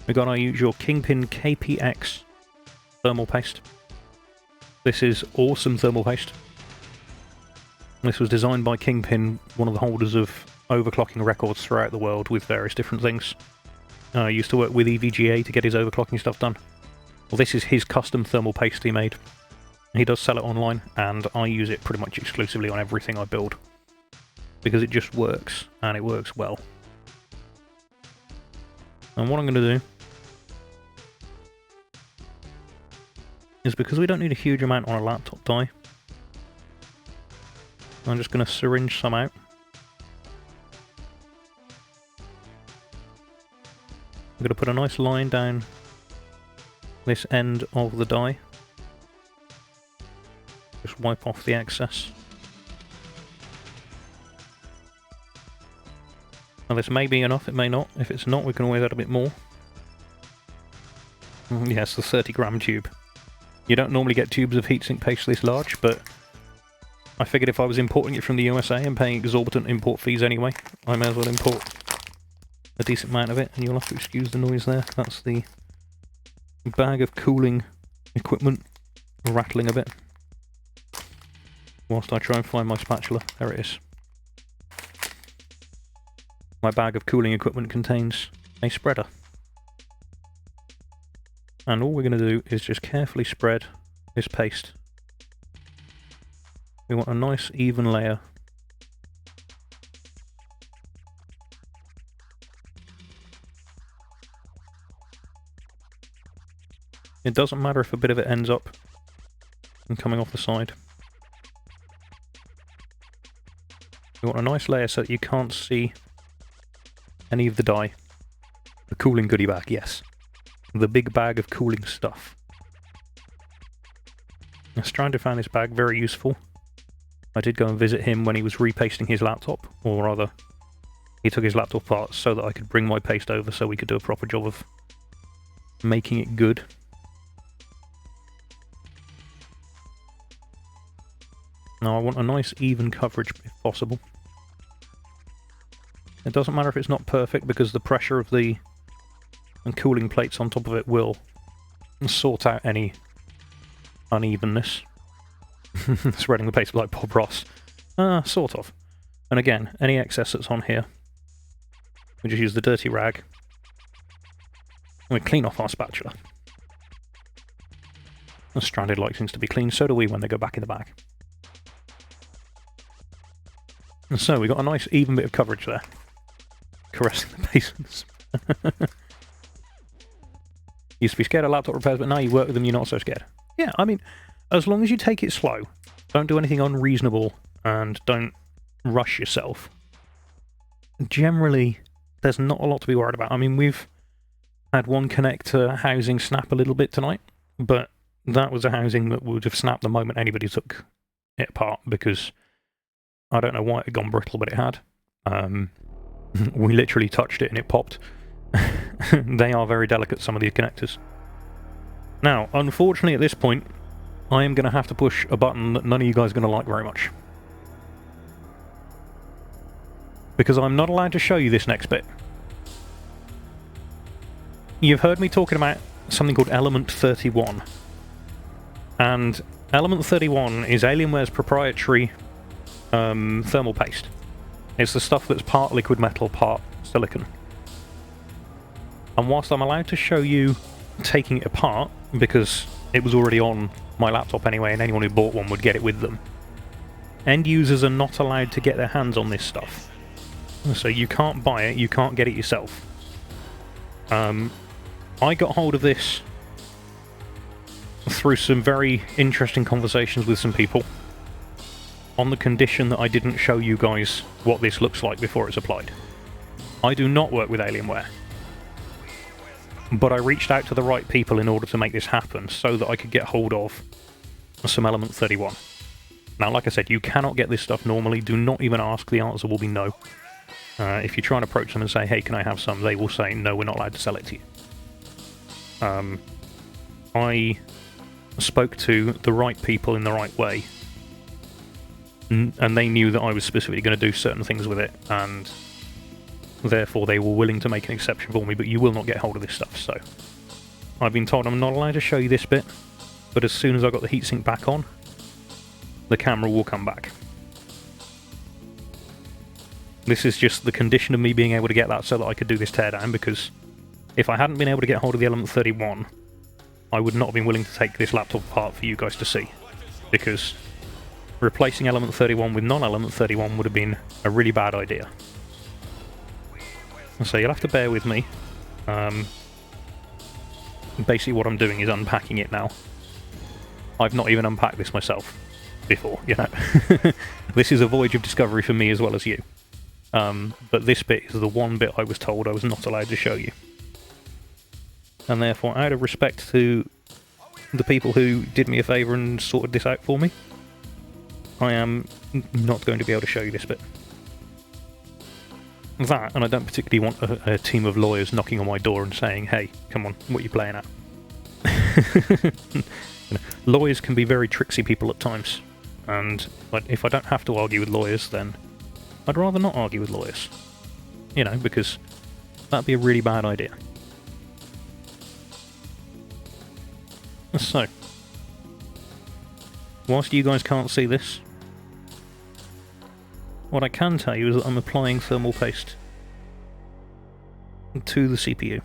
We've got our usual Kingpin KPX thermal paste. This is awesome thermal paste. This was designed by Kingpin, one of the holders of overclocking records throughout the world with various different things. Used to work with EVGA to get his overclocking stuff done. Well, this is his custom thermal paste he made. He does sell it online, and I use it pretty much exclusively on everything I build. Because it just works, and it works well. And what I'm going to do is, because we don't need a huge amount on a laptop die, I'm just going to syringe some out. I'm going to put a nice line down this end of the die. Just wipe off the excess. Now this may be enough, it may not. If it's not, we can always add a bit more. Yes, the 30-gram tube. You don't normally get tubes of heatsink paste this large, but I figured if I was importing it from the USA and paying exorbitant import fees anyway, I may as well import a decent amount of it, and you'll have to excuse the noise there. That's the bag of cooling equipment rattling a bit. Whilst I try and find my spatula. There it is. My bag of cooling equipment contains a spreader. And all we're going to do is just carefully spread this paste. We want a nice even layer. It doesn't matter if a bit of it ends up and coming off the side. We want a nice layer so that you can't see any of the dye. The cooling goodie bag, yes. The big bag of cooling stuff. I was trying to find this bag very useful. I did go and visit him when he was repasting his laptop, or rather, he took his laptop apart so that I could bring my paste over so we could do a proper job of making it good. Now I want a nice even coverage if possible. It doesn't matter if it's not perfect because the pressure of the cooling plates on top of it will sort out any unevenness. Spreading the paste like Bob Ross. Sort of. And again, any excess that's on here, we just use the dirty rag and we clean off our spatula. The stranded like things to be clean, so do we when they go back in the bag. And so we got a nice even bit of coverage there. Caressing the patients. used to be scared of laptop repairs, but now you work with them, you're not so scared. Yeah, I mean, as long as you take it slow, don't do anything unreasonable, and don't rush yourself, generally, there's not a lot to be worried about. I mean, we've had one connector housing snap a little bit tonight, but that was a housing that would have snapped the moment anybody took it apart, because I don't know why it had gone brittle, but it had. We literally touched it and it popped. They are very delicate, some of these connectors. Now, unfortunately at this point, I am going to have to push a button that none of you guys are going to like very much. Because I'm not allowed to show you this next bit. You've heard me talking about something called Element 31. And Element 31 is Alienware's proprietary thermal paste. It's the stuff that's part liquid metal, part silicon. And whilst I'm allowed to show you taking it apart, because it was already on my laptop anyway, and anyone who bought one would get it with them, end users are not allowed to get their hands on this stuff. So you can't buy it, you can't get it yourself. I got hold of this through some very interesting conversations with some people, on the condition that I didn't show you guys what this looks like before it's applied. I do not work with Alienware, but I reached out to the right people in order to make this happen, so that I could get hold of some Element 31. Now, like I said, you cannot get this stuff normally. Do not even ask. The answer will be no. If you try and approach them and say, hey, can I have some? They will say, no, we're not allowed to sell it to you. I spoke to the right people in the right way, and they knew that I was specifically going to do certain things with it, and therefore they were willing to make an exception for me, but you will not get hold of this stuff. So I've been told I'm not allowed to show you this bit, but as soon as I got the heatsink back on, the camera will come back. This is just the condition of me being able to get that so that I could do this teardown, because if I hadn't been able to get hold of the Element 31, I would not have been willing to take this laptop apart for you guys to see, because replacing Element 31 with non-Element 31 would have been a really bad idea. So you'll have to bear with me. Basically what I'm doing is unpacking it now. I've not even unpacked this myself before, you know. This is a voyage of discovery for me as well as you. But this bit is the one bit I was told I was not allowed to show you. And therefore, out of respect to the people who did me a favour and sorted this out for me, I am not going to be able to show you this bit. That, and I don't particularly want a team of lawyers knocking on my door and saying, hey, come on, what are you playing at? You know, lawyers can be very tricksy people at times, and if I don't have to argue with lawyers, then I'd rather not argue with lawyers. You know, because that'd be a really bad idea. So, whilst you guys can't see this, what I can tell you is that I'm applying thermal paste to the CPU.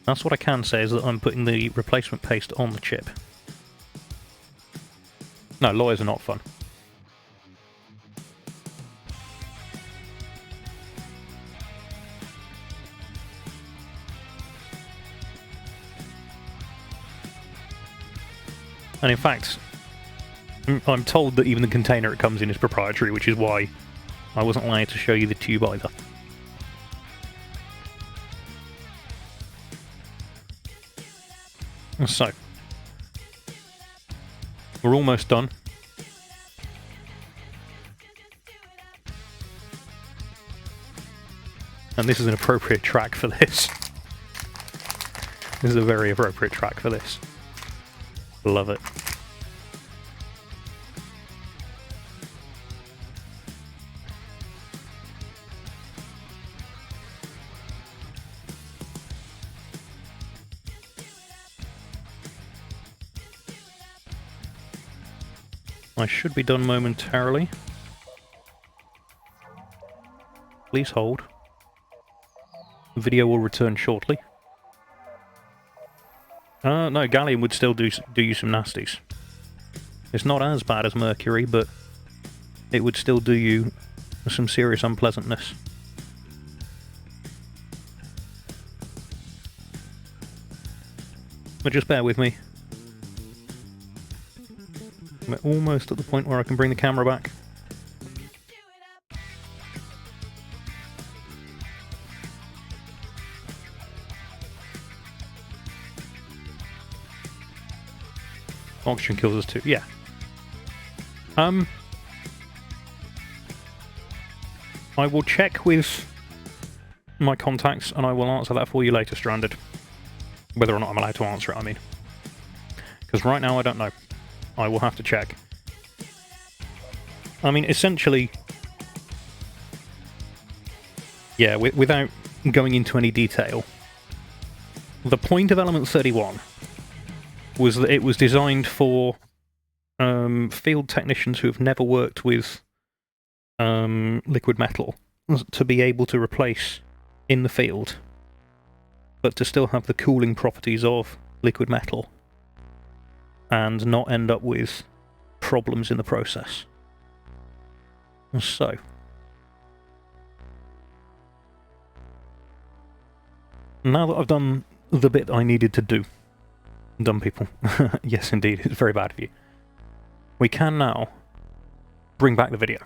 That's what I can say, is that I'm putting the replacement paste on the chip. No, lawyers are not fun. And in fact, I'm told that even the container it comes in is proprietary, which is why I wasn't allowed to show you the tube either. So, we're almost done. And this is an appropriate track for this. This is a very appropriate track for this. Love it. I should be done momentarily. Please hold. The video will return shortly. No, gallium would still do you some nasties. It's not as bad as mercury, but it would still do you some serious unpleasantness. But just bear with me. We're almost at the point where I can bring the camera back. Oxygen kills us too, yeah. I will check with my contacts and I will answer that for you later, Stranded. Whether or not I'm allowed to answer it, I mean. Because right now I don't know. I will have to check. I mean, essentially... Yeah, without going into any detail, the point of Element 31 was that it was designed for field technicians who have never worked with liquid metal to be able to replace in the field, but to still have the cooling properties of liquid metal and not end up with problems in the process. So, now that I've done the bit I needed to do, dumb people, yes indeed, it's very bad of you, we can now bring back the video.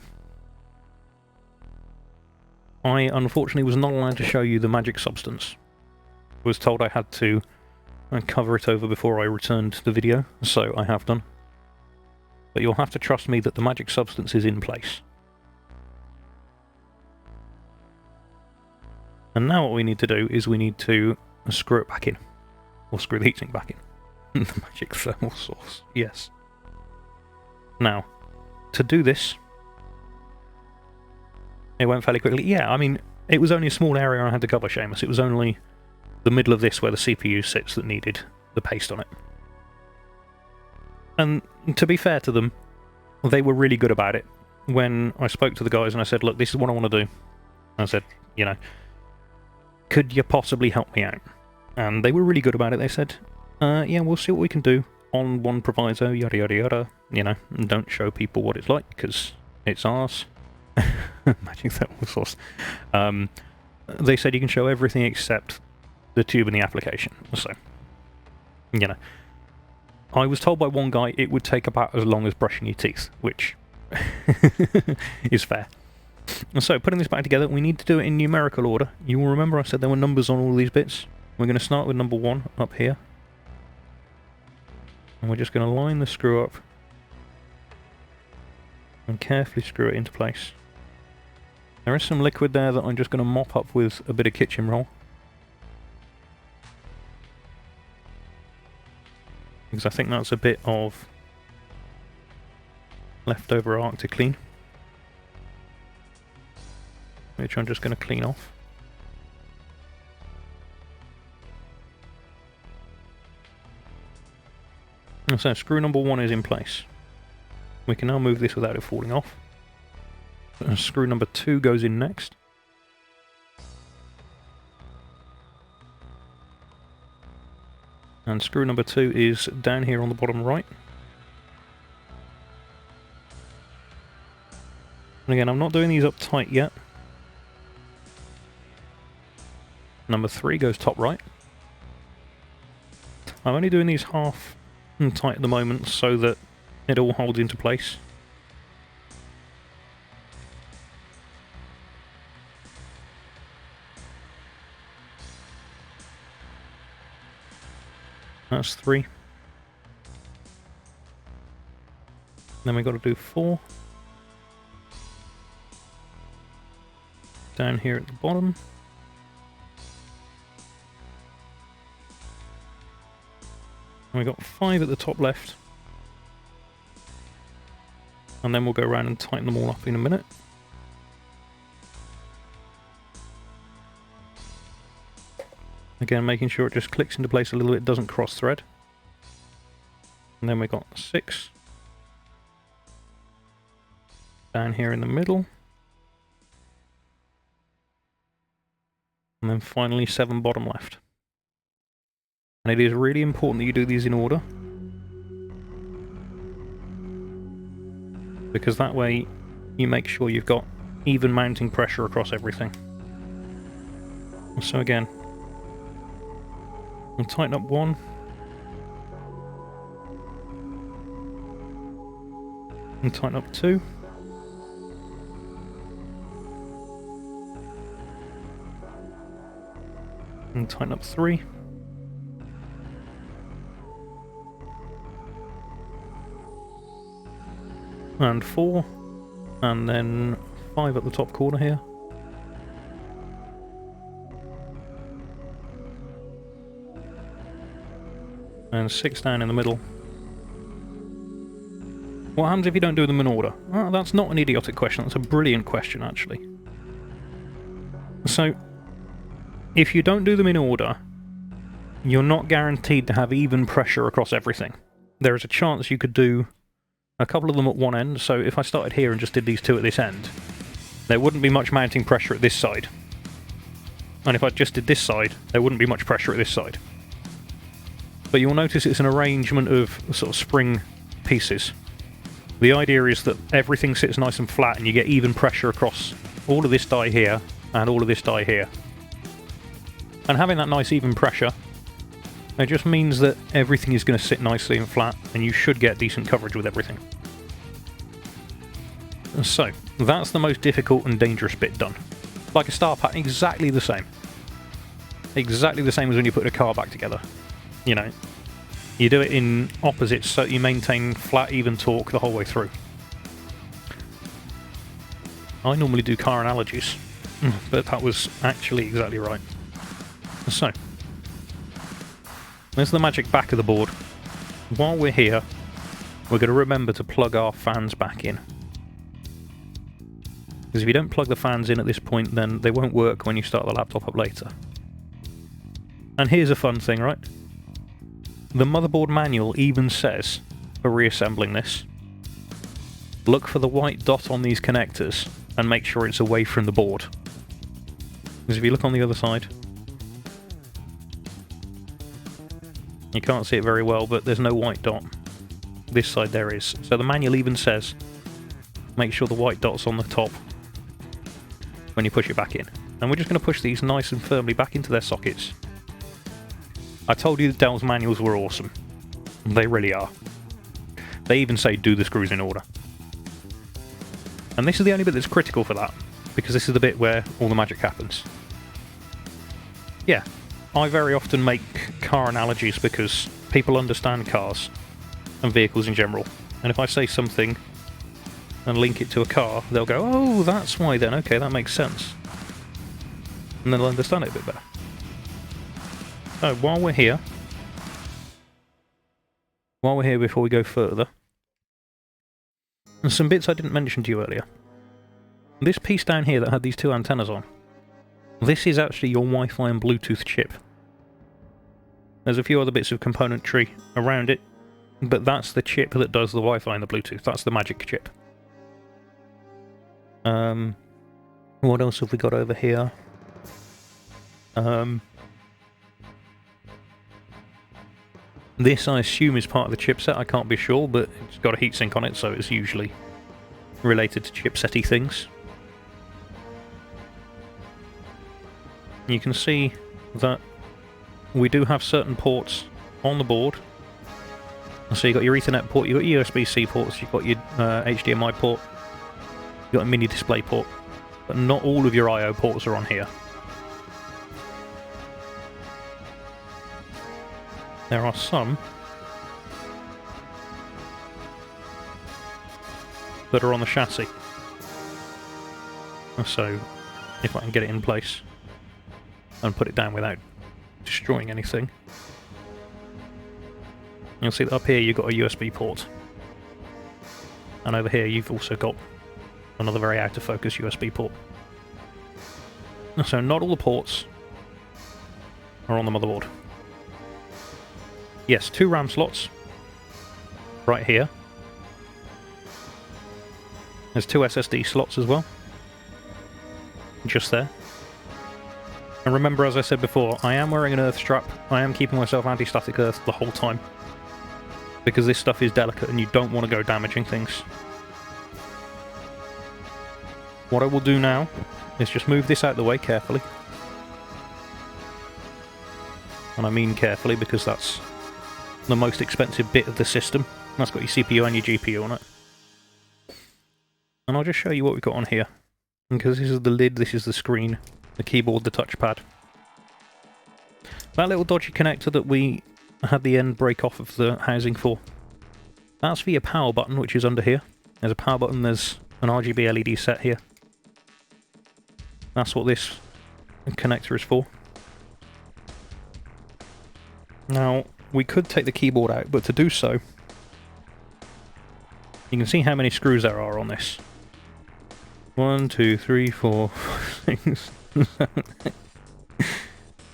I unfortunately was not allowed to show you the magic substance. I was told I had to cover it over before I returned the video, so I have done. But you'll have to trust me that the magic substance is in place. And now what we need to do is we need to screw it back in. Or screw the heatsink back in. The magic thermal source, yes. Now, to do this, it went fairly quickly. Yeah, I mean, it was only a small area I had to cover, Seamus. It was only the middle of this where the CPU sits that needed the paste on it. And to be fair to them, they were really good about it. When I spoke to the guys and I said, look, this is what I want to do. I said, you know, could you possibly help me out? And they were really good about it. They said, yeah, we'll see what we can do on one proviso, yada yada yada. You know, and don't show people what it's like, because it's ours. Magic thermal source. They said you can show everything except the tube and the application. So, you know, I was told by one guy it would take about as long as brushing your teeth, which is fair. And so, putting this back together, we need to do it in numerical order. You will remember I said there were numbers on all these bits. We're going to start with number 1 up here. And we're just going to line the screw up and carefully screw it into place. There is some liquid there that I'm just going to mop up with a bit of kitchen roll. Because I think that's a bit of leftover arc to clean, which I'm just going to clean off. And so screw number 1 is in place. We can now move this without it falling off. And screw number 2 goes in next. And screw number 2 is down here on the bottom right. And again, I'm not doing these up tight yet. Number 3 goes top right. I'm only doing these half tight at the moment so that it all holds into place. That's 3. Then we've got to do 4. Down here at the bottom. And we've got 5 at the top left. And then we'll go around and tighten them all up in a minute. Again, making sure it just clicks into place a little bit, doesn't cross thread. And then we've got 6. Down here in the middle. And then finally 7 bottom left. And it is really important that you do these in order, because that way you make sure you've got even mounting pressure across everything. So again, we'll tighten up one. And tighten up two. And tighten up three. And four. And then five at the top corner here. And six down in the middle. What happens if you don't do them in order? Well, that's not an idiotic question, that's a brilliant question, actually. So, if you don't do them in order, you're not guaranteed to have even pressure across everything. There is a chance you could do a couple of them at one end, so if I started here and just did these two at this end, there wouldn't be much mounting pressure at this side. And if I just did this side, there wouldn't be much pressure at this side. But you'll notice it's an arrangement of sort of spring pieces. The idea is that everything sits nice and flat and you get even pressure across all of this die here and all of this die here. And having that nice even pressure, it just means that everything is going to sit nicely and flat and you should get decent coverage with everything. So, that's the most difficult and dangerous bit done. Like a star pattern, exactly the same. Exactly the same as when you put a car back together. You know, you do it in opposites so you maintain flat, even torque the whole way through. I normally do car analogies, but that was actually exactly right. So, there's the magic back of the board. While we're here, we're going to remember to plug our fans back in. Because if you don't plug the fans in at this point, then they won't work when you start the laptop up later. And here's a fun thing, right? The motherboard manual even says, for reassembling this, look for the white dot on these connectors and make sure it's away from the board. Because if you look on the other side, you can't see it very well, but there's no white dot. This side there is. So the manual even says, make sure the white dot's on the top when you push it back in. And we're just going to push these nice and firmly back into their sockets. I told you that Dell's manuals were awesome. They really are. They even say do the screws in order. And this is the only bit that's critical for that, because this is the bit where all the magic happens. Yeah, I very often make car analogies because people understand cars and vehicles in general. And if I say something and link it to a car, they'll go, oh, that's why then, okay, that makes sense. And they'll understand it a bit better. So, while we're here before we go further, and some bits I didn't mention to you earlier. This piece down here that had these two antennas on, this is actually your Wi-Fi and Bluetooth chip. There's a few other bits of componentry around it, but that's the chip that does the Wi-Fi and the Bluetooth. That's the magic chip. What else have we got over here? This, I assume, is part of the chipset. I can't be sure, but it's got a heatsink on it, so it's usually related to chipset-y things. You can see that we do have certain ports on the board. So you've got your Ethernet port, you've got your USB-C ports, you've got your HDMI port, you've got a mini display port, but not all of your I/O ports are on here. There are some that are on the chassis. So, if I can get it in place and put it down without destroying anything, you'll see that up here you've got a USB port. And over here you've also got another very out of focus USB port. So not all the ports are on the motherboard. Yes, 2 RAM slots right here. There's 2 SSD slots as well, just there. And remember, as I said before, I am wearing an earth strap. I am keeping myself anti-static earth the whole time, because this stuff is delicate and you don't want to go damaging things. What I will do now is just move this out of the way carefully. And I mean carefully because that's the most expensive bit of the system. That's got your CPU and your GPU on it. And I'll just show you what we've got on here. Because this is the lid, this is the screen, the keyboard, the touchpad. That little dodgy connector that we had the end break off of the housing for. That's for your power button, which is under here. There's a power button, there's an RGB LED set here. That's what this connector is for. Now, we could take the keyboard out, but to do so, you can see how many screws there are on this. 1, 2, 3, 4, 6, 7.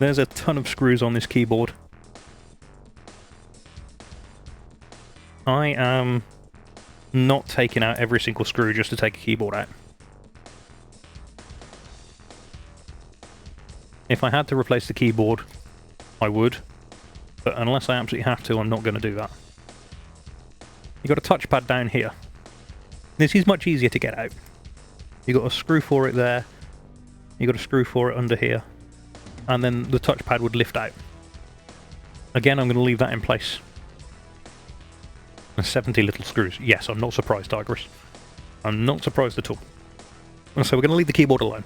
There's a ton of screws on this keyboard. I am not taking out every single screw just to take a keyboard out. If I had to replace the keyboard, I would. But unless I absolutely have to, I'm not going to do that. You've got a touchpad down here. This is much easier to get out. You've got a screw for it there. You've got a screw for it under here. And then the touchpad would lift out. Again, I'm going to leave that in place. And 70 little screws. Yes, I'm not surprised, Tigris. I'm not surprised at all. And so we're going to leave the keyboard alone.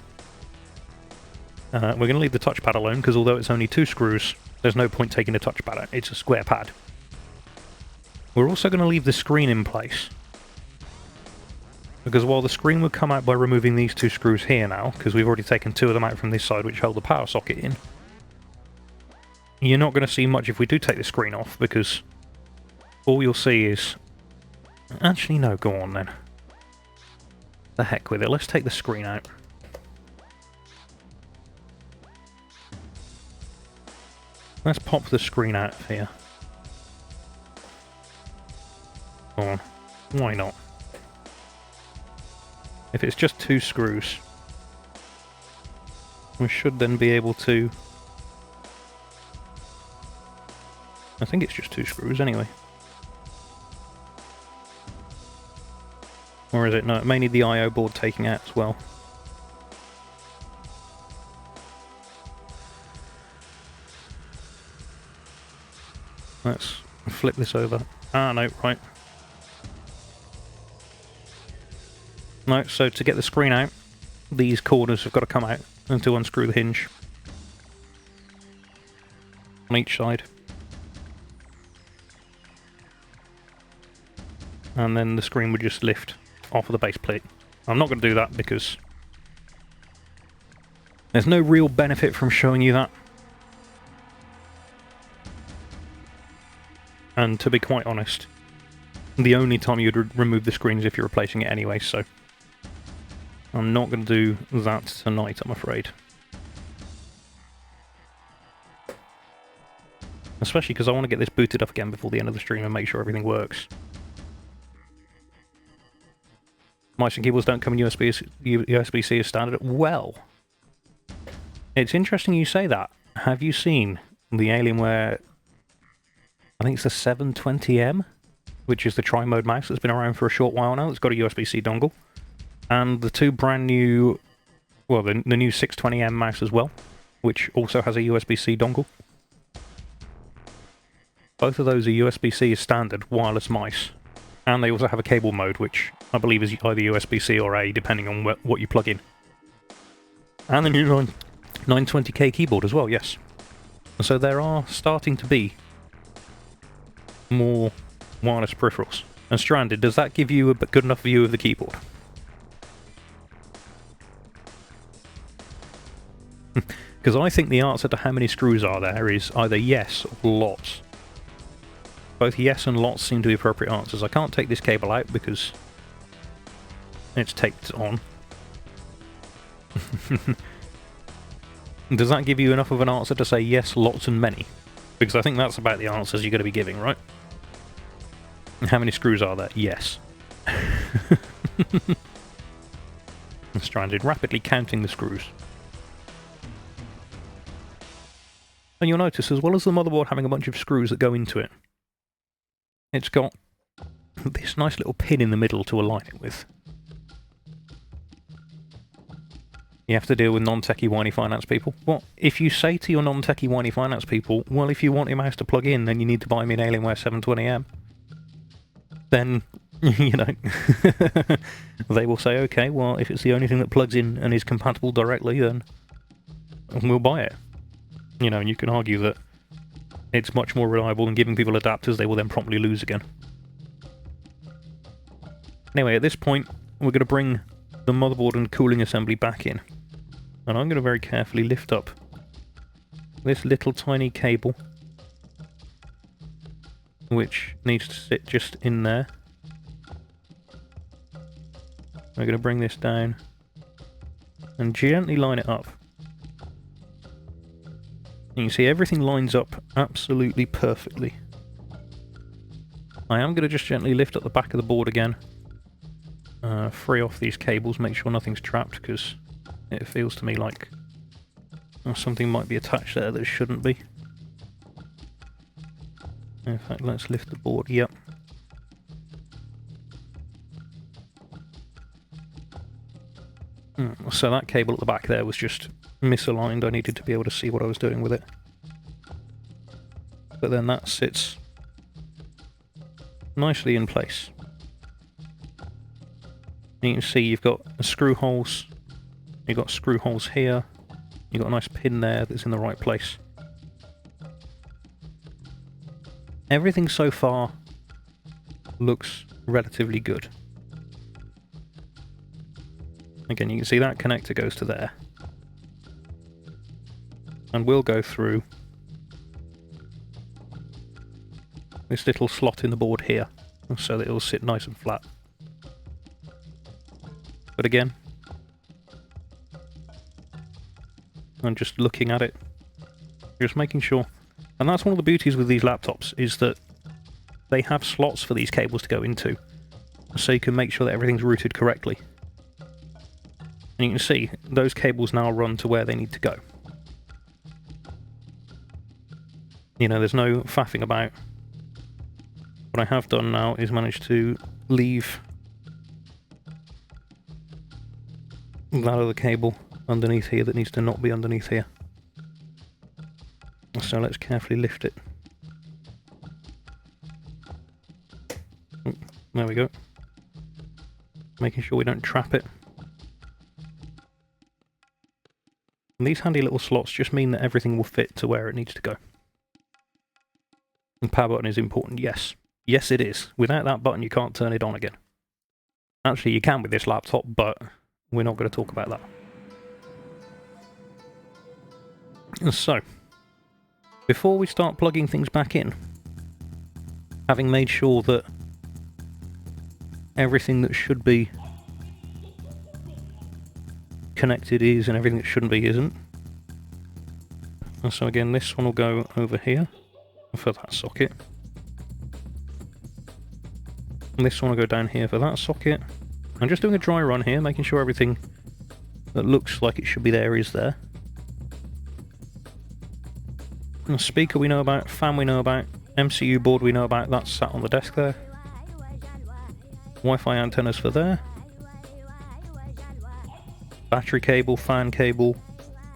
We're going to leave the touchpad alone, because although it's only 2 screws, there's no point taking the touchpad out. It's a square pad. We're also going to leave the screen in place. Because while the screen would come out by removing these 2 screws here now, because we've already taken 2 of them out from this side which hold the power socket in, you're not going to see much if we do take the screen off, because all you'll see is... Actually, no, go on then. The heck with it, let's take the screen out. Let's pop the screen out of here. Go on, why not? If it's just 2 screws, we should then be able to... I think it's just 2 screws anyway. Or is it? No, it may need the I/O board taking out as well. Let's flip this over. Ah, no, right. No, so to get the screen out, these corners have got to come out and to unscrew the hinge on each side. And then the screen would just lift off of the base plate. I'm not going to do that because there's no real benefit from showing you that. And to be quite honest, the only time you'd remove the screen is if you're replacing it anyway, so I'm not going to do that tonight, I'm afraid. Especially because I want to get this booted up again before the end of the stream and make sure everything works. Mice and keyboards don't come in USB-C as standard. Well, it's interesting you say that. Have you seen the Alienware... I think it's the 720M, which is the tri-mode mouse that's been around for a short while now. It's got a USB-C dongle. And the 2 brand new... Well, the new 620M mouse as well, which also has a USB-C dongle. Both of those are USB-C as standard wireless mice. And they also have a cable mode, which I believe is either USB-C or A, depending on what you plug in. And the new 920K keyboard as well, yes. So there are starting to be more wireless peripherals. And Stranded, does that give you a good enough view of the keyboard? Because I think the answer to how many screws are there is either yes or lots. Both yes and lots seem to be appropriate answers. I can't take this cable out because it's taped on. Does that give you enough of an answer to say yes, lots and many? Because I think that's about the answers you're going to be giving, right? How many screws are there? Yes. Stranded, rapidly counting the screws. And you'll notice, as well as the motherboard having a bunch of screws that go into it, it's got this nice little pin in the middle to align it with. You have to deal with non-techie whiny finance people. Well, if you say to your non-techie whiny finance people, well, if you want your mouse to plug in, then you need to buy me an Alienware 720M, then, you know, they will say, okay, well, if it's the only thing that plugs in and is compatible directly, then we'll buy it. You know, and you can argue that it's much more reliable than giving people adapters they will then promptly lose again. Anyway, at this point, we're going to bring the motherboard and cooling assembly back in. And I'm going to very carefully lift up this little tiny cable, which needs to sit just in there. We're going to bring this down and gently line it up. You can see everything lines up absolutely perfectly. I am going to just gently lift up the back of the board again. Free off these cables, make sure nothing's trapped, because it feels to me like something might be attached there that shouldn't be. In fact, let's lift the board, yep. So that cable at the back there was just misaligned. I needed to be able to see what I was doing with it. But then that sits nicely in place. And you can see you've got screw holes, you've got screw holes here, you've got a nice pin there that's in the right place. Everything so far looks relatively good. Again, you can see that connector goes to there. And we'll go through this little slot in the board here, so that it'll sit nice and flat. But again, I'm just looking at it, just making sure. And that's one of the beauties with these laptops, is that they have slots for these cables to go into, so you can make sure that everything's routed correctly. And you can see, those cables now run to where they need to go. You know, there's no faffing about. What I have done now is manage to leave that other cable underneath here that needs to not be underneath here. So let's carefully lift it. There we go. Making sure we don't trap it. And these handy little slots just mean that everything will fit to where it needs to go. The power button is important, yes. Yes, it is. Without that button, you can't turn it on again. Actually, you can with this laptop, but we're not going to talk about that. So, before we start plugging things back in, having made sure that everything that should be connected is and everything that shouldn't be isn't. And so again, this one will go over here for that socket. And this one will go down here for that socket. I'm just doing a dry run here, making sure everything that looks like it should be there is there. And the speaker we know about, fan we know about, MCU board we know about, that's sat on the desk there. Wi-Fi antennas for there. Battery cable, fan cable,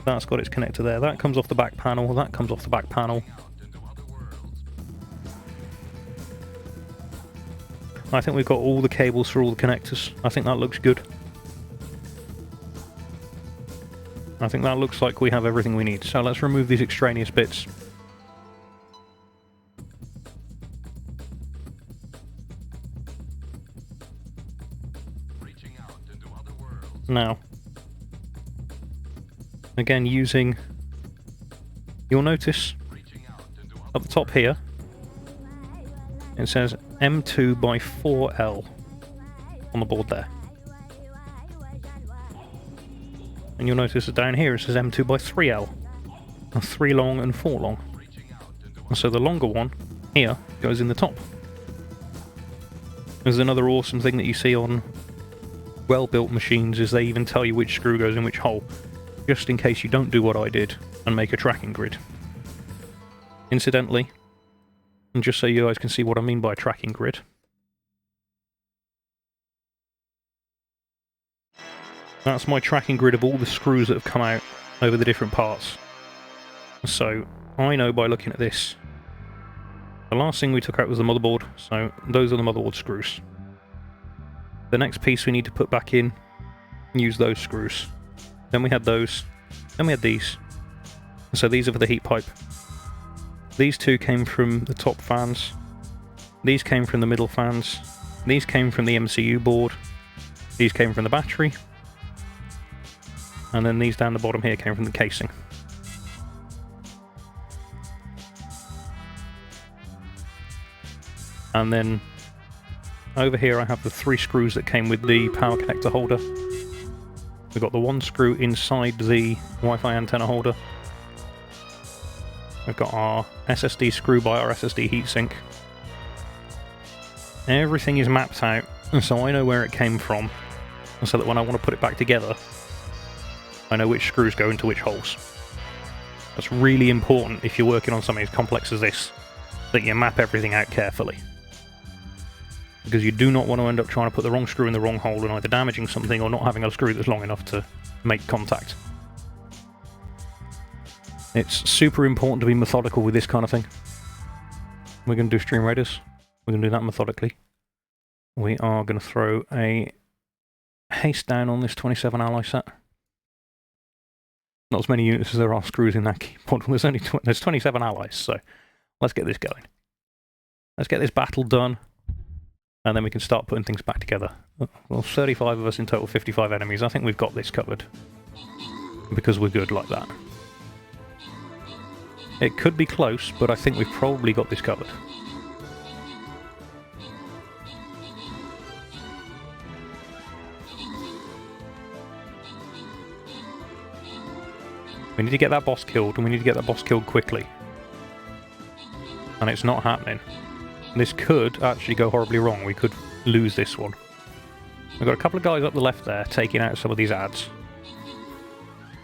that's got its connector there. That comes off the back panel, that comes off the back panel. I think we've got all the cables for all the connectors. I think that looks good. I think that looks like we have everything we need. So let's remove these extraneous bits. Now, again using, you'll notice up the top here, it says M2 by 4L on the board there. And you'll notice that down here it says M2 by 3L. 3 long and 4 long. And so the longer one here goes in the top. There's another awesome thing that you see on well-built machines, is they even tell you which screw goes in which hole, just in case you don't do what I did and make a tracking grid. Incidentally, and just so you guys can see what I mean by a tracking grid, That's my tracking grid of all the screws that have come out over the different parts. So I know by looking at this, the last thing we took out was the motherboard, so those are the motherboard screws. The next piece we need to put back in, use those screws. Then we had those, then we had these. So these are for the heat pipe. These two came from the top fans, these came from the middle fans, these came from the MCU board, these came from the battery, and then these down the bottom here came from the casing. And then over here I have the 3 screws that came with the power connector holder. We've got the 1 screw inside the Wi-Fi antenna holder. We've got our SSD screw by our SSD heatsink. Everything is mapped out, and so I know where it came from, and so that when I want to put it back together, I know which screws go into which holes. That's really important if you're working on something as complex as this, that you map everything out carefully. Because you do not want to end up trying to put the wrong screw in the wrong hole and either damaging something or not having a screw that's long enough to make contact. It's super important to be methodical with this kind of thing. We're going to do stream raiders. We're going to do that methodically. We are going to throw a haste down on this 27 ally set. Not as many units as there are screws in that keyboard. There's 27 allies, so let's get this going. Let's get this battle done, and then we can start putting things back together. Well, 35 of us in total, 55 enemies. I think we've got this covered, because we're good like that. It could be close, but I think we've probably got this covered. We need to get that boss killed, and we need to get that boss killed quickly. And it's not happening. This could actually go horribly wrong. We could lose this one. We've got a couple of guys up the left there taking out some of these ads.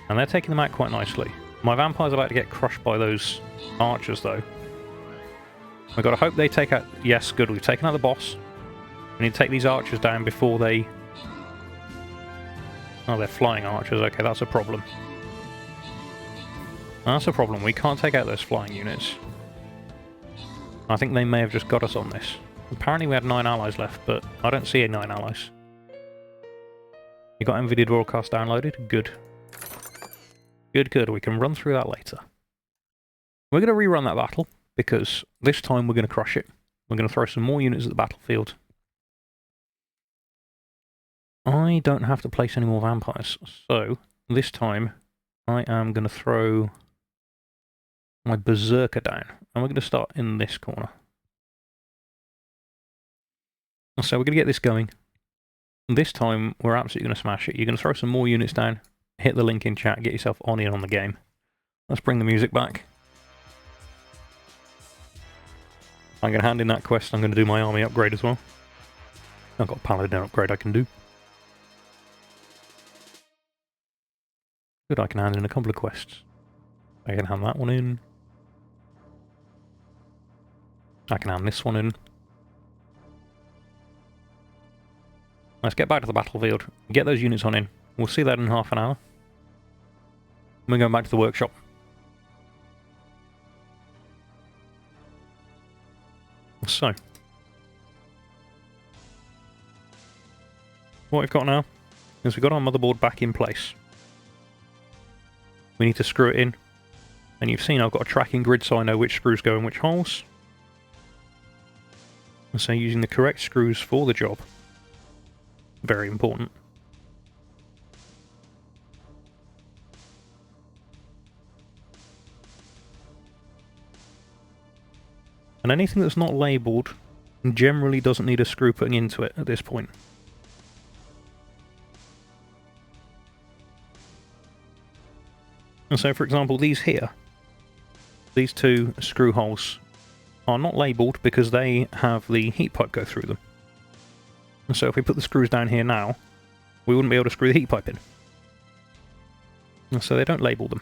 And they're taking them out quite nicely. My vampire's about to get crushed by those archers, though. We've got to hope they take out... Yes, good. We've taken out the boss. We need to take these archers down before they... Oh, they're flying archers. Okay, that's a problem. That's a problem. We can't take out those flying units. I think they may have just got us on this. Apparently we had 9 allies left, but I don't see 9 allies. You got NVIDIA broadcast downloaded? Good. Good, good. We can run through that later. We're going to rerun that battle, because this time we're going to crush it. We're going to throw some more units at the battlefield. I don't have to place any more vampires, so this time I am going to throw my berserker down, and we're going to start in this corner. So we're going to get this going. This time we're absolutely going to smash it. You're going to throw some more units down, hit the link in chat, get yourself on in on the game. Let's bring the music back. I'm going to hand in that quest. I'm going to do my army upgrade as well. I've got a paladin upgrade I can do. Good, I can hand in a couple of quests. I can hand that one in. I can hand this one in. Let's get back to the battlefield. Get those units on in. We'll see that in half an hour. We're going back to the workshop. So, what we've got now is we've got our motherboard back in place. We need to screw it in. And you've seen I've got a tracking grid so I know which screws go in which holes. And so using the correct screws for the job. Very important. And anything that's not labelled generally doesn't need a screw putting into it at this point. And so for example these here, these 2 screw holes are not labelled because they have the heat pipe go through them. And so if we put the screws down here now, we wouldn't be able to screw the heat pipe in. And so they don't label them,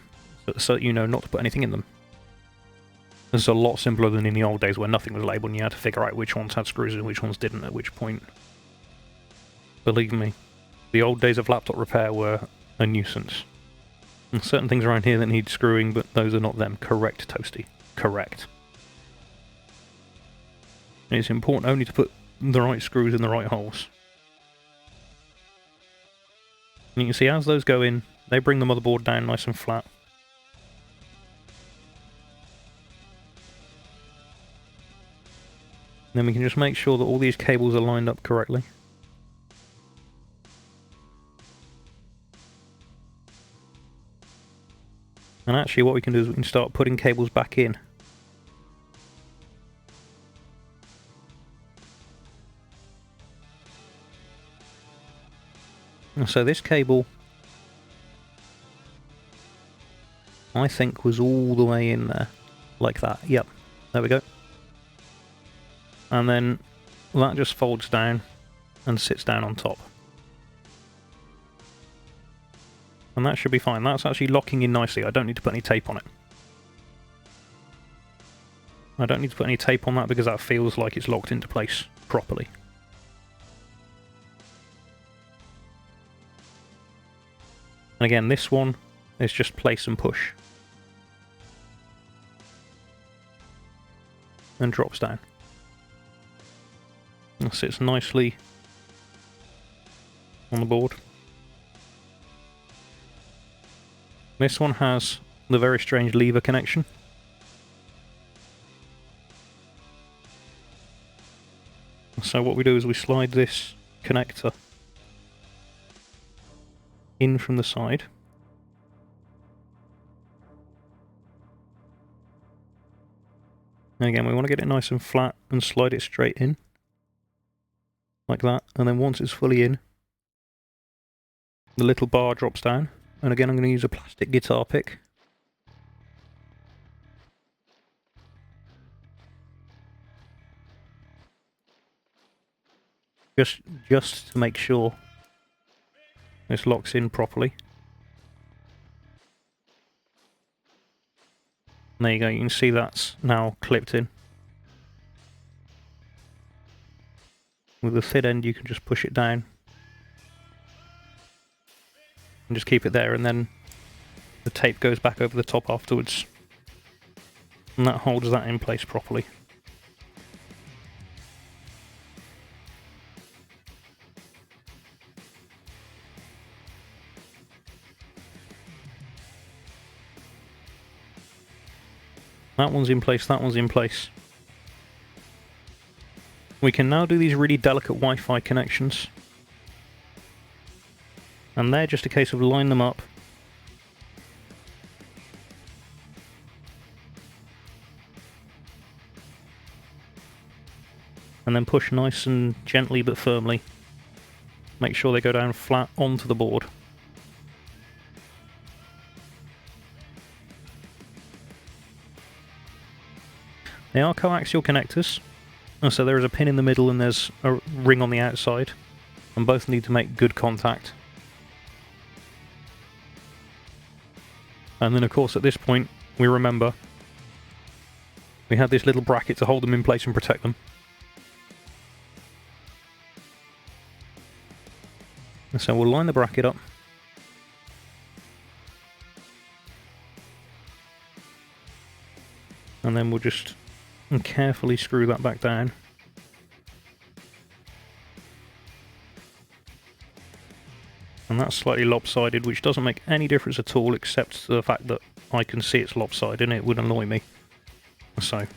so that you know not to put anything in them. This is a lot simpler than in the old days where nothing was labelled and you had to figure out which ones had screws and which ones didn't at which point. Believe me, The old days of laptop repair were a nuisance. And certain things around here that need screwing, but those are not them. Correct, Toasty. Correct. And it's important only to put the right screws in the right holes. And you can see as those go in, they bring the motherboard down nice and flat. Then we can just make sure that all these cables are lined up correctly. And actually what we can do is we can start putting cables back in. And so this cable, I think, was all the way in there. Like that. Yep. There we go. And then that just folds down and sits down on top. And that should be fine. That's actually locking in nicely. I don't need to put any tape on it. I don't need to put any tape on that because that feels like it's locked into place properly. And again, this one is just place and push. And drops down. And sits nicely on the board. This one has the very strange lever connection. So what we do is we slide this connector in from the side. And again, we want to get it nice and flat and slide it straight in. Like that. And then once it's fully in, the little bar drops down. And again, I'm going to use a plastic guitar pick. Just to make sure this locks in properly. And there you go, you can see that's now clipped in. With the thin end you can just push it down. And just keep it there, and then the tape goes back over the top afterwards. And that holds that in place properly. That one's in place, that one's in place. We can now do these really delicate Wi-Fi connections. And they're just a case of line them up. And then push nice and gently but firmly. Make sure they go down flat onto the board. They are coaxial connectors, and so there is a pin in the middle and there's a ring on the outside, and both need to make good contact. And then of course at this point, we remember we had this little bracket to hold them in place and protect them. And so we'll line the bracket up. And then we'll just carefully screw that back down. And that's slightly lopsided, which doesn't make any difference at all, except the fact that I can see it's lopsided and it would annoy me. So I'm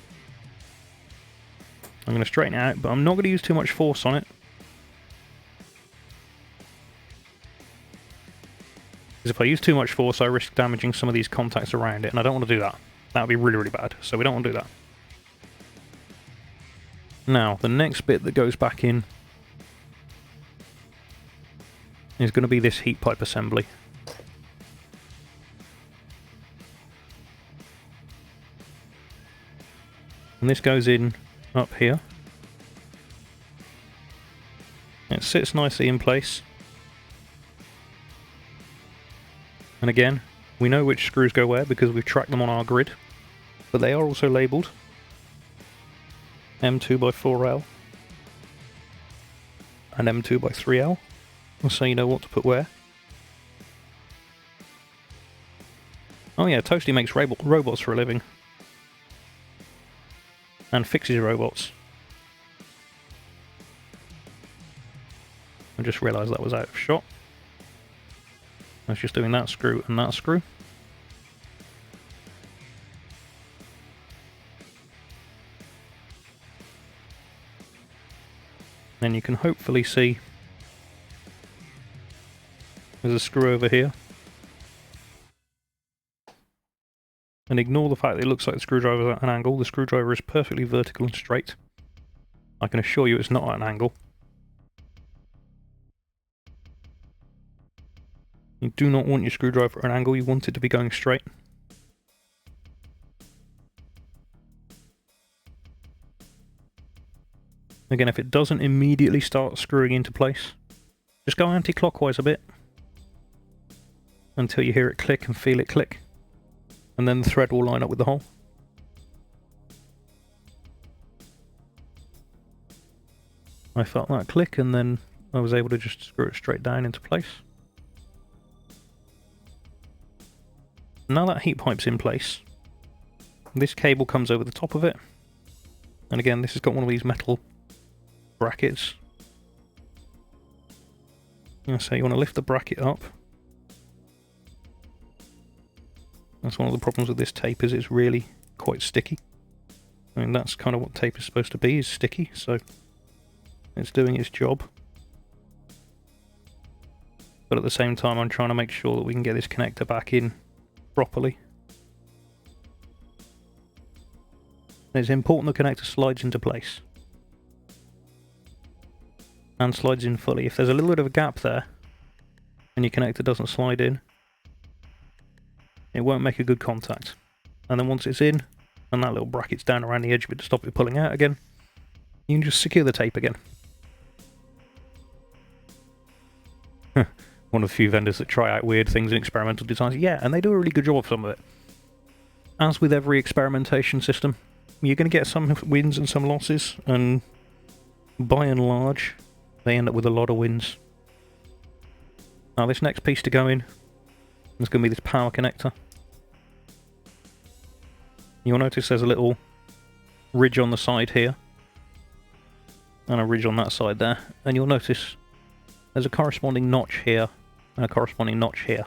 going to straighten it out, but I'm not going to use too much force on it. Because if I use too much force, I risk damaging some of these contacts around it, and I don't want to do that. That would be really, really bad, so we don't want to do that. Now, the next bit that goes back in is going to be this heat pipe assembly. And this goes in up here. It sits nicely in place. And again, we know which screws go where because we've tracked them on our grid, but they are also labelled M2 by 4L and M2 by 3L. so you know what to put where. Oh yeah, Toasty makes robots for a living. And fixes robots. I just realised that was out of shot. I was just doing that screw and that screw. Then you can hopefully see there's a screw over here. And ignore the fact that it looks like the screwdriver is at an angle. The screwdriver is perfectly vertical and straight. I can assure you it's not at an angle. You do not want your screwdriver at an angle, you want it to be going straight. Again, if it doesn't immediately start screwing into place, just go anti-clockwise a bit until you hear it click and feel it click. And then the thread will line up with the hole. I felt that click and then I was able to just screw it straight down into place. Now that heat pipe's in place, this cable comes over the top of it. And again, this has got one of these metal brackets. So you want to lift the bracket up. That's one of the problems with this tape, is it's really quite sticky. I mean, that's kind of what tape is supposed to be, is sticky, so it's doing its job. But at the same time, I'm trying to make sure that we can get this connector back in properly. It's important the connector slides into place. And slides in fully. If there's a little bit of a gap there, and your connector doesn't slide in, it won't make a good contact. And then once it's in, and that little bracket's down around the edge of it to stop it pulling out again, you can just secure the tape again. One of the few vendors that try out weird things in experimental designs. Yeah, and they do a really good job of some of it. As with every experimentation system, you're going to get some wins and some losses, and by and large, they end up with a lot of wins. Now this next piece to go in, there's going to be this power connector. You'll notice there's a little ridge on the side here, and a ridge on that side there, and you'll notice there's a corresponding notch here, and a corresponding notch here.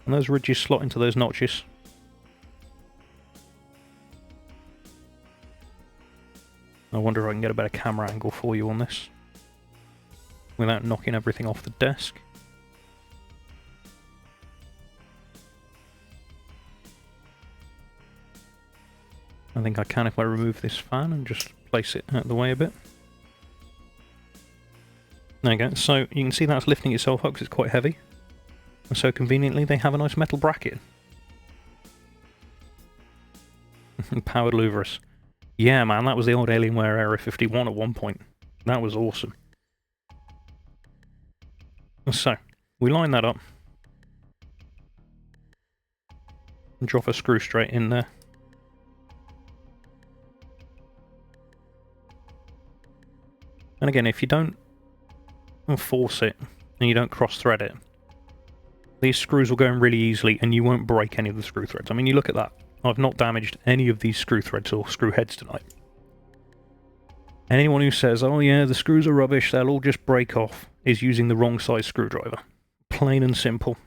And those ridges slot into those notches. I wonder if I can get a better camera angle for you on this, without knocking everything off the desk. I think I can if I remove this fan and just place it out of the way a bit. There you go, so you can see that's lifting itself up because it's quite heavy. And so conveniently they have a nice metal bracket. Powered louvers. Yeah man, that was the old Alienware Area 51 at one point. That was awesome. So, we line that up. And drop a screw straight in there. And again, if you don't force it, and you don't cross-thread it, these screws will go in really easily, and you won't break any of the screw threads. I mean, you look at that. I've not damaged any of these screw threads or screw heads tonight. And anyone who says, oh yeah, the screws are rubbish, they'll all just break off, is using the wrong size screwdriver. Plain and simple.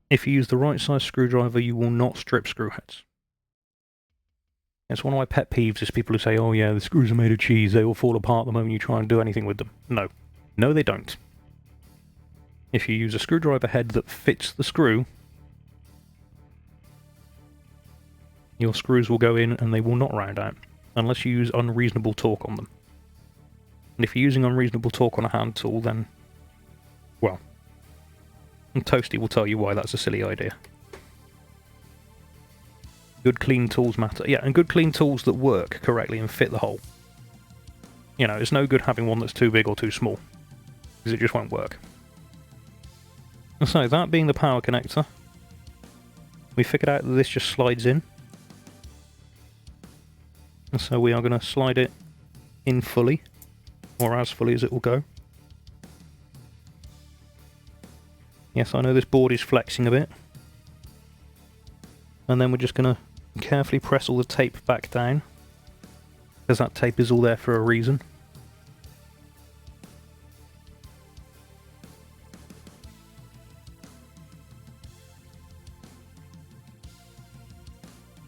If you use the right size screwdriver, you will not strip screw heads. It's one of my pet peeves is people who say, oh yeah, the screws are made of cheese, they will fall apart the moment you try and do anything with them. No. No, they don't. If you use a screwdriver head that fits the screw, your screws will go in and they will not round out, unless you use unreasonable torque on them. And if you're using unreasonable torque on a hand tool, then, well, Toasty will tell you why that's a silly idea. Good clean tools matter. Yeah, and good clean tools that work correctly and fit the hole. You know, it's no good having one that's too big or too small, because it just won't work. So, that being the power connector, we figured out that this just slides in. And so we are going to slide it in fully, or as fully as it will go. Yes, I know this board is flexing a bit. And then we're just going to carefully press all the tape back down, because that tape is all there for a reason.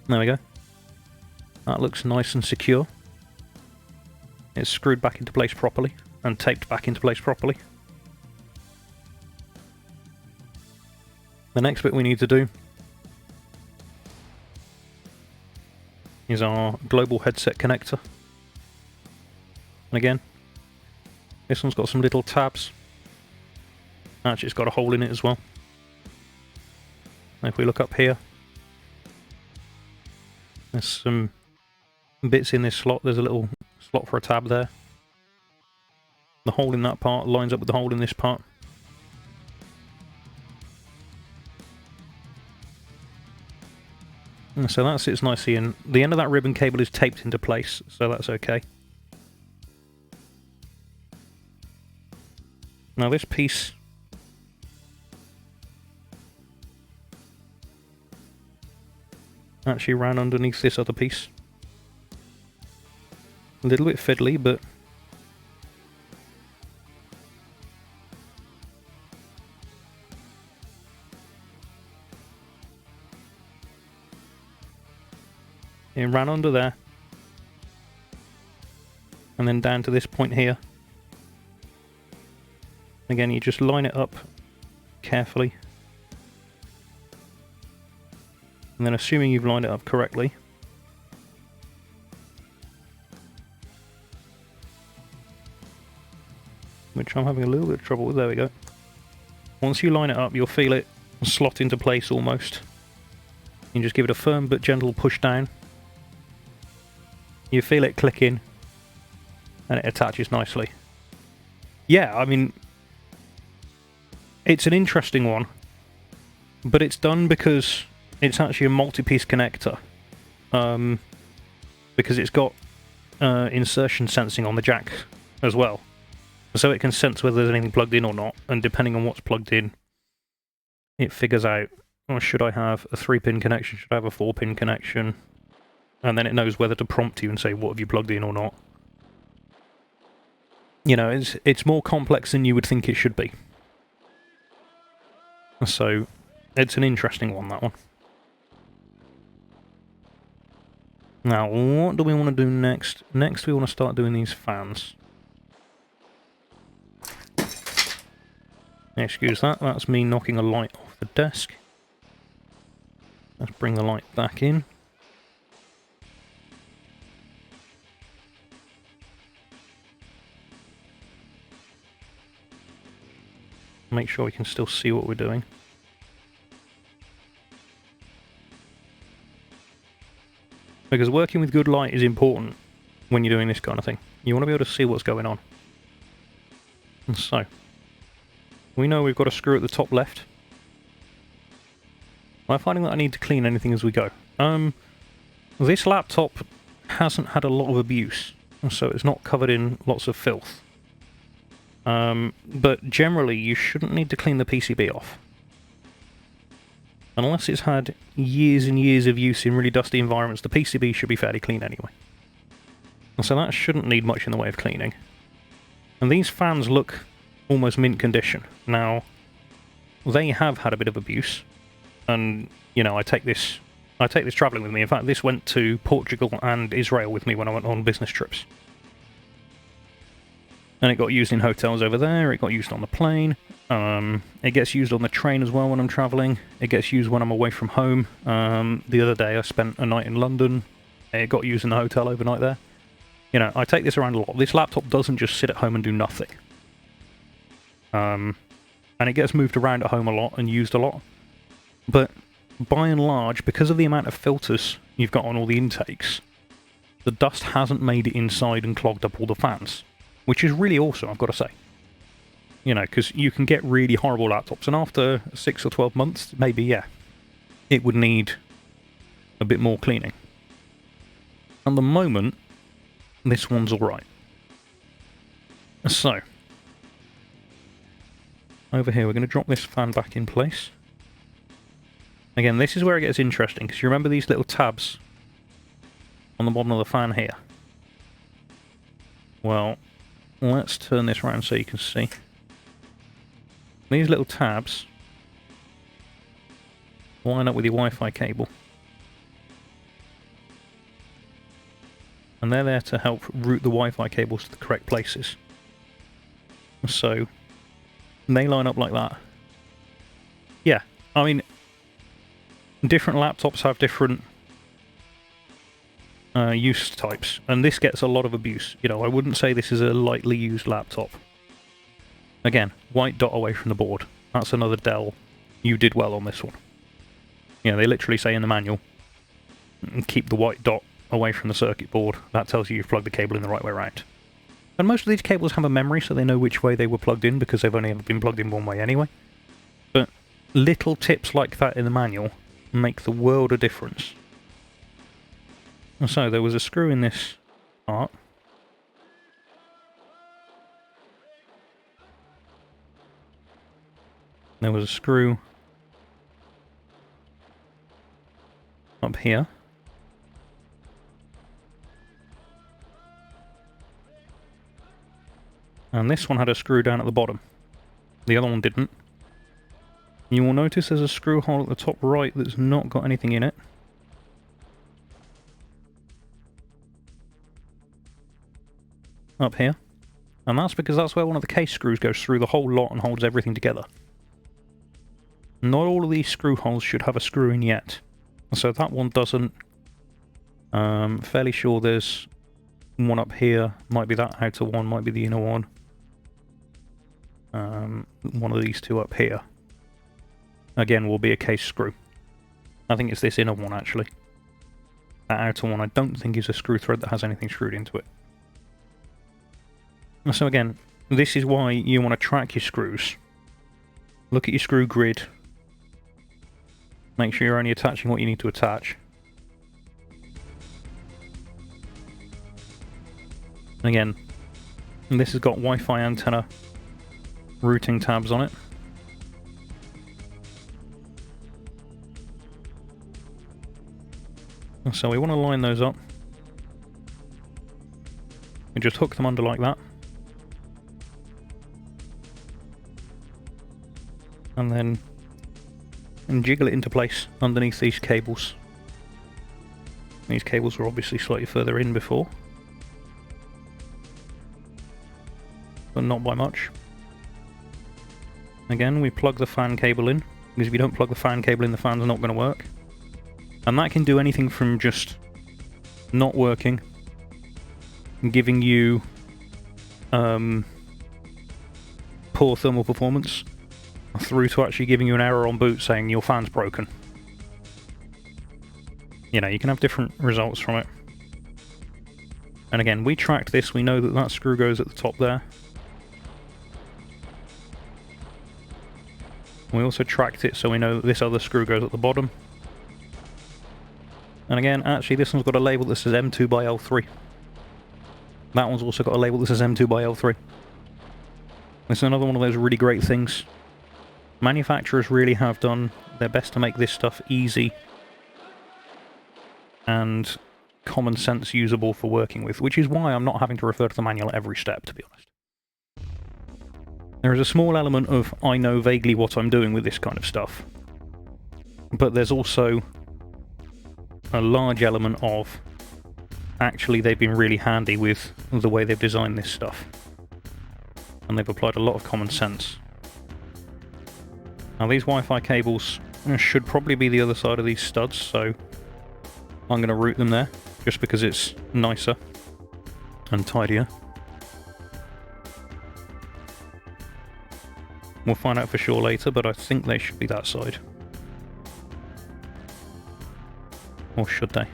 There we go. That looks nice and secure. It's screwed back into place properly and taped back into place properly. The next bit we need to do is our global headset connector. And again, this one's got some little tabs. Actually, it's got a hole in it as well. If we look up here, there's some bits in this slot. There's a little slot for a tab there. The hole in that part lines up with the hole in this part. And so that sits nicely in. The end of that ribbon cable is taped into place, so that's okay. Now this piece actually ran underneath this other piece. A little bit fiddly, but it ran under there and then down to this point here. Again, you just line it up carefully, and then assuming you've lined it up correctly, which I'm having a little bit of trouble with. There we go. Once you line it up, you'll feel it slot into place almost. You just give it a firm but gentle push down. You feel it click in, and it attaches nicely. Yeah, I mean, it's an interesting one, but it's done because it's actually a multi-piece connector. Because it's got insertion sensing on the jack as well. So it can sense whether there's anything plugged in or not, and depending on what's plugged in, it figures out, oh, should I have a 3-pin connection, should I have a 4-pin connection? And then it knows whether to prompt you and say, what have you plugged in or not? You know, it's more complex than you would think it should be. So, it's an interesting one, that one. Now, what do we want to do next? Next, we want to start doing these fans. Excuse that, that's me knocking a light off the desk. Let's bring the light back in. Make sure we can still see what we're doing. Because working with good light is important when you're doing this kind of thing. You want to be able to see what's going on. And so, we know we've got a screw at the top left. I'm finding that I need to clean anything as we go. This laptop hasn't had a lot of abuse, so it's not covered in lots of filth. But generally, you shouldn't need to clean the PCB off. Unless it's had years and years of use in really dusty environments, the PCB should be fairly clean anyway. And so that shouldn't need much in the way of cleaning. And these fans look almost mint condition. Now, they have had a bit of abuse, and, you know, I take this travelling with me. In fact, this went to Portugal and Israel with me when I went on business trips. And it got used in hotels over there, it got used on the plane, it gets used on the train as well when I'm travelling, it gets used when I'm away from home. The other day I spent a night in London, it got used in the hotel overnight there. You know, I take this around a lot. This laptop doesn't just sit at home and do nothing. And it gets moved around at home a lot and used a lot. But by and large, because of the amount of filters you've got on all the intakes, the dust hasn't made it inside and clogged up all the fans. Which is really awesome, I've got to say. You know, because you can get really horrible laptops, and after 6 or 12 months, maybe, yeah, it would need a bit more cleaning. At the moment, this one's alright. So, over here, we're going to drop this fan back in place. Again, this is where it gets interesting, because you remember these little tabs on the bottom of the fan here? Well, let's turn this around so you can see. These little tabs line up with your Wi-Fi cable. And they're there to help route the Wi-Fi cables to the correct places. So, they line up like that. Yeah, I mean, different laptops have different use types, and this gets a lot of abuse. You know, I wouldn't say this is a lightly used laptop. Again, white dot away from the board. That's another Dell. You did well on this one. You know, they literally say in the manual, keep the white dot away from the circuit board. That tells you you've plugged the cable in the right way around. And most of these cables have a memory, so they know which way they were plugged in, because they've only ever been plugged in one way anyway. But little tips like that in the manual make the world of difference. And so there was a screw in this part. There was a screw up here. And this one had a screw down at the bottom. The other one didn't. You will notice there's a screw hole at the top right that's not got anything in it. Up here. And that's because that's where one of the case screws goes through the whole lot and holds everything together. Not all of these screw holes should have a screw in yet. So that one doesn't. Fairly sure there's one up here. Might be that outer one, might be the inner one. One of these two up here. Again, will be a case screw. I think it's this inner one, actually. That outer one I don't think is a screw thread that has anything screwed into it. So again, this is why you want to track your screws. Look at your screw grid. Make sure you're only attaching what you need to attach. Again, this has got Wi-Fi antenna routing tabs on it. So we want to line those up. We just hook them under like that. And then jiggle it into place underneath these cables. These cables were obviously slightly further in before, but not by much. Again, we plug the fan cable in, because if you don't plug the fan cable in, the fan's not going to work. And that can do anything from just not working, giving you poor thermal performance, through to actually giving you an error on boot saying your fan's broken. You know, you can have different results from it. And again, we tracked this, we know that that screw goes at the top there. We also tracked it so we know that this other screw goes at the bottom. And again, actually this one's got a label that says M2 by L3. That one's also got a label that says M2 by L3. This is another one of those really great things. Manufacturers really have done their best to make this stuff easy and common sense usable for working with, which is why I'm not having to refer to the manual at every step, to be honest. There is a small element of I know vaguely what I'm doing with this kind of stuff, but there's also a large element of actually they've been really handy with the way they've designed this stuff, and they've applied a lot of common sense. Now these Wi-Fi cables should probably be the other side of these studs, so I'm going to route them there, just because it's nicer and tidier. We'll find out for sure later, but I think they should be that side. Or should they?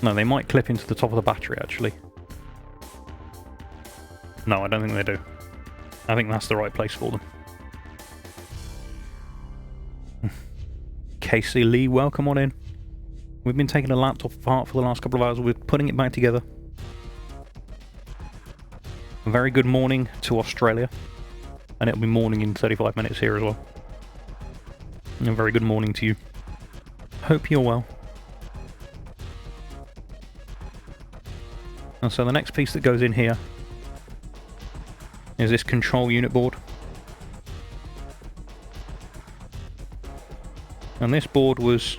No, they might clip into the top of the battery, actually. No, I don't think they do. I think that's the right place for them. Casey Lee, welcome on in. We've been taking a laptop apart for the last couple of hours. We're putting it back together. A very good morning to Australia. And it'll be morning in 35 minutes here as well. And a very good morning to you. Hope you're well. And so the next piece that goes in here is this control unit board. And this board was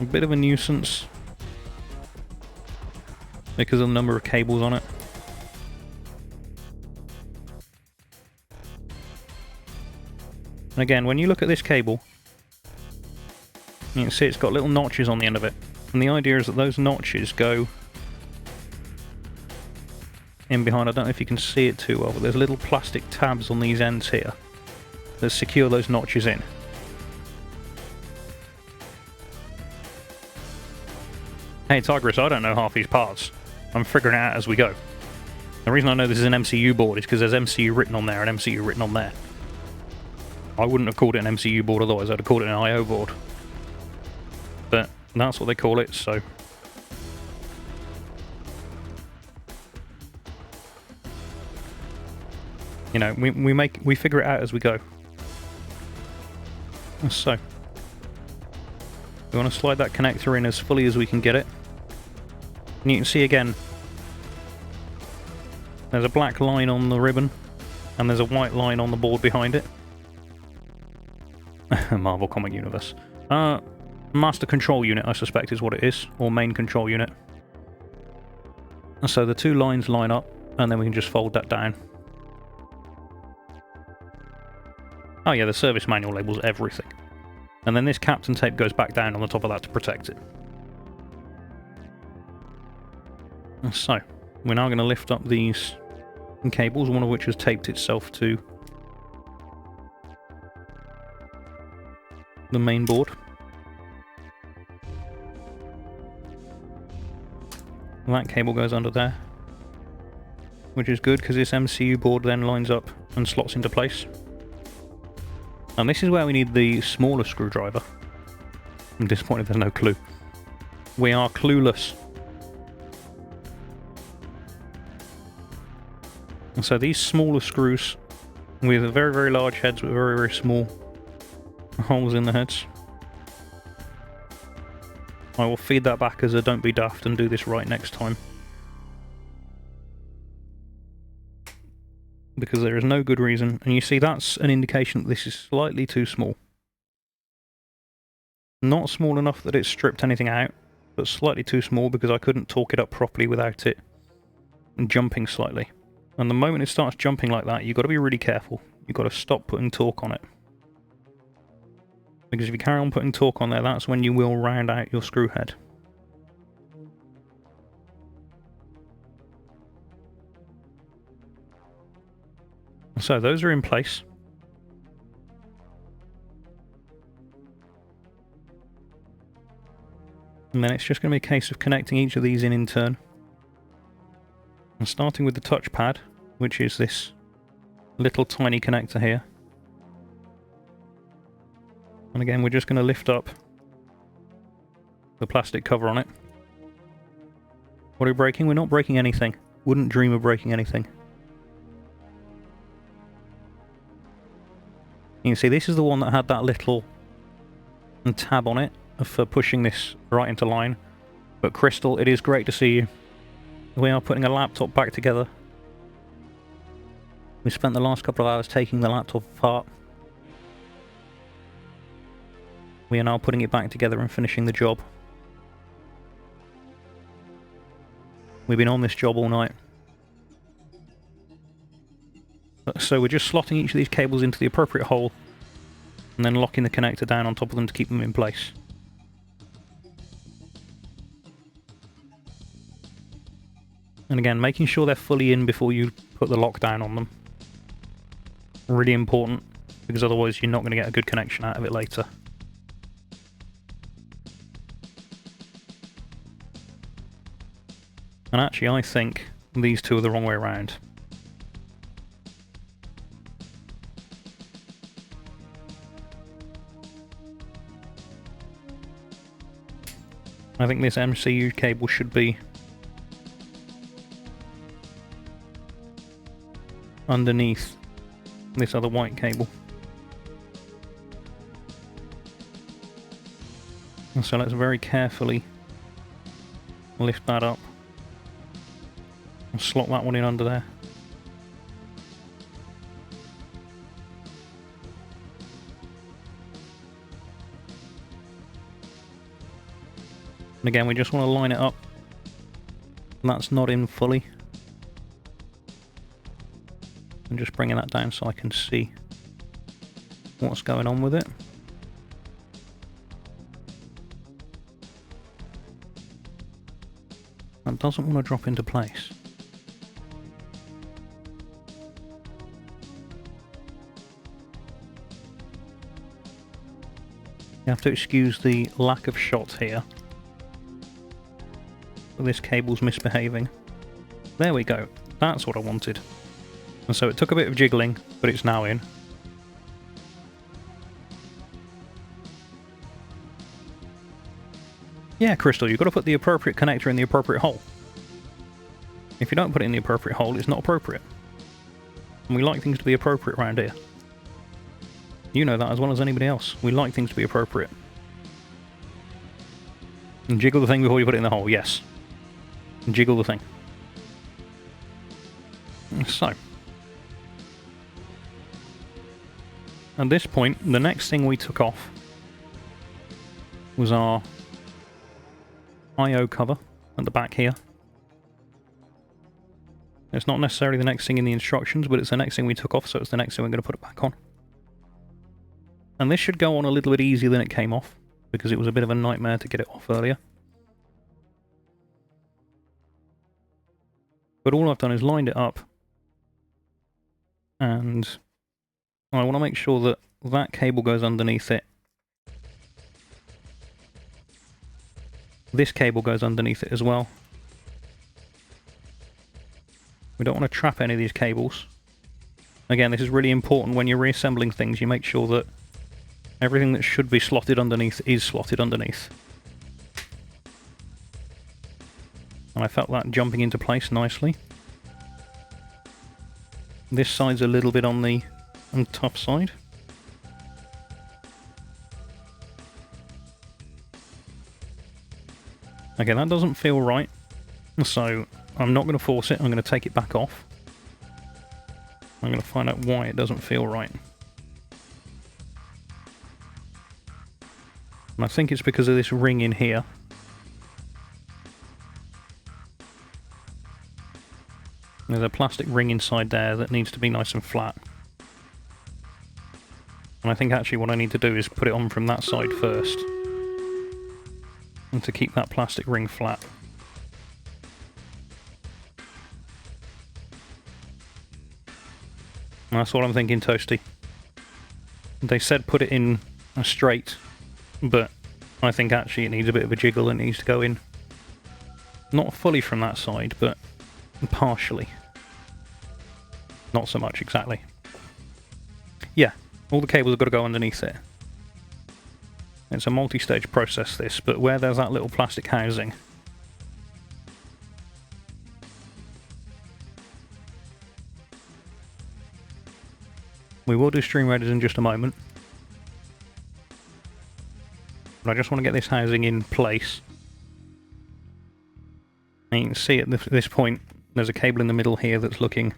a bit of a nuisance because of the number of cables on it. And again, when you look at this cable, you can see it's got little notches on the end of it. And the idea is that those notches go in behind. I don't know if you can see it too well, but there's little plastic tabs on these ends here that secure those notches in. Hey Tigris, I don't know half these parts. I'm figuring it out as we go. The reason I know this is an MCU board is because there's MCU written on there and MCU written on there. I wouldn't have called it an MCU board otherwise, I'd have called it an IO board. But that's what they call it, so... You know, we figure it out as we go. So... We want to slide that connector in as fully as we can get it. And you can see again, there's a black line on the ribbon, and there's a white line on the board behind it. Marvel Comic Universe. Master Control Unit, I suspect, is what it is, or Main Control Unit. And so the two lines line up, and then we can just fold that down. Oh yeah, the service manual labels everything. And then this Captain tape goes back down on the top of that to protect it. And so, we're now going to lift up these cables, one of which has taped itself to the main board. And that cable goes under there, which is good because this MCU board then lines up and slots into place. And this is where we need the smaller screwdriver. I'm disappointed there's no clue. We are clueless. And so these smaller screws with very, very large heads with very, very small holes in the heads. I will feed that back as a don't be daft and do this right next time. Because there is no good reason, and you see that's an indication that this is slightly too small. Not small enough that it stripped anything out, but slightly too small because I couldn't torque it up properly without it jumping slightly. And the moment it starts jumping like that, you've got to be really careful. You've got to stop putting torque on it. Because if you carry on putting torque on there, that's when you will round out your screw head. So those are in place. And then it's just going to be a case of connecting each of these in turn. And starting with the touchpad, which is this little tiny connector here. And again, we're just going to lift up the plastic cover on it. What are we breaking? We're not breaking anything. Wouldn't dream of breaking anything. You can see this is the one that had that little tab on it for pushing this right into line. But Crystal, it is great to see you. We are putting a laptop back together. We spent the last couple of hours taking the laptop apart. We are now putting it back together and finishing the job. We've been on this job all night. So we're just slotting each of these cables into the appropriate hole and then locking the connector down on top of them to keep them in place. And again, making sure they're fully in before you put the lock down on them. Really important, because otherwise you're not going to get a good connection out of it later. And actually, I think these two are the wrong way around. I think this MCU cable should be underneath this other white cable. And so let's very carefully lift that up and slot that one in under there. And again, we just want to line it up. That's not in fully. I'm just bringing that down so I can see what's going on with it. That doesn't want to drop into place. You have to excuse the lack of shot here. This cable's misbehaving. There we go. That's what I wanted. And so it took a bit of jiggling, but it's now in. Yeah, Crystal, you've got to put the appropriate connector in the appropriate hole. If you don't put it in the appropriate hole, it's not appropriate. And we like things to be appropriate around here. You know that as well as anybody else. We like things to be appropriate. And jiggle the thing before you put it in the hole, yes. And jiggle the thing. So. At this point, the next thing we took off was our I/O cover at the back here. It's not necessarily the next thing in the instructions, but it's the next thing we took off, so it's the next thing we're going to put it back on. And this should go on a little bit easier than it came off, because it was a bit of a nightmare to get it off earlier. But all I've done is lined it up, and I want to make sure that that cable goes underneath it. This cable goes underneath it as well. We don't want to trap any of these cables. Again, this is really important when you're reassembling things. You make sure that everything that should be slotted underneath is slotted underneath. And I felt that jumping into place nicely. This side's a little bit on the tough side. Okay, that doesn't feel right, so I'm not going to force it. I'm going to take it back off. I'm going to find out why it doesn't feel right. And I think it's because of this ring in here. There's a plastic ring inside there that needs to be nice and flat. And I think actually what I need to do is put it on from that side first. And to keep that plastic ring flat. And that's what I'm thinking, Toasty. They said put it in straight, but I think actually it needs a bit of a jiggle. It needs to go in. Not fully from that side, but partially. Not so much, exactly. Yeah, all the cables have got to go underneath it. It's a multi-stage process, this, but where there's that little plastic housing, we will do stream readers in just a moment. But I just want to get this housing in place. And you can see at this point, there's a cable in the middle here that's looking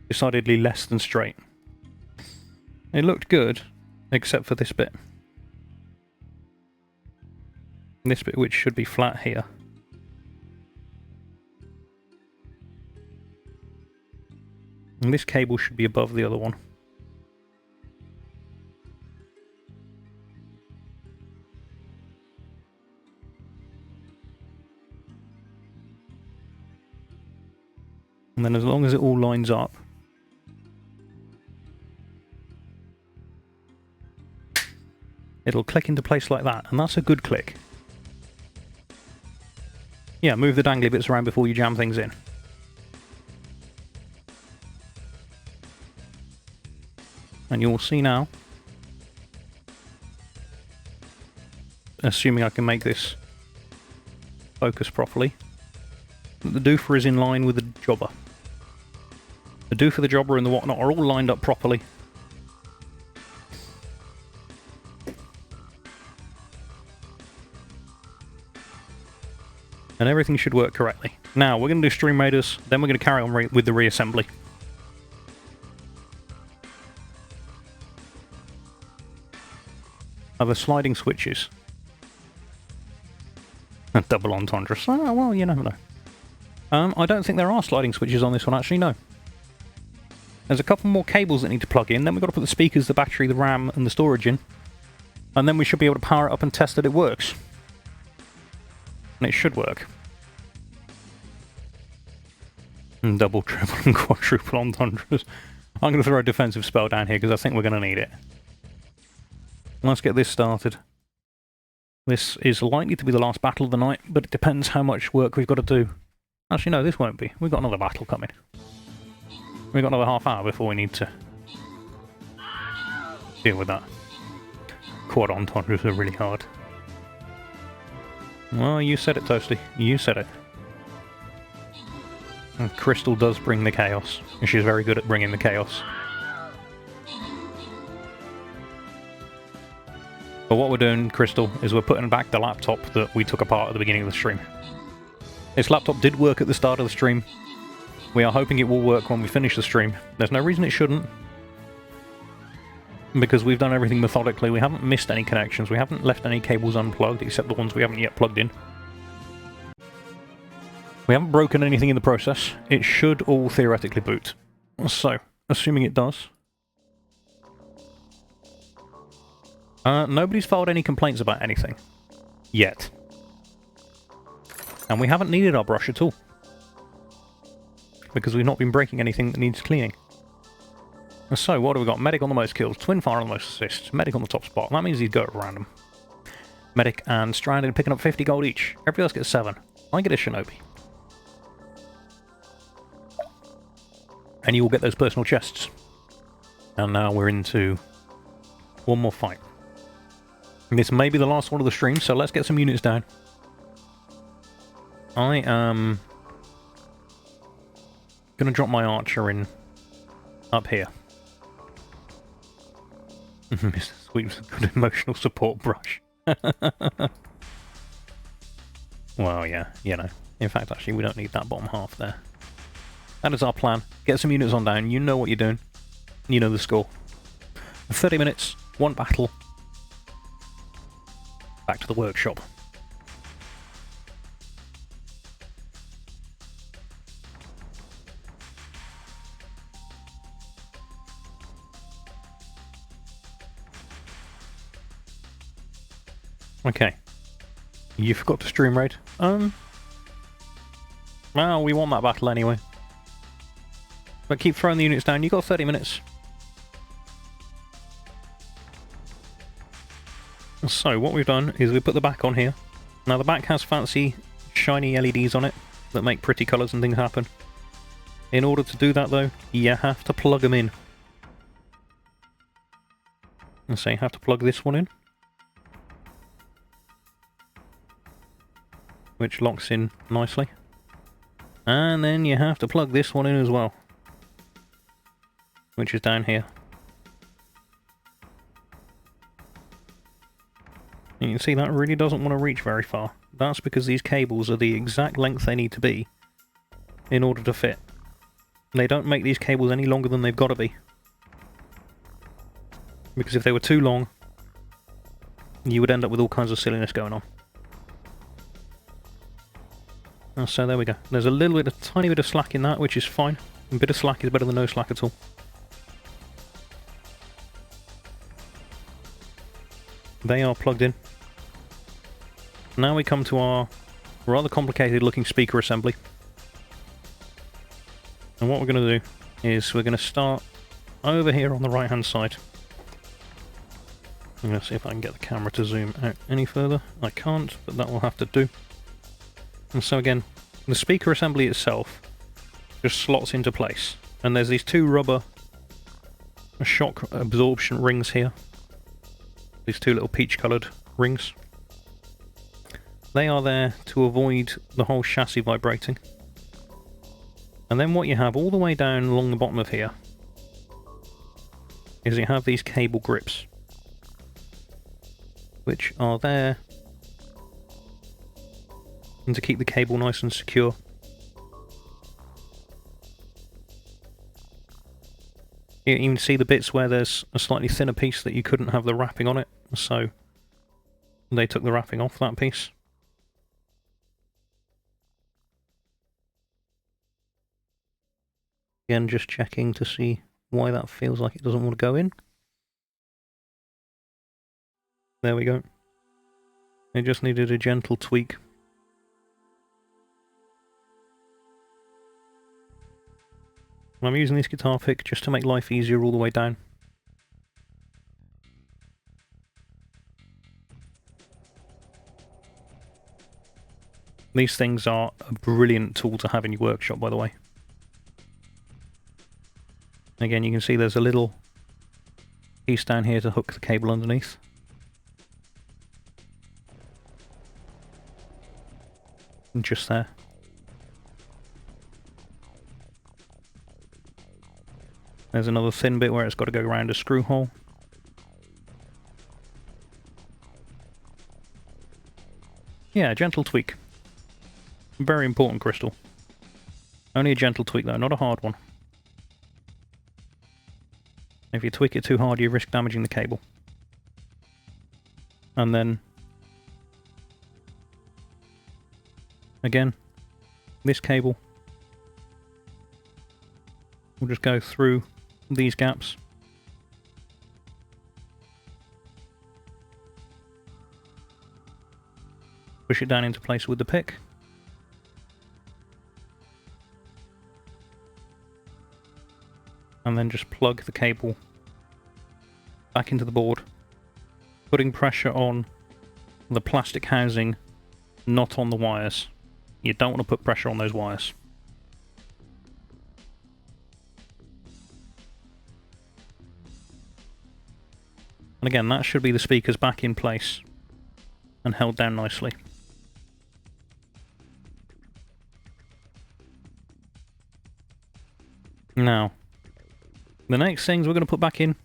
decidedly less than straight. It looked good, except for this bit. This bit which should be flat here. And this cable should be above the other one. And then as long as it all lines up, it'll click into place like that, and that's a good click. Yeah, move the dangly bits around before you jam things in. And you'll see now, assuming I can make this focus properly, that the doofer is in line with the jobber. The do for the jobber and the whatnot are all lined up properly. And everything should work correctly. Now, we're going to do Stream Raiders, then we're going to carry on with the reassembly. Are the sliding switches? Double entendre. Oh, well, you never know. I don't think there are sliding switches on this one, actually, no. There's a couple more cables that need to plug in, then we've got to put the speakers, the battery, the RAM, and the storage in. And then we should be able to power it up and test that it works. And it should work. And double, triple, and quadruple entendres. I'm going to throw a defensive spell down here because I think we're going to need it. Let's get this started. This is likely to be the last battle of the night, but it depends how much work we've got to do. Actually, no, this won't be. We've got another battle coming. We've got another half hour before we need to deal with that. Quad entendres are really hard. Well, you said it, Toasty. You said it. And Crystal does bring the chaos, and she's very good at bringing the chaos. But what we're doing, Crystal, is we're putting back the laptop that we took apart at the beginning of the stream. This laptop did work at the start of the stream. We are hoping it will work when we finish the stream. There's no reason it shouldn't. Because we've done everything methodically. We haven't missed any connections. We haven't left any cables unplugged, except the ones we haven't yet plugged in. We haven't broken anything in the process. It should all theoretically boot. So, assuming it does. Nobody's filed any complaints about anything. Yet. And we haven't needed our brush at all. Because we've not been breaking anything that needs cleaning. So, what have we got? Medic on the most kills, Twin Fire on the most assists, Medic on the top spot. That means he'd go at random. Medic and Stranded picking up 50 gold each. Everybody else gets 7. I get a Shinobi. And you will get those personal chests. And now we're into one more fight. And this may be the last one of the stream, so let's get some units down. I am going to drop my archer in up here. Mr. Sweep's a good emotional support brush. Well, yeah, you know. In fact, actually, we don't need that bottom half there. That is our plan. Get some units on down. You know what you're doing. You know the score. 30 minutes, one battle. Back to the workshop. Okay. You forgot to stream raid? Well, we won that battle anyway. But keep throwing the units down. You got 30 minutes. So, what we've done is we put the back on here. Now, the back has fancy, shiny LEDs on it that make pretty colours and things happen. In order to do that, though, you have to plug them in. And so you have to plug this one in. Which locks in nicely. And then you have to plug this one in as well. Which is down here. And you can see that really doesn't want to reach very far. That's because these cables are the exact length they need to be in order to fit. They don't make these cables any longer than they've got to be. Because if they were too long, you would end up with all kinds of silliness going on. So there we go. There's a little bit, a tiny bit of slack in that, which is fine. A bit of slack is better than no slack at all. They are plugged in. Now we come to our rather complicated looking speaker assembly. And what we're going to do is we're going to start over here on the right hand side. I'm going to see if I can get the camera to zoom out any further. I can't, but that will have to do. And so again, the speaker assembly itself just slots into place. And there's these two rubber shock absorption rings here. These two little peach coloured rings. They are there to avoid the whole chassis vibrating. And then what you have all the way down along the bottom of here is you have these cable grips, which are there and to keep the cable nice and secure. You can see the bits where there's a slightly thinner piece that you couldn't have the wrapping on it, so they took the wrapping off that piece. Again, just checking to see why that feels like it doesn't want to go in. There we go. It just needed a gentle tweak. I'm using this guitar pick just to make life easier all the way down. These things are a brilliant tool to have in your workshop, by the way. Again, you can see there's a little piece down here to hook the cable underneath. And just there. There's another thin bit where it's got to go around a screw hole. Yeah, a gentle tweak. Very important crystal. Only a gentle tweak though, not a hard one. If you tweak it too hard, you risk damaging the cable. And then, again, this cable will just go through these gaps. Push it down into place with the pick. And then just plug the cable back into the board, putting pressure on the plastic housing, not on the wires. You don't want to put pressure on those wires. And again, that should be the speakers back in place and held down nicely. Now, the next things we're going to put back in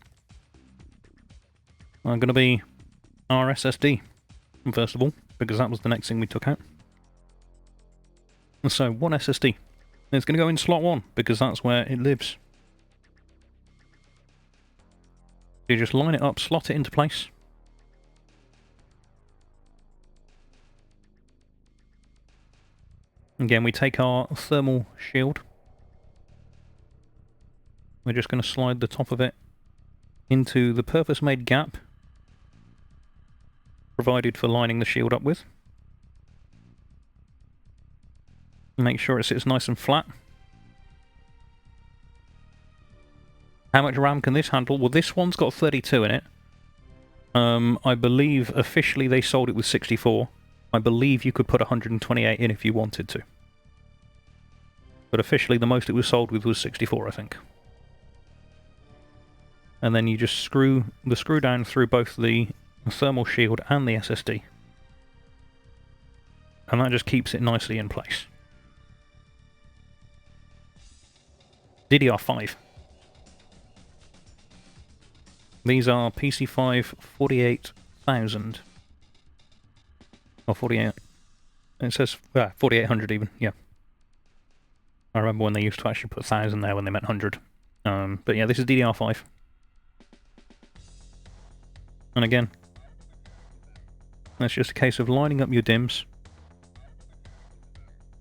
are going to be our SSD, first of all, because that was the next thing we took out. And so, one SSD. It's going to go in slot 1, because that's where it lives. You just line it up, slot it into place. Again, we take our thermal shield. We're just going to slide the top of it into the purpose-made gap provided for lining the shield up with. Make sure it sits nice and flat. How much RAM can this handle? Well, this one's got 32 in it. I believe officially they sold it with 64. I believe you could put 128 in if you wanted to. But officially the most it was sold with was 64, I think. And then you just screw the screw down through both the thermal shield and the SSD. And that just keeps it nicely in place. DDR5. These are PC5 48,000. Or 48. It says 4800 even, yeah. I remember when they used to actually put 1000 there when they meant 100. But yeah, this is DDR5. And again, that's just a case of lining up your DIMMs.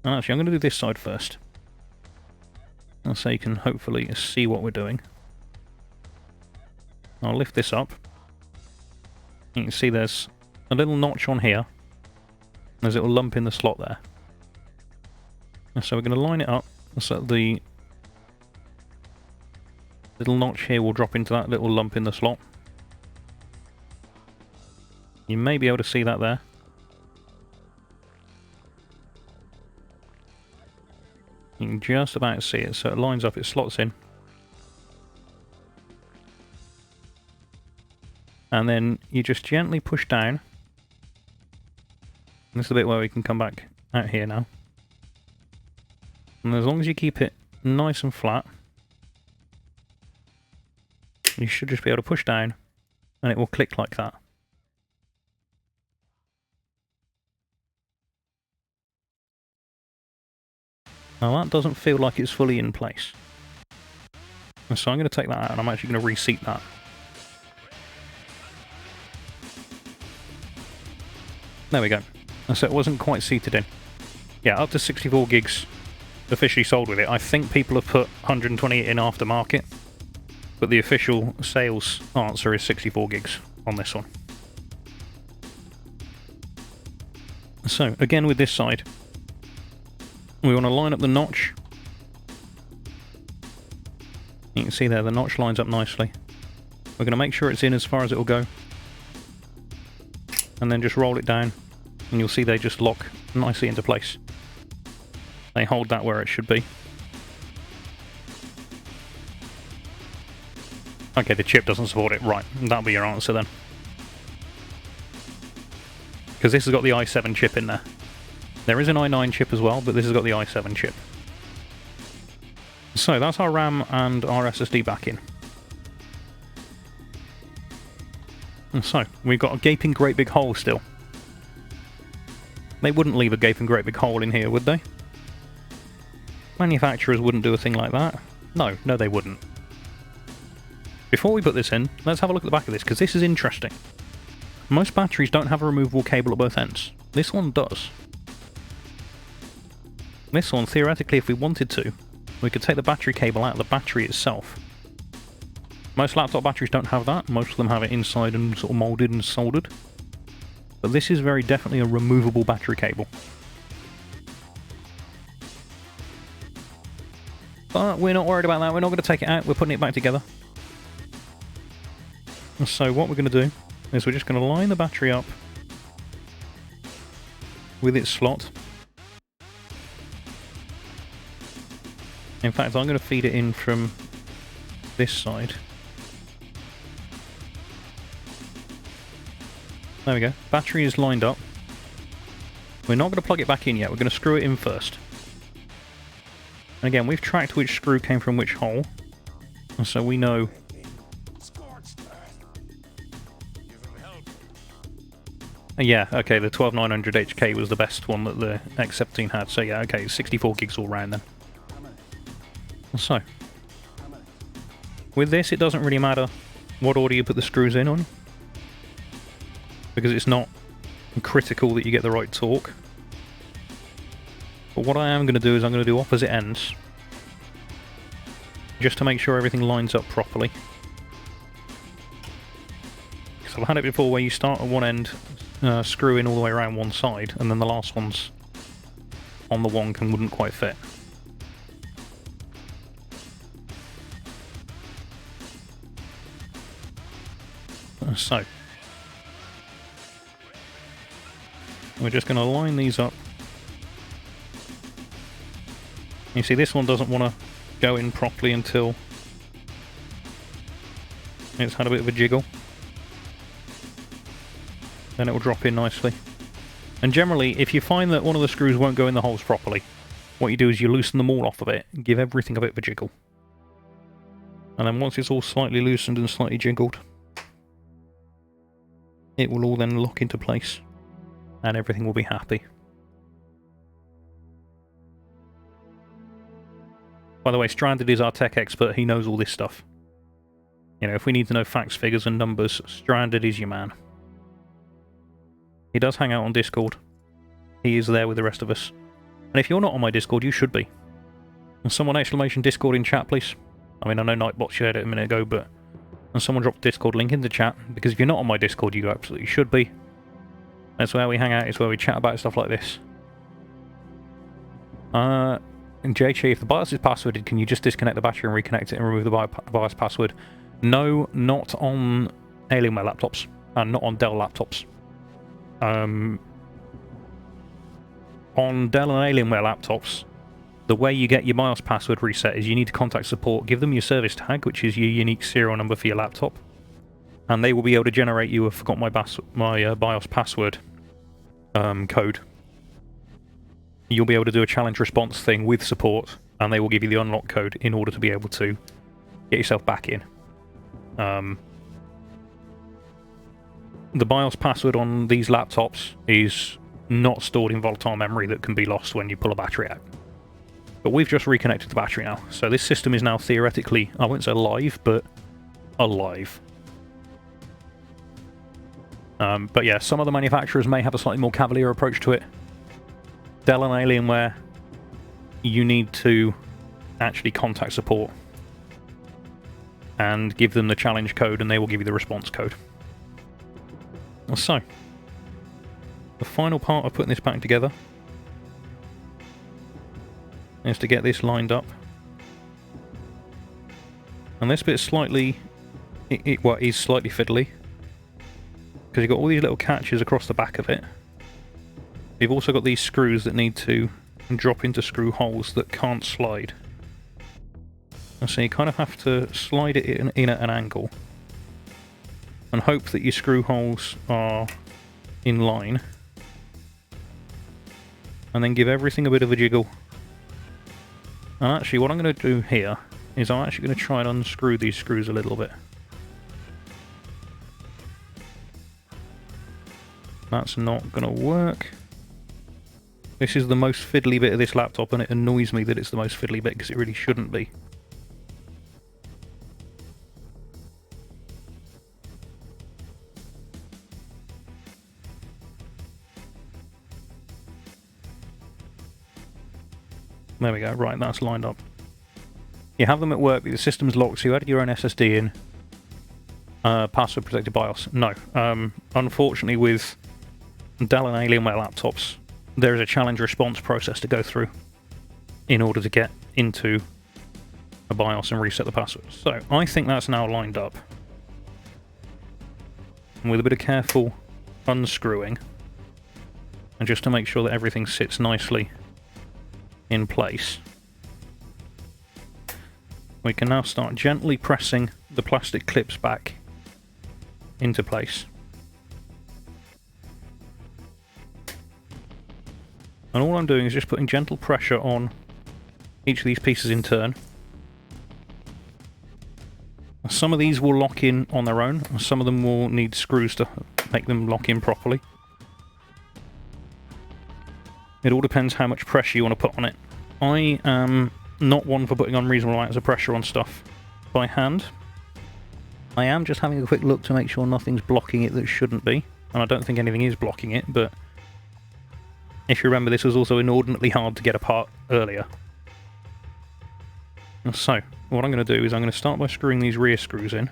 And actually, I'm going to do this side first. So you can hopefully see what we're doing. I'll lift this up. You can see there's a little notch on here. There's a little lump in the slot there. And so we're going to line it up so the little notch here will drop into that little lump in the slot. You may be able to see that there. You can just about see it, so it lines up, it slots in. And then you just gently push down. This is the bit where we can come back out here now. And as long as you keep it nice and flat. You should just be able to push down and it will click like that. Now that doesn't feel like it's fully in place. And so I'm going to take that out and I'm actually going to reseat that. There we go. And so it wasn't quite seated in. Yeah, up to 64 gigs officially sold with it. I think people have put 128 in aftermarket, but the official sales answer is 64 gigs on this one. So, again with this side, we want to line up the notch. You can see there, the notch lines up nicely. We're going to make sure it's in as far as it will go. And then just roll it down, and you'll see they just lock nicely into place. They hold that where it should be. Okay, the chip doesn't support it. Right, that'll be your answer then. Because this has got the i7 chip in there. There is an i9 chip as well, but this has got the i7 chip. So that's our RAM and our SSD back in. And so, we've got a gaping great big hole still. They wouldn't leave a gaping great big hole in here, would they? Manufacturers wouldn't do a thing like that. No, they wouldn't. Before we put this in, let's have a look at the back of this, because this is interesting. Most batteries don't have a removable cable at both ends. This one does. This one, theoretically, if we wanted to, we could take the battery cable out of the battery itself. Most laptop batteries don't have that. Most of them have it inside and sort of moulded and soldered. But this is very definitely a removable battery cable. But we're not worried about that. We're not going to take it out. We're putting it back together. And so what we're going to do is we're just going to line the battery up with its slot. In fact, I'm going to feed it in from this side. There we go. Battery is lined up. We're not going to plug it back in yet. We're going to screw it in first. And again, we've tracked which screw came from which hole. And so we know... Yeah, okay, the 12900 HK was the best one that the x17 had. So yeah, okay, 64 gigs all round then. So, with this, it doesn't really matter what order you put the screws in on, because it's not critical that you get the right torque. But what I am going to do is I'm going to do opposite ends, just to make sure everything lines up properly. Because I've had it before where you start at one end, screw in all the way around one side, and then the last one's on the wonk and wouldn't quite fit. So, we're just going to line these up. You see, this one doesn't want to go in properly until it's had a bit of a jiggle. Then it will drop in nicely. And generally, if you find that one of the screws won't go in the holes properly, what you do is you loosen them all off of it and give everything a bit of a jiggle. And then once it's all slightly loosened and slightly jiggled, it will all then lock into place and everything will be happy. By the way, Stranded is our tech expert. He knows all this stuff. You know, if we need to know facts, figures and numbers, Stranded is your man. He does hang out on Discord. He is there with the rest of us. And if you're not on my Discord, you should be. And someone exclamation Discord in chat, please. I mean, I know Nightbot shared it a minute ago, but... And someone dropped the Discord link in the chat, because if you're not on my Discord, you absolutely should be. That's where we hang out, it's where we chat about stuff like this. And JH, if the BIOS is passworded, can you just disconnect the battery and reconnect it and remove the BIOS password? No, not on Alienware laptops, and not on Dell laptops. On Dell and Alienware laptops, the way you get your BIOS password reset is you need to contact support, give them your service tag, which is your unique serial number for your laptop, and they will be able to generate you a forgot my BIOS password code. you'll be able to do a challenge response thing with support, and they will give you the unlock code in order to be able to get yourself back in. The BIOS password on these laptops is not stored in volatile memory that can be lost when you pull a battery out. But we've just reconnected the battery now, so this system is now theoretically, I won't say live, but alive. But yeah, some other manufacturers may have a slightly more cavalier approach to it. Dell and Alienware, you need to actually contact support and give them the challenge code, and they will give you the response code. So, the final part of putting this back together is to get this lined up. And this bit's slightly, well, it is slightly fiddly, because you've got all these little catches across the back of it. You've also got these screws that need to drop into screw holes that can't slide. And so you kind of have to slide it in at an angle and hope that your screw holes are in line, and then give everything a bit of a jiggle. And actually what I'm going to do here is I'm actually going to try and unscrew these screws a little bit. That's not going to work. This is the most fiddly bit of this laptop, and it annoys me that it's the most fiddly bit because it really shouldn't be. There we go, right, that's lined up. You have them at work, but the system's locked, so you added your own SSD in. Password protected BIOS. No. Unfortunately, with Dell and Alienware laptops, there is a challenge response process to go through in order to get into a BIOS and reset the password. So, I think that's now lined up. And with a bit of careful unscrewing, and just to make sure that everything sits nicely in place, we can now start gently pressing the plastic clips back into place. And all I'm doing is just putting gentle pressure on each of these pieces in turn. Some of these will lock in on their own, and some of them will need screws to make them lock in properly. It all depends how much pressure you want to put on it. I am not one for putting unreasonable amounts of pressure on stuff by hand. I am just having a quick look to make sure nothing's blocking it that shouldn't be, and I don't think anything is blocking it, but if you remember, this was also inordinately hard to get apart earlier. So, what I'm going to do is I'm going to start by screwing these rear screws in.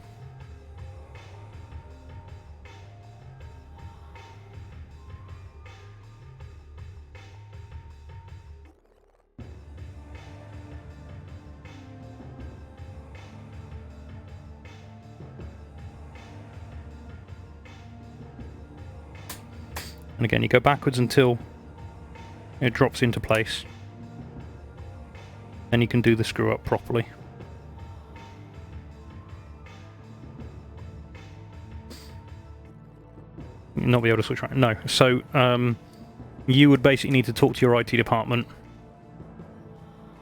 And again, you go backwards until it drops into place. Then you can do the screw up properly. You'll not be able to switch around. No. So, you would basically need to talk to your IT department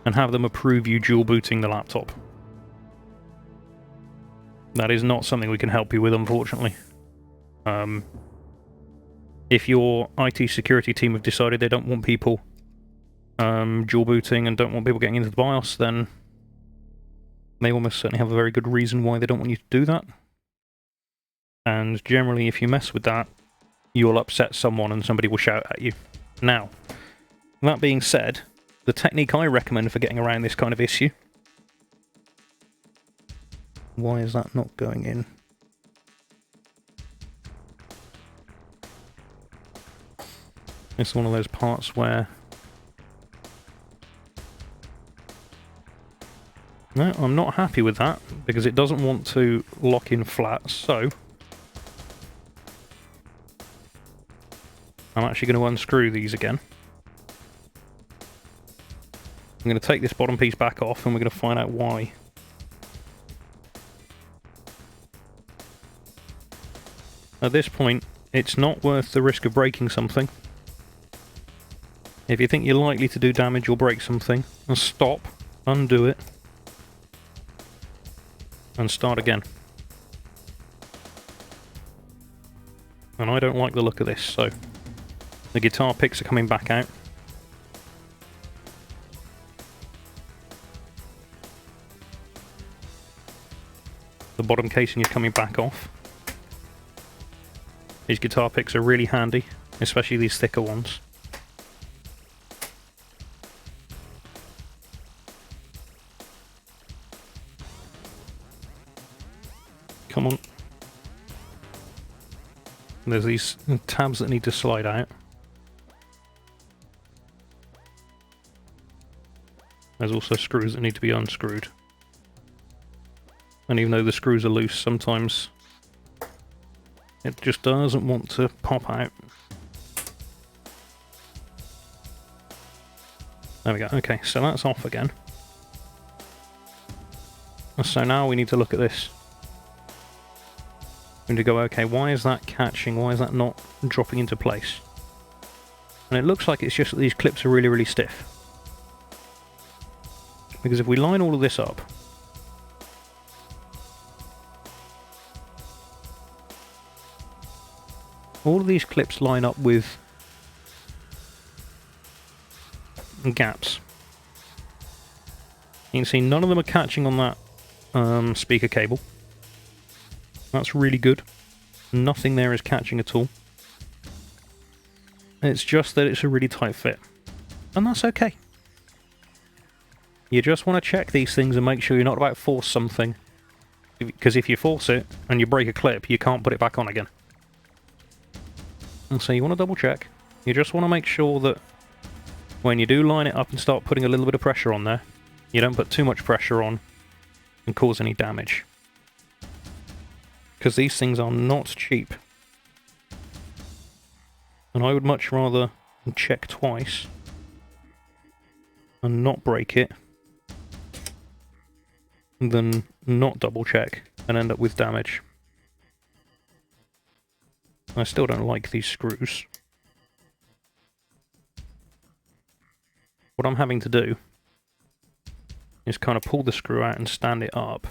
and have them approve you dual booting the laptop. That is not something we can help you with, unfortunately. If your IT security team have decided they don't want people dual booting and don't want people getting into the BIOS, then they almost certainly have a very good reason why they don't want you to do that. And generally, if you mess with that, you'll upset someone and somebody will shout at you. Now, that being said, the technique I recommend for getting around this kind of issue... Why is that not going in? It's one of those parts where... No, I'm not happy with that, because it doesn't want to lock in flat, so... I'm actually going to unscrew these again. I'm going to take this bottom piece back off, and we're going to find out why. At this point, it's not worth the risk of breaking something. If you think you're likely to do damage or break something, then stop, undo it, and start again. And I don't like the look of this, so the guitar picks are coming back out. The bottom casing is coming back off. These guitar picks are really handy, especially these thicker ones. Come on. There's these tabs that need to slide out. There's also screws that need to be unscrewed. And even though the screws are loose, sometimes it just doesn't want to pop out. There we go. Okay, so that's off again. So now we need to look at this. We need to go, okay, why is that catching? Why is that not dropping into place? And it looks like it's just that these clips are really, really stiff. Because if we line all of this up, all of these clips line up with gaps. You can see none of them are catching on that speaker cable. That's really good. Nothing there is catching at all. It's just that it's a really tight fit. And that's okay. You just want to check these things and make sure you're not about to force something. Because if you force it and you break a clip, you can't put it back on again. And so you want to double check. You just want to make sure that when you do line it up and start putting a little bit of pressure on there, you don't put too much pressure on and cause any damage. Because these things are not cheap. And I would much rather check twice and not break it than not double check and end up with damage. I still don't like these screws. What I'm having to do is kind of pull the screw out and stand it up,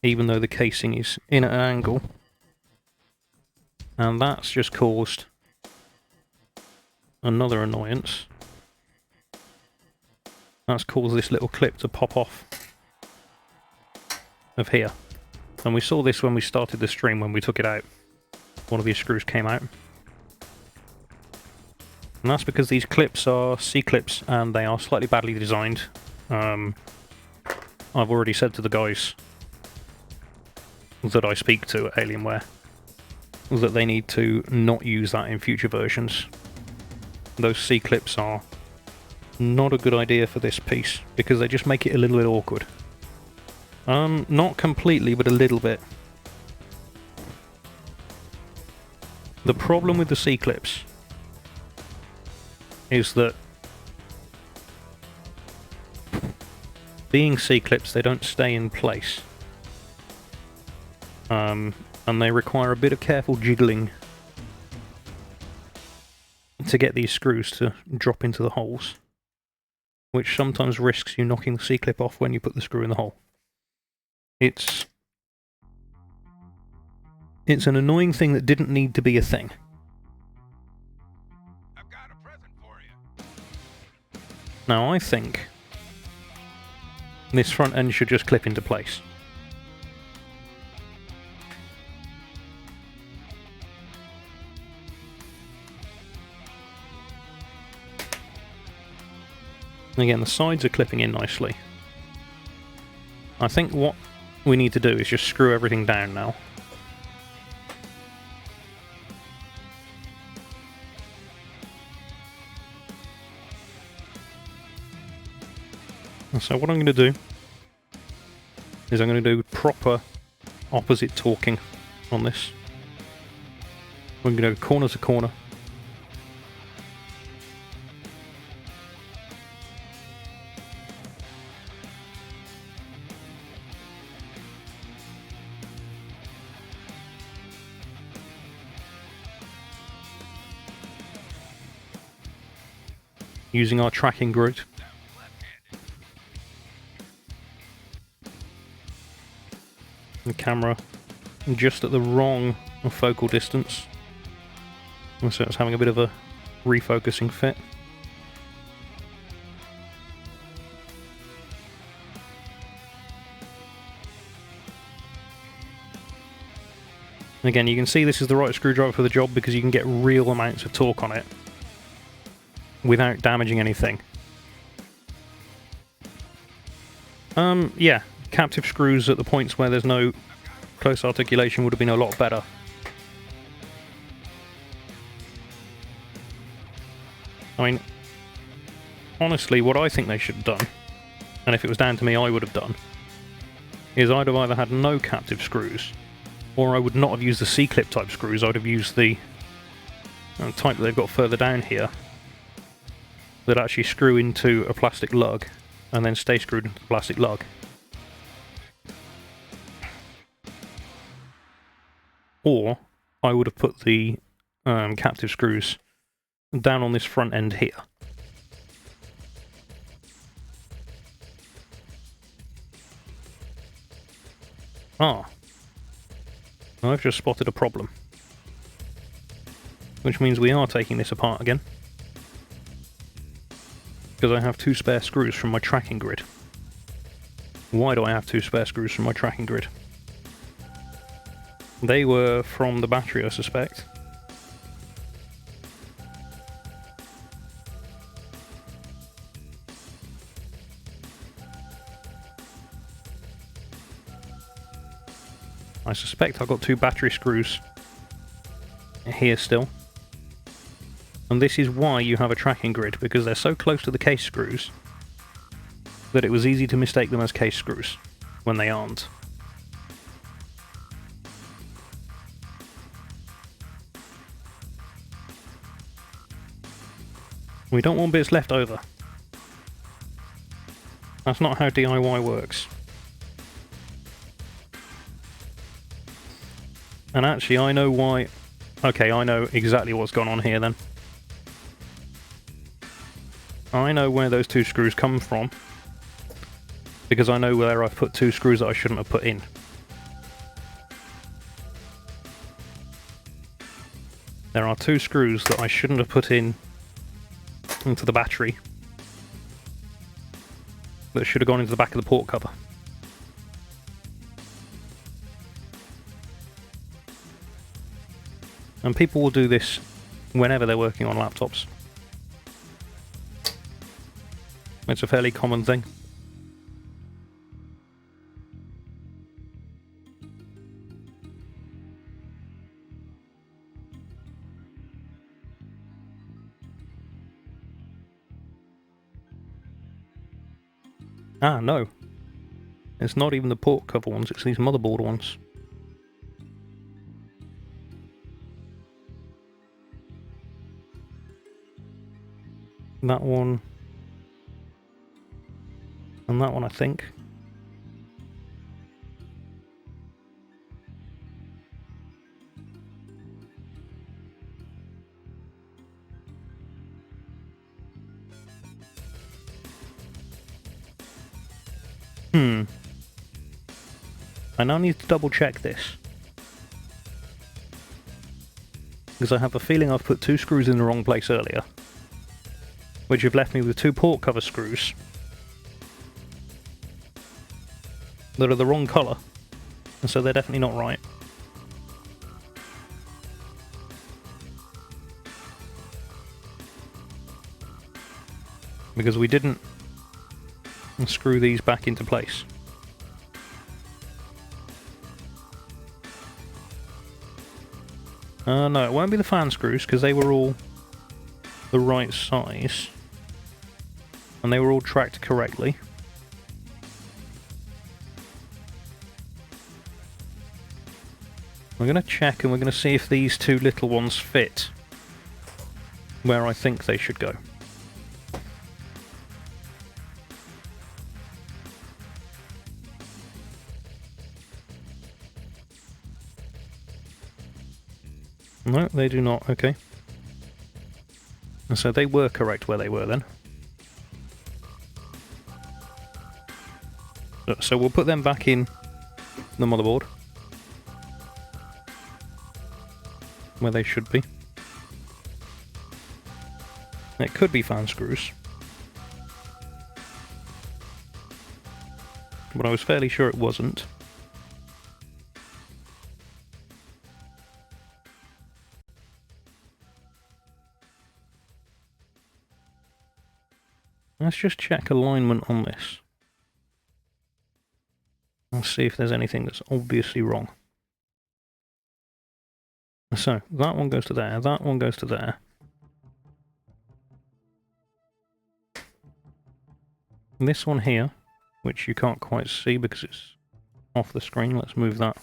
even though the casing is in at an angle. And that's just caused another annoyance. That's caused this little clip to pop off of here. And we saw this when we started the stream, when we took it out. One of these screws came out. And that's because these clips are C-clips and they are slightly badly designed. I've already said to the guys that I speak to at Alienware that they need to not use that in future versions. Those C-clips are not a good idea for this piece because they just make it a little bit awkward. Not completely, but a little bit. The problem with the C-clips is that being C-clips, they don't stay in place. And they require a bit of careful jiggling to get these screws to drop into the holes, which sometimes risks you knocking the C-clip off when you put the screw in the hole. It's an annoying thing that didn't need to be a thing. I've got a present for you. Now I think this front end should just clip into place. And again, the sides are clipping in nicely. I think what we need to do is just screw everything down now. And so what I'm going to do is I'm going to do proper opposite torquing on this. We're going to go corner to corner. using our tracking grid. The camera just at the wrong focal distance, and so it's having a bit of a refocusing fit. Again, you can see this is the right screwdriver for the job because you can get real amounts of torque on it without damaging anything. Yeah, captive screws at the points where there's no close articulation would have been a lot better. I mean, honestly, what I think they should have done, and if it was down to me I would have done, is I'd have either had no captive screws, or I would not have used the C-clip type screws. I'd have used the type that they've got further down here that actually screw into a plastic lug and then stay screwed into the plastic lug. Or I would have put the captive screws down on this front end here. Ah. I've just spotted a problem. Which means we are taking this apart again. Because I have 2 spare screws from my tracking grid. Why do I have 2 spare screws from my tracking grid? They were from the battery, I suspect. I suspect I've got 2 battery screws here still. And this is why you have a tracking grid, because they're so close to the case screws that it was easy to mistake them as case screws when they aren't. We don't want bits left over. That's not how DIY works. And actually, I know why... Okay, I know exactly what's gone on here then. I know where those 2 screws come from, because I know where I've put 2 screws that I shouldn't have put in. There are 2 screws that I shouldn't have put in into the battery that should have gone into the back of the port cover. And people will do this whenever they're working on laptops. It's a fairly common thing. Ah, no. It's not even the port cover ones, it's these motherboard ones. That one. And that one, I think. I now need to double check this. Because I have a feeling I've put 2 screws in the wrong place earlier, which have left me with 2 port cover screws that are the wrong colour, and so they're definitely not right. Because we didn't screw these back into place. No, it won't be the fan screws, because they were all the right size. And they were all tracked correctly. We're going to check and we're going to see if these 2 little ones fit where I think they should go. No, they do not. Okay. And so they were correct where they were then. So we'll put them back in the motherboard, where they should be. It could be fan screws, but I was fairly sure it wasn't. Let's just check alignment on this. I'll see if there's anything that's obviously wrong. So, that one goes to there, that one goes to there. This one here, which you can't quite see because it's off the screen, let's move that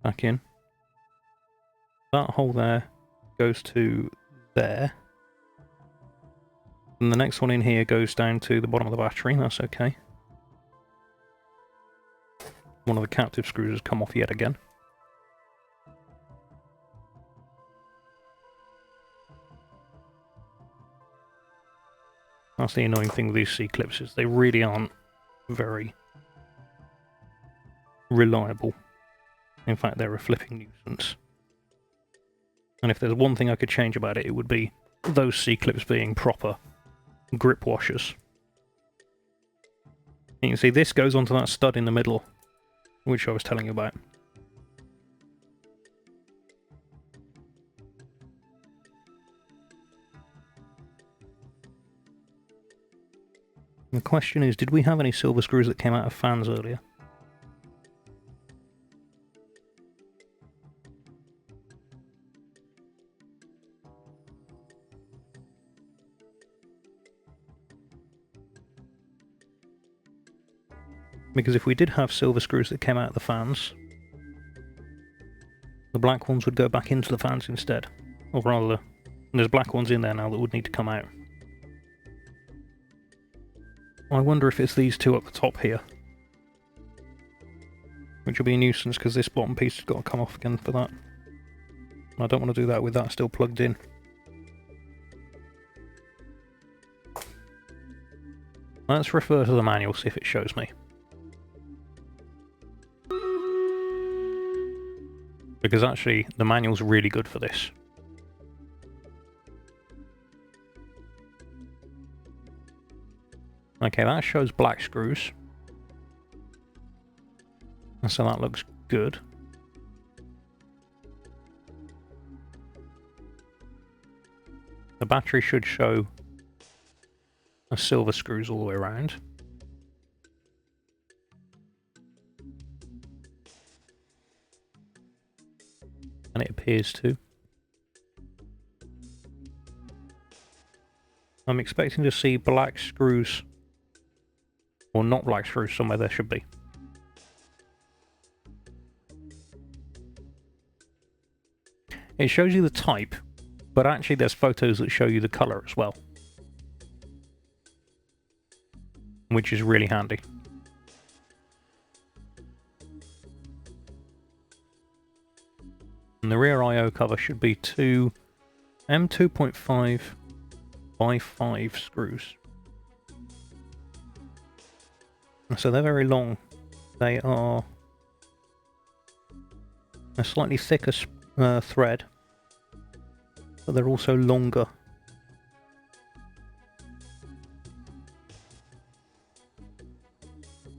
back in. That hole there goes to there. And the next one in here goes down to the bottom of the battery, that's okay. One of the captive screws has come off yet again. That's the annoying thing with these C-clips, is they really aren't very reliable. In fact, they're a flipping nuisance. And if there's one thing I could change about it, it would be those C-clips being proper grip washers. You can see this goes onto that stud in the middle, which I was telling you about. The question is, did we have any silver screws that came out of fans earlier? Because if we did have silver screws that came out of the fans, the black ones would go back into the fans instead. Or rather, there's black ones in there now that would need to come out. I wonder if it's these two up the top here. Which will be a nuisance because this bottom piece has got to come off again for that. I don't want to do that with that still plugged in. Let's refer to the manual, see if it shows me. Because actually, the manual's really good for this. Okay, that shows black screws. And so that looks good. The battery should show a silver screws all the way around. And it appears to. I'm expecting to see black screws, or not black screws, somewhere there should be. It shows you the type, but actually there's photos that show you the colour as well. Which is really handy. And the rear I/O cover should be two M2.5 by 5 screws. So they're very long. They are a slightly thicker thread, but they're also longer.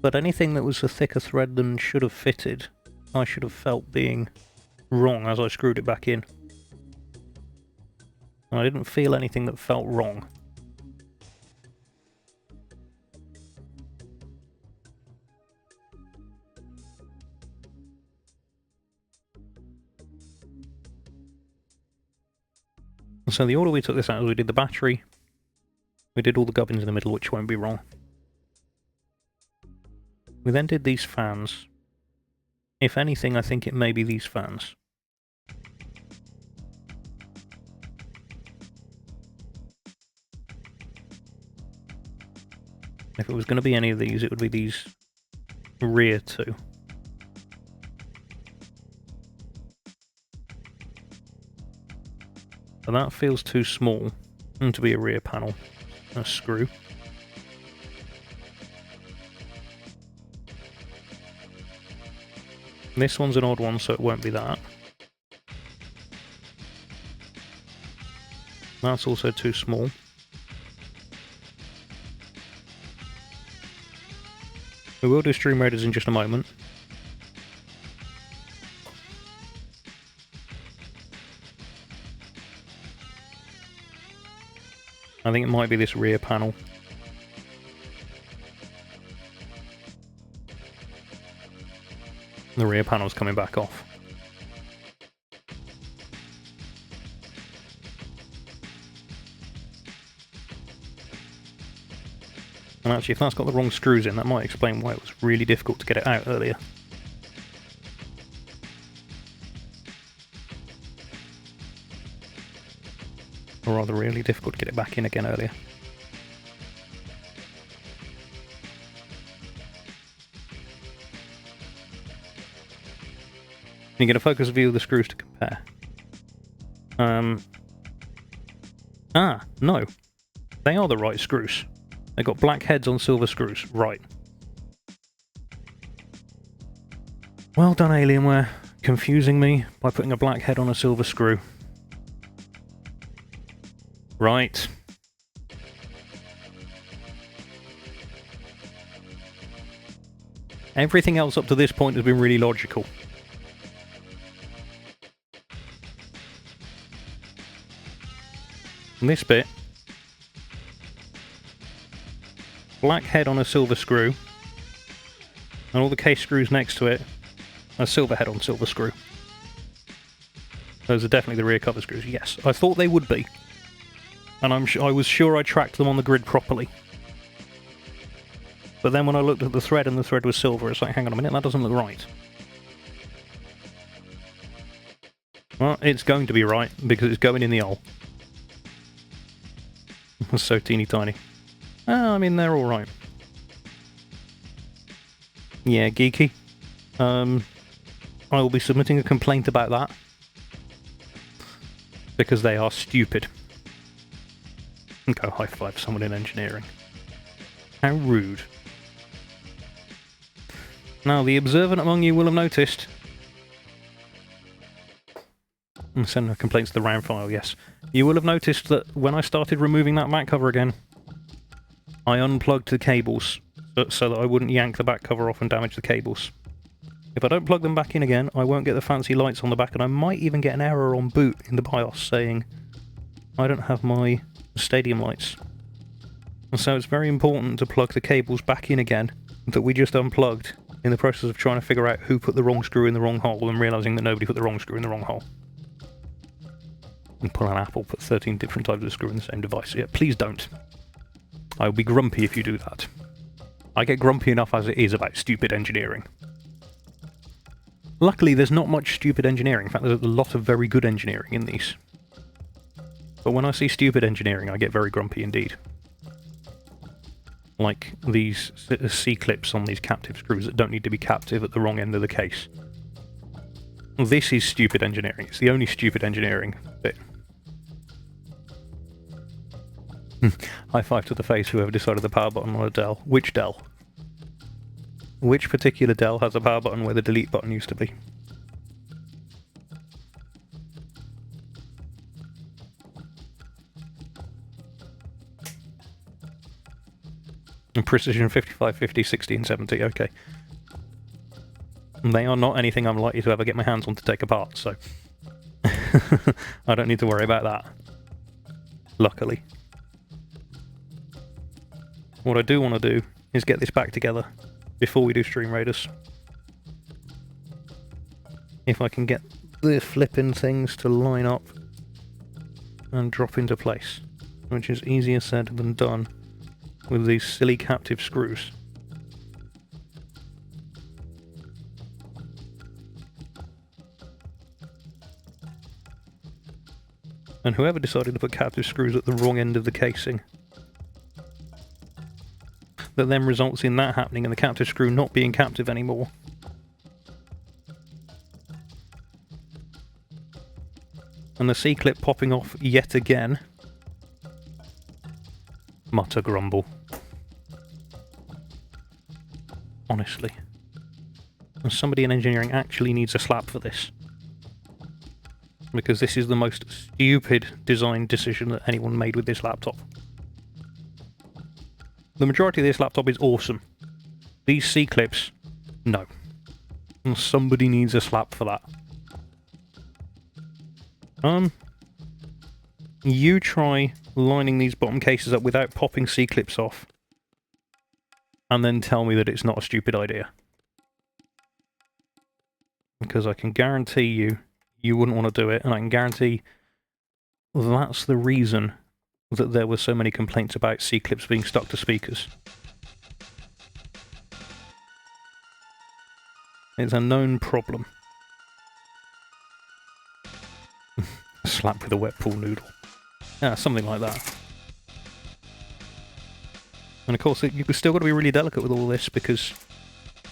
But anything that was a thicker thread than should have fitted, I should have felt being wrong as I screwed it back in. And I didn't feel anything that felt wrong. So the order we took this out was we did the battery, we did all the gubbins in the middle, which won't be wrong. We then did these fans. If anything, I think it may be these fans. If it was going to be any of these, it would be these rear two. But that feels too small to be a rear panel. A screw. This one's an odd one, so it won't be that. That's also too small. We will do Stream Raiders in just a moment. I think it might be this rear panel. The rear panel's coming back off. And actually, if that's got the wrong screws in, that might explain why it was really difficult to get it out earlier. Or rather, really difficult to get it back in again earlier. You get a focus view of the screws to compare. No. They are the right screws. They've got black heads on silver screws. Right. Well done, Alienware. Confusing me by putting a black head on a silver screw. Right. Everything else up to this point has been really logical. And this bit, black head on a silver screw, and all the case screws next to it, a silver head on silver screw. Those are definitely the rear cover screws, yes. I thought they would be. And I was sure I tracked them on the grid properly. But then when I looked at the thread and the thread was silver, it's like, hang on a minute, that doesn't look right. Well, it's going to be right, because it's going in the hole. It's so teeny tiny. I mean, they're alright. Yeah, geeky. I will be submitting a complaint about that. Because they are stupid. Go high five someone in engineering. How rude. Now, the observant among you will have noticed... I'm sending a complaint to the RAM file, yes. You will have noticed that when I started removing that back cover again, I unplugged the cables so that I wouldn't yank the back cover off and damage the cables. If I don't plug them back in again, I won't get the fancy lights on the back, and I might even get an error on boot in the BIOS saying I don't have my stadium lights. And so it's very important to plug the cables back in again that we just unplugged in the process of trying to figure out who put the wrong screw in the wrong hole and realising that nobody put the wrong screw in the wrong hole. And pull an Apple, put 13 different types of screw in the same device. Yeah, please don't. I'll be grumpy if you do that. I get grumpy enough as it is about stupid engineering. Luckily, there's not much stupid engineering. In fact, there's a lot of very good engineering in these. But when I see stupid engineering, I get very grumpy indeed. Like these C-clips on these captive screws that don't need to be captive at the wrong end of the case. This is stupid engineering. It's the only stupid engineering bit. High five to the face, whoever decided the power button on a Dell. Which Dell? Which particular Dell has a power button where the delete button used to be? And Precision 55, 50, 60 and 70, okay. They are not anything I'm likely to ever get my hands on to take apart, so... I don't need to worry about that. Luckily. What I do want to do is get this back together before we do Stream Raiders. If I can get the flipping things to line up and drop into place, which is easier said than done with these silly captive screws. And whoever decided to put captive screws at the wrong end of the casing, that then results in that happening and the captive screw not being captive anymore. And the C-clip popping off yet again. Mutter grumble. Honestly. And somebody in engineering actually needs a slap for this. Because this is the most stupid design decision that anyone made with this laptop. The majority of this laptop is awesome. These C-clips, no. And somebody needs a slap for that. You try lining these bottom cases up without popping C-clips off, and then tell me that it's not a stupid idea. Because I can guarantee you, you wouldn't want to do it, and I can guarantee that's the reason that there were so many complaints about C-clips being stuck to speakers. It's a known problem. Slap with a wet pool noodle. Yeah, something like that. And of course, you've still got to be really delicate with all this because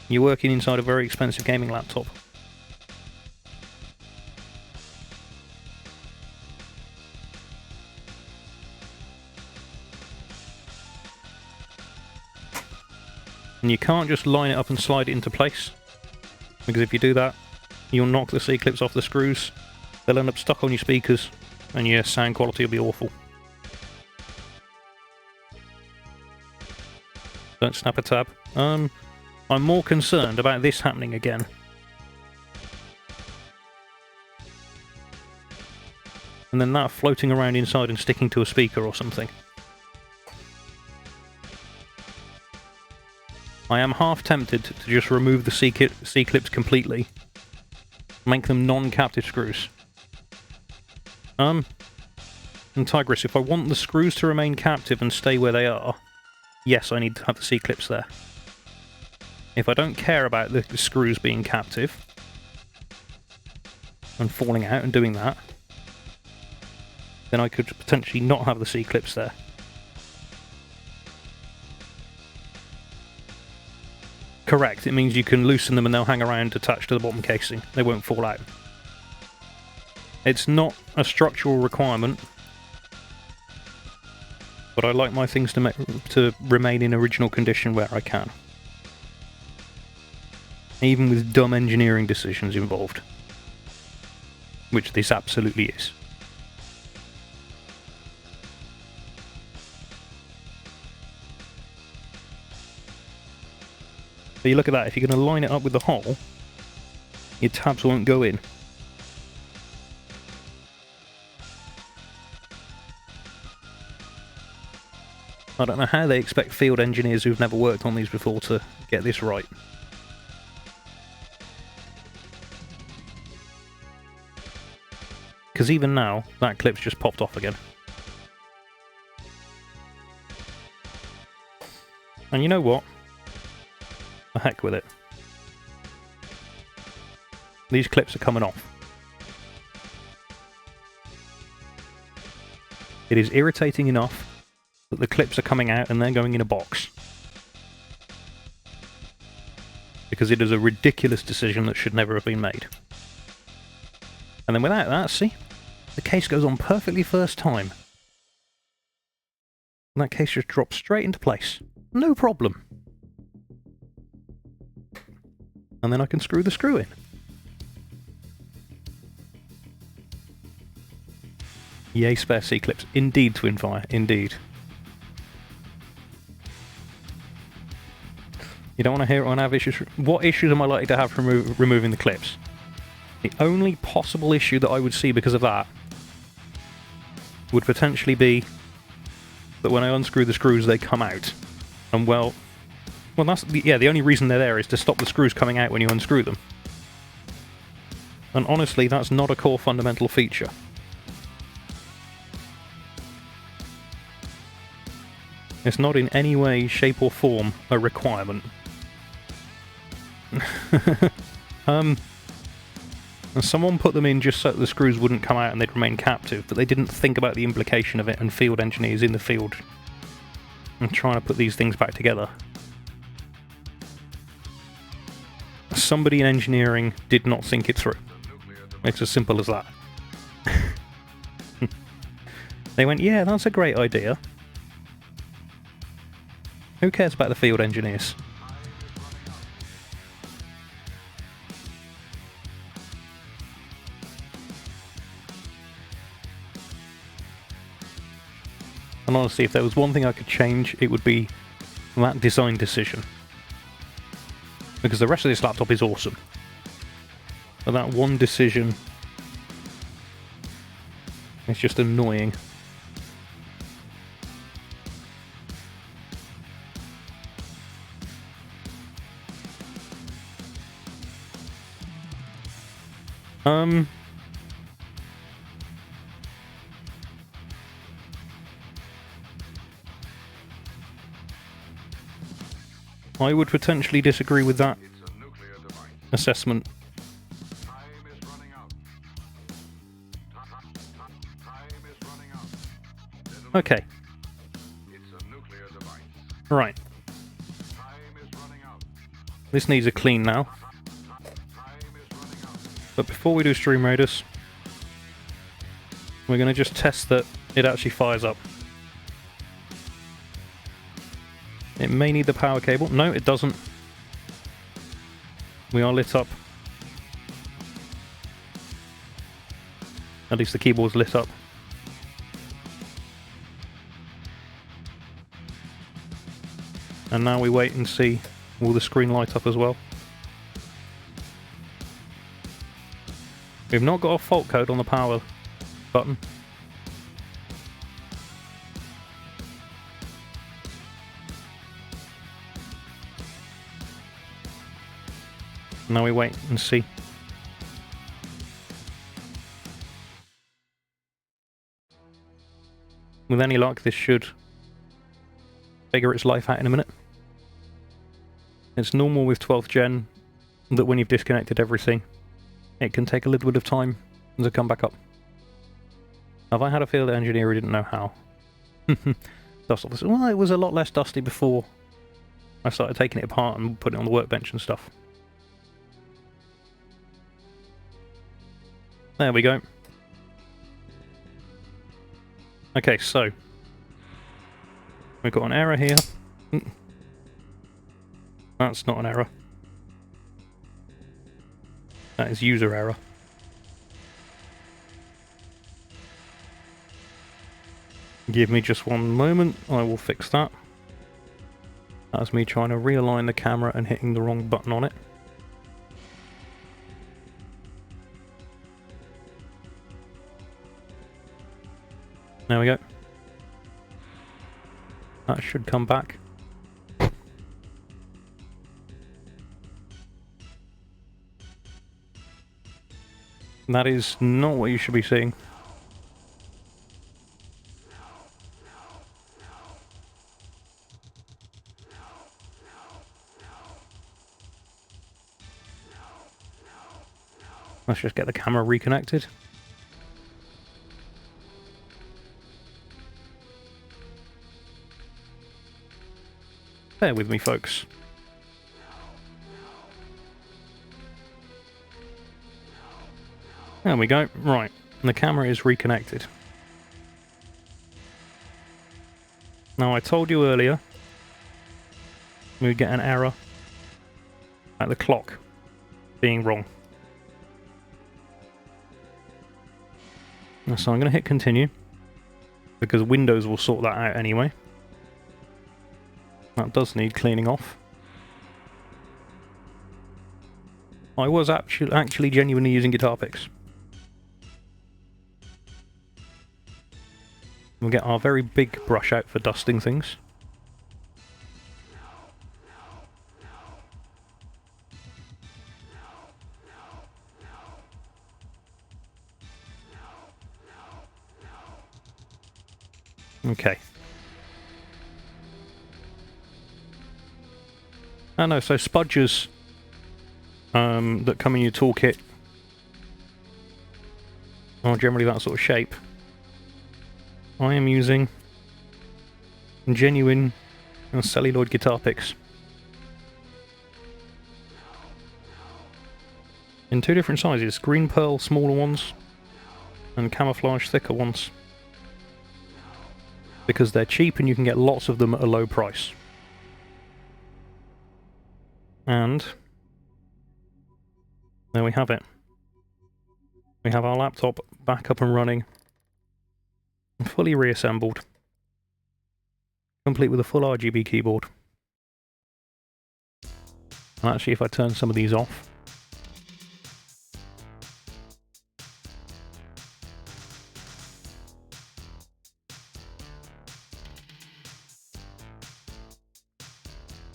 you're working inside a very expensive gaming laptop. And you can't just line it up and slide it into place, because if you do that, you'll knock the C-clips off the screws, they'll end up stuck on your speakers, and your sound quality will be awful. Don't snap a tab. I'm more concerned about this happening again. And then that floating around inside and sticking to a speaker or something. I am half tempted to just remove the C-clips completely. Make them non-captive screws. And Tigris, if I want the screws to remain captive and stay where they are, yes, I need to have the C-clips there. If I don't care about the screws being captive and falling out and doing that, then I could potentially not have the C-clips there. Correct, it means you can loosen them and they'll hang around attached to the bottom casing. They won't fall out. It's not a structural requirement, but I like my things to remain in original condition where I can. Even with dumb engineering decisions involved. Which this absolutely is. But you look at that, if you're going to line it up with the hole, your tabs won't go in. I don't know how they expect field engineers who've never worked on these before to get this right. Because even now, that clip's just popped off again. And you know what? The heck with it. These clips are coming off. It is irritating enough that the clips are coming out and they're going in a box. Because it is a ridiculous decision that should never have been made. And then without that, see? The case goes on perfectly first time. And that case just drops straight into place. No problem. And then I can screw the screw in. Yay, spare C-clips. Indeed, Twinfire. Indeed. You don't want to hear it on have issues. What issues am I likely to have from removing the clips? The only possible issue that I would see because of that would potentially be that when I unscrew the screws, they come out. And well, that's the only reason they're there is to stop the screws coming out when you unscrew them. And honestly, that's not a core fundamental feature. It's not in any way, shape or form a requirement. And someone put them in just so the screws wouldn't come out and they'd remain captive, but they didn't think about the implication of it, and field engineers in the field and trying to put these things back together. Somebody in engineering did not think it through. It's as simple as that. They went, yeah, that's a great idea. Who cares about the field engineers? And honestly, if there was one thing I could change, it would be that design decision. Because the rest of this laptop is awesome. But that one decision is just annoying. I would potentially disagree with that It's a nuclear device. assessment. Time is running out. Time is running out. Gentlemen, Okay, it's a nuclear device. right. Time is running out. This needs a clean now. Time is running out. But before we do stream raiders, we're going to just test that it actually fires up. It may need the power cable. No, it doesn't. We are lit up. At least the keyboard's lit up. And now we wait and see, will the screen light up as well? We've not got a fault code on the power button. Now we wait and see. With any luck, this should figure its life out in a minute. It's normal with 12th gen that when you've disconnected everything, it can take a little bit of time to come back up. Have I had a field engineer who didn't know how? Dust off this. Well, it was a lot less dusty before I started taking it apart and putting it on the workbench and stuff. There we go. Okay, so we've got an error here. That's not an error. That is user error. Give me just one moment, I will fix that. That's me trying to realign the camera and hitting the wrong button on it. There we go. That should come back. That is not what you should be seeing. Let's just get the camera reconnected. Bear with me, folks. There we go. Right, the camera is reconnected. Now, I told you earlier we would get an error at the clock being wrong. So I'm going to hit continue, because Windows will sort that out anyway. That does need cleaning off. I was actually genuinely using guitar picks. We'll get our very big brush out for dusting things. Okay. I know, so spudgers that come in your toolkit are generally that sort of shape. I am using genuine celluloid guitar picks. In two different sizes, green pearl smaller ones and camouflage thicker ones. Because they're cheap and you can get lots of them at a low price. And there we have it. We have our laptop back up and running, fully reassembled. complete with a full RGB keyboard. And actually, if I turn some of these off,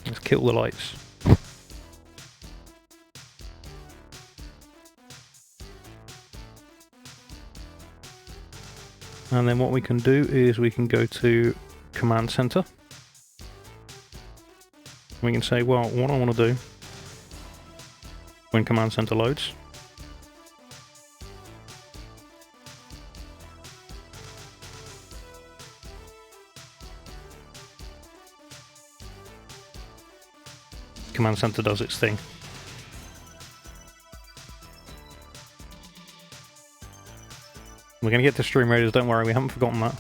let's kill the lights. And then what we can do is we can go to Command Center. We can say, well, what I want to do when Command Center loads. Command Center does its thing. We're going to get to Stream Raiders, don't worry, we haven't forgotten that.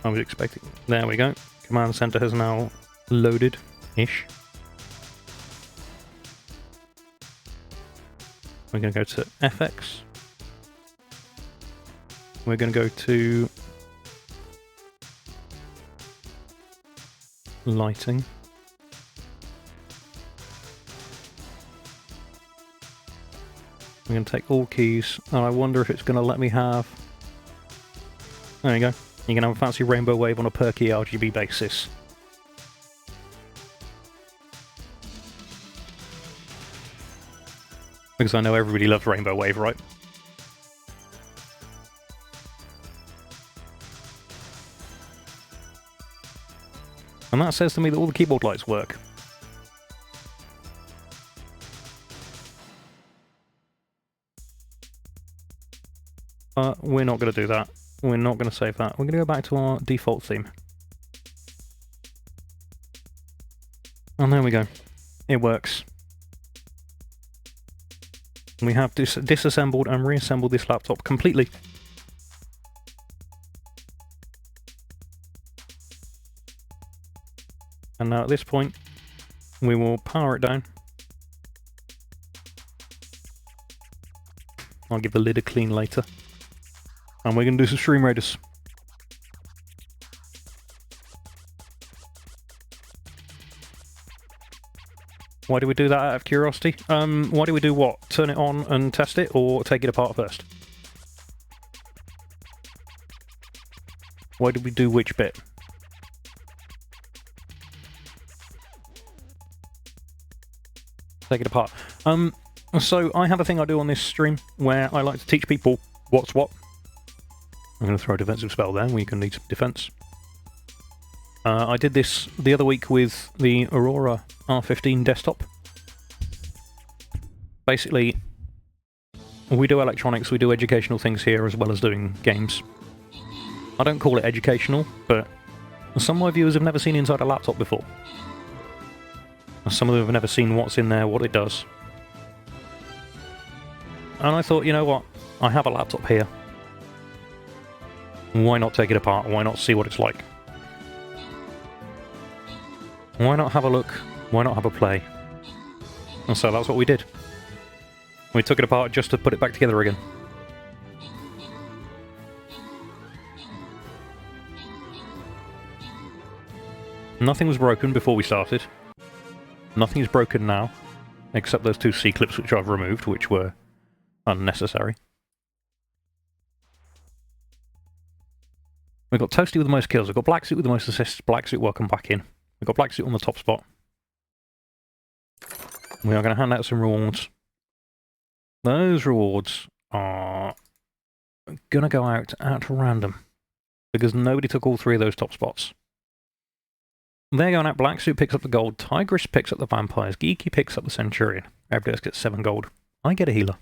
I was expecting... There we go. Command Center has now loaded-ish. We're going to go to FX. We're going to go to lighting. I'm going to take all keys, and I wonder if it's going to let me have... There you go. You can have a fancy rainbow wave on a perky RGB basis. Because I know everybody loves rainbow wave, right? And that says to me that all the keyboard lights work. We're not going to do that. We're not going to save that. We're going to go back to our default theme. And there we go. It works. We have disassembled and reassembled this laptop completely. And now at this point, we will power it down. I'll give the lid a clean later. And we're going to do some Stream Raiders. Why do we do that out of curiosity? Why do we do what? Turn it on and test it, or take it apart first? Why did we do which bit? Take it apart. So I have a thing I do on this stream where I like to teach people what's what. I'm going to throw a defensive spell there, we can need some defense. I did this the other week with the Aurora R15 desktop. Basically, we do electronics, we do educational things here as well as doing games. I don't call it educational, but some of my viewers have never seen inside a laptop before. Some of them have never seen what's in there, what it does. And I thought, you know what, I have a laptop here. Why not take it apart? Why not see what it's like? Why not have a look? Why not have a play? And so that's what we did. We took it apart just to put it back together again. Nothing was broken before we started. Nothing is broken now, except those two C-clips which I've removed, which were unnecessary. We've got Toasty with the most kills, we've got Black Suit with the most assists, Black Suit, welcome back in. We've got Black Suit on the top spot. We are going to hand out some rewards. Those rewards are going to go out at random, because nobody took all three of those top spots. They're going out, Black Suit picks up the gold, Tigress picks up the vampires, Geeky picks up the Centurion. Everybody else gets 7 gold. I get a healer.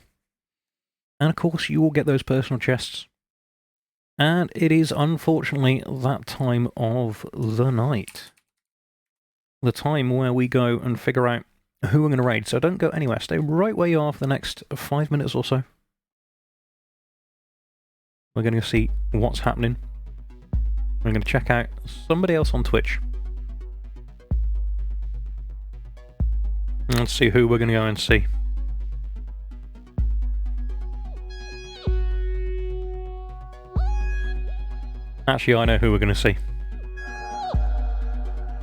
And of course you all get those personal chests. And it is unfortunately that time of the night. The time where we go and figure out who we're going to raid. So don't go anywhere. Stay right where you are for the next 5 minutes or so. We're going to see what's happening. We're going to check out somebody else on Twitch. Let's see who we're going to go and see. Actually, I know who we're going to see.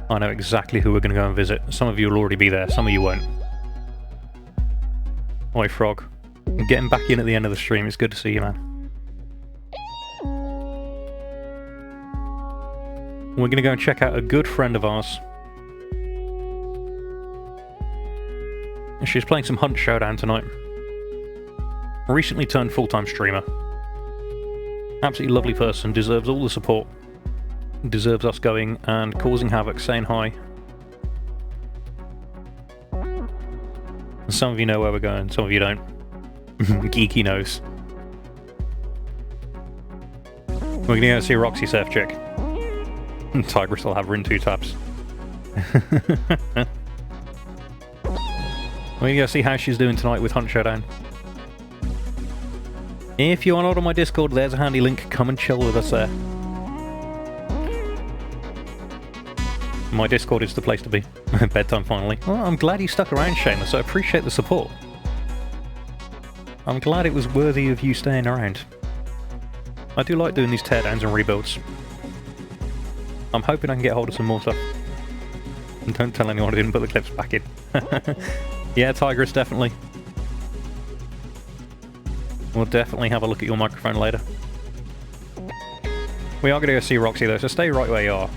I know exactly who we're going to go and visit. Some of you will already be there, some of you won't. Oi, Frog. Getting back in at the end of the stream, it's good to see you, man. We're going to go and check out a good friend of ours. She's playing some Hunt Showdown tonight. Recently turned full-time streamer. Absolutely lovely person, deserves all the support. Deserves us going and causing havoc, saying hi. Some of you know where we're going, some of you don't. Geeky knows. We're going to go see Roxy Surf Chick. Tigress will have Rin 2 tabs. We're going to go see how she's doing tonight with Hunt Showdown. If you are not on my Discord, there's a handy link. Come and chill with us there. My Discord is the place to be. Bedtime finally. Well, I'm glad you stuck around, Seamus. I appreciate the support. I'm glad it was worthy of you staying around. I do like doing these teardowns and rebuilds. I'm hoping I can get hold of some more stuff. And don't tell anyone I didn't put the clips back in. Yeah, Tigress, definitely. We'll definitely have a look at your microphone later. We are going to go see Roxy though, so stay right where you are.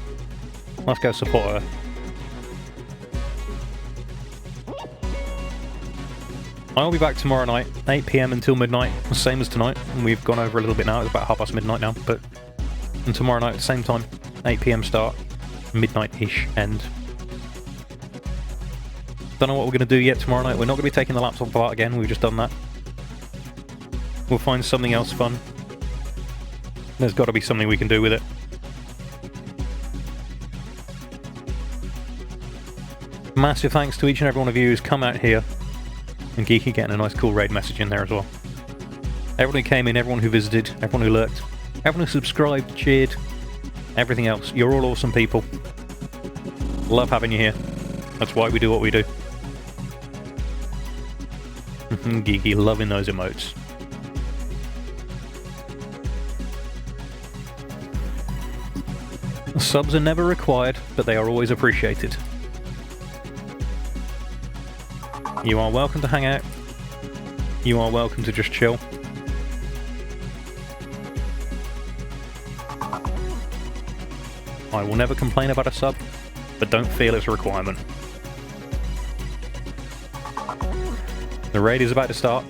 Let's go support her. I'll be back tomorrow night, 8 PM until midnight, same as tonight. We've gone over a little bit now, it's about 1:30 midnight now, but... And tomorrow night at the same time, 8 PM start, midnight-ish end. Don't know what we're going to do yet tomorrow night. We're not going to be taking the laptop apart again, we've just done that. We'll find something else fun. There's got to be something we can do with it. Massive thanks to each and every one of you who's come out here. And Geeky getting a nice cool raid message in there as well. Everyone who came in, everyone who visited, everyone who lurked, everyone who subscribed, cheered, everything else. You're all awesome people. Love having you here. That's why we do what we do. Geeky loving those emotes. Subs are never required, but they are always appreciated. You are welcome to hang out. You are welcome to just chill. I will never complain about a sub, but don't feel it's a requirement. The raid is about to start.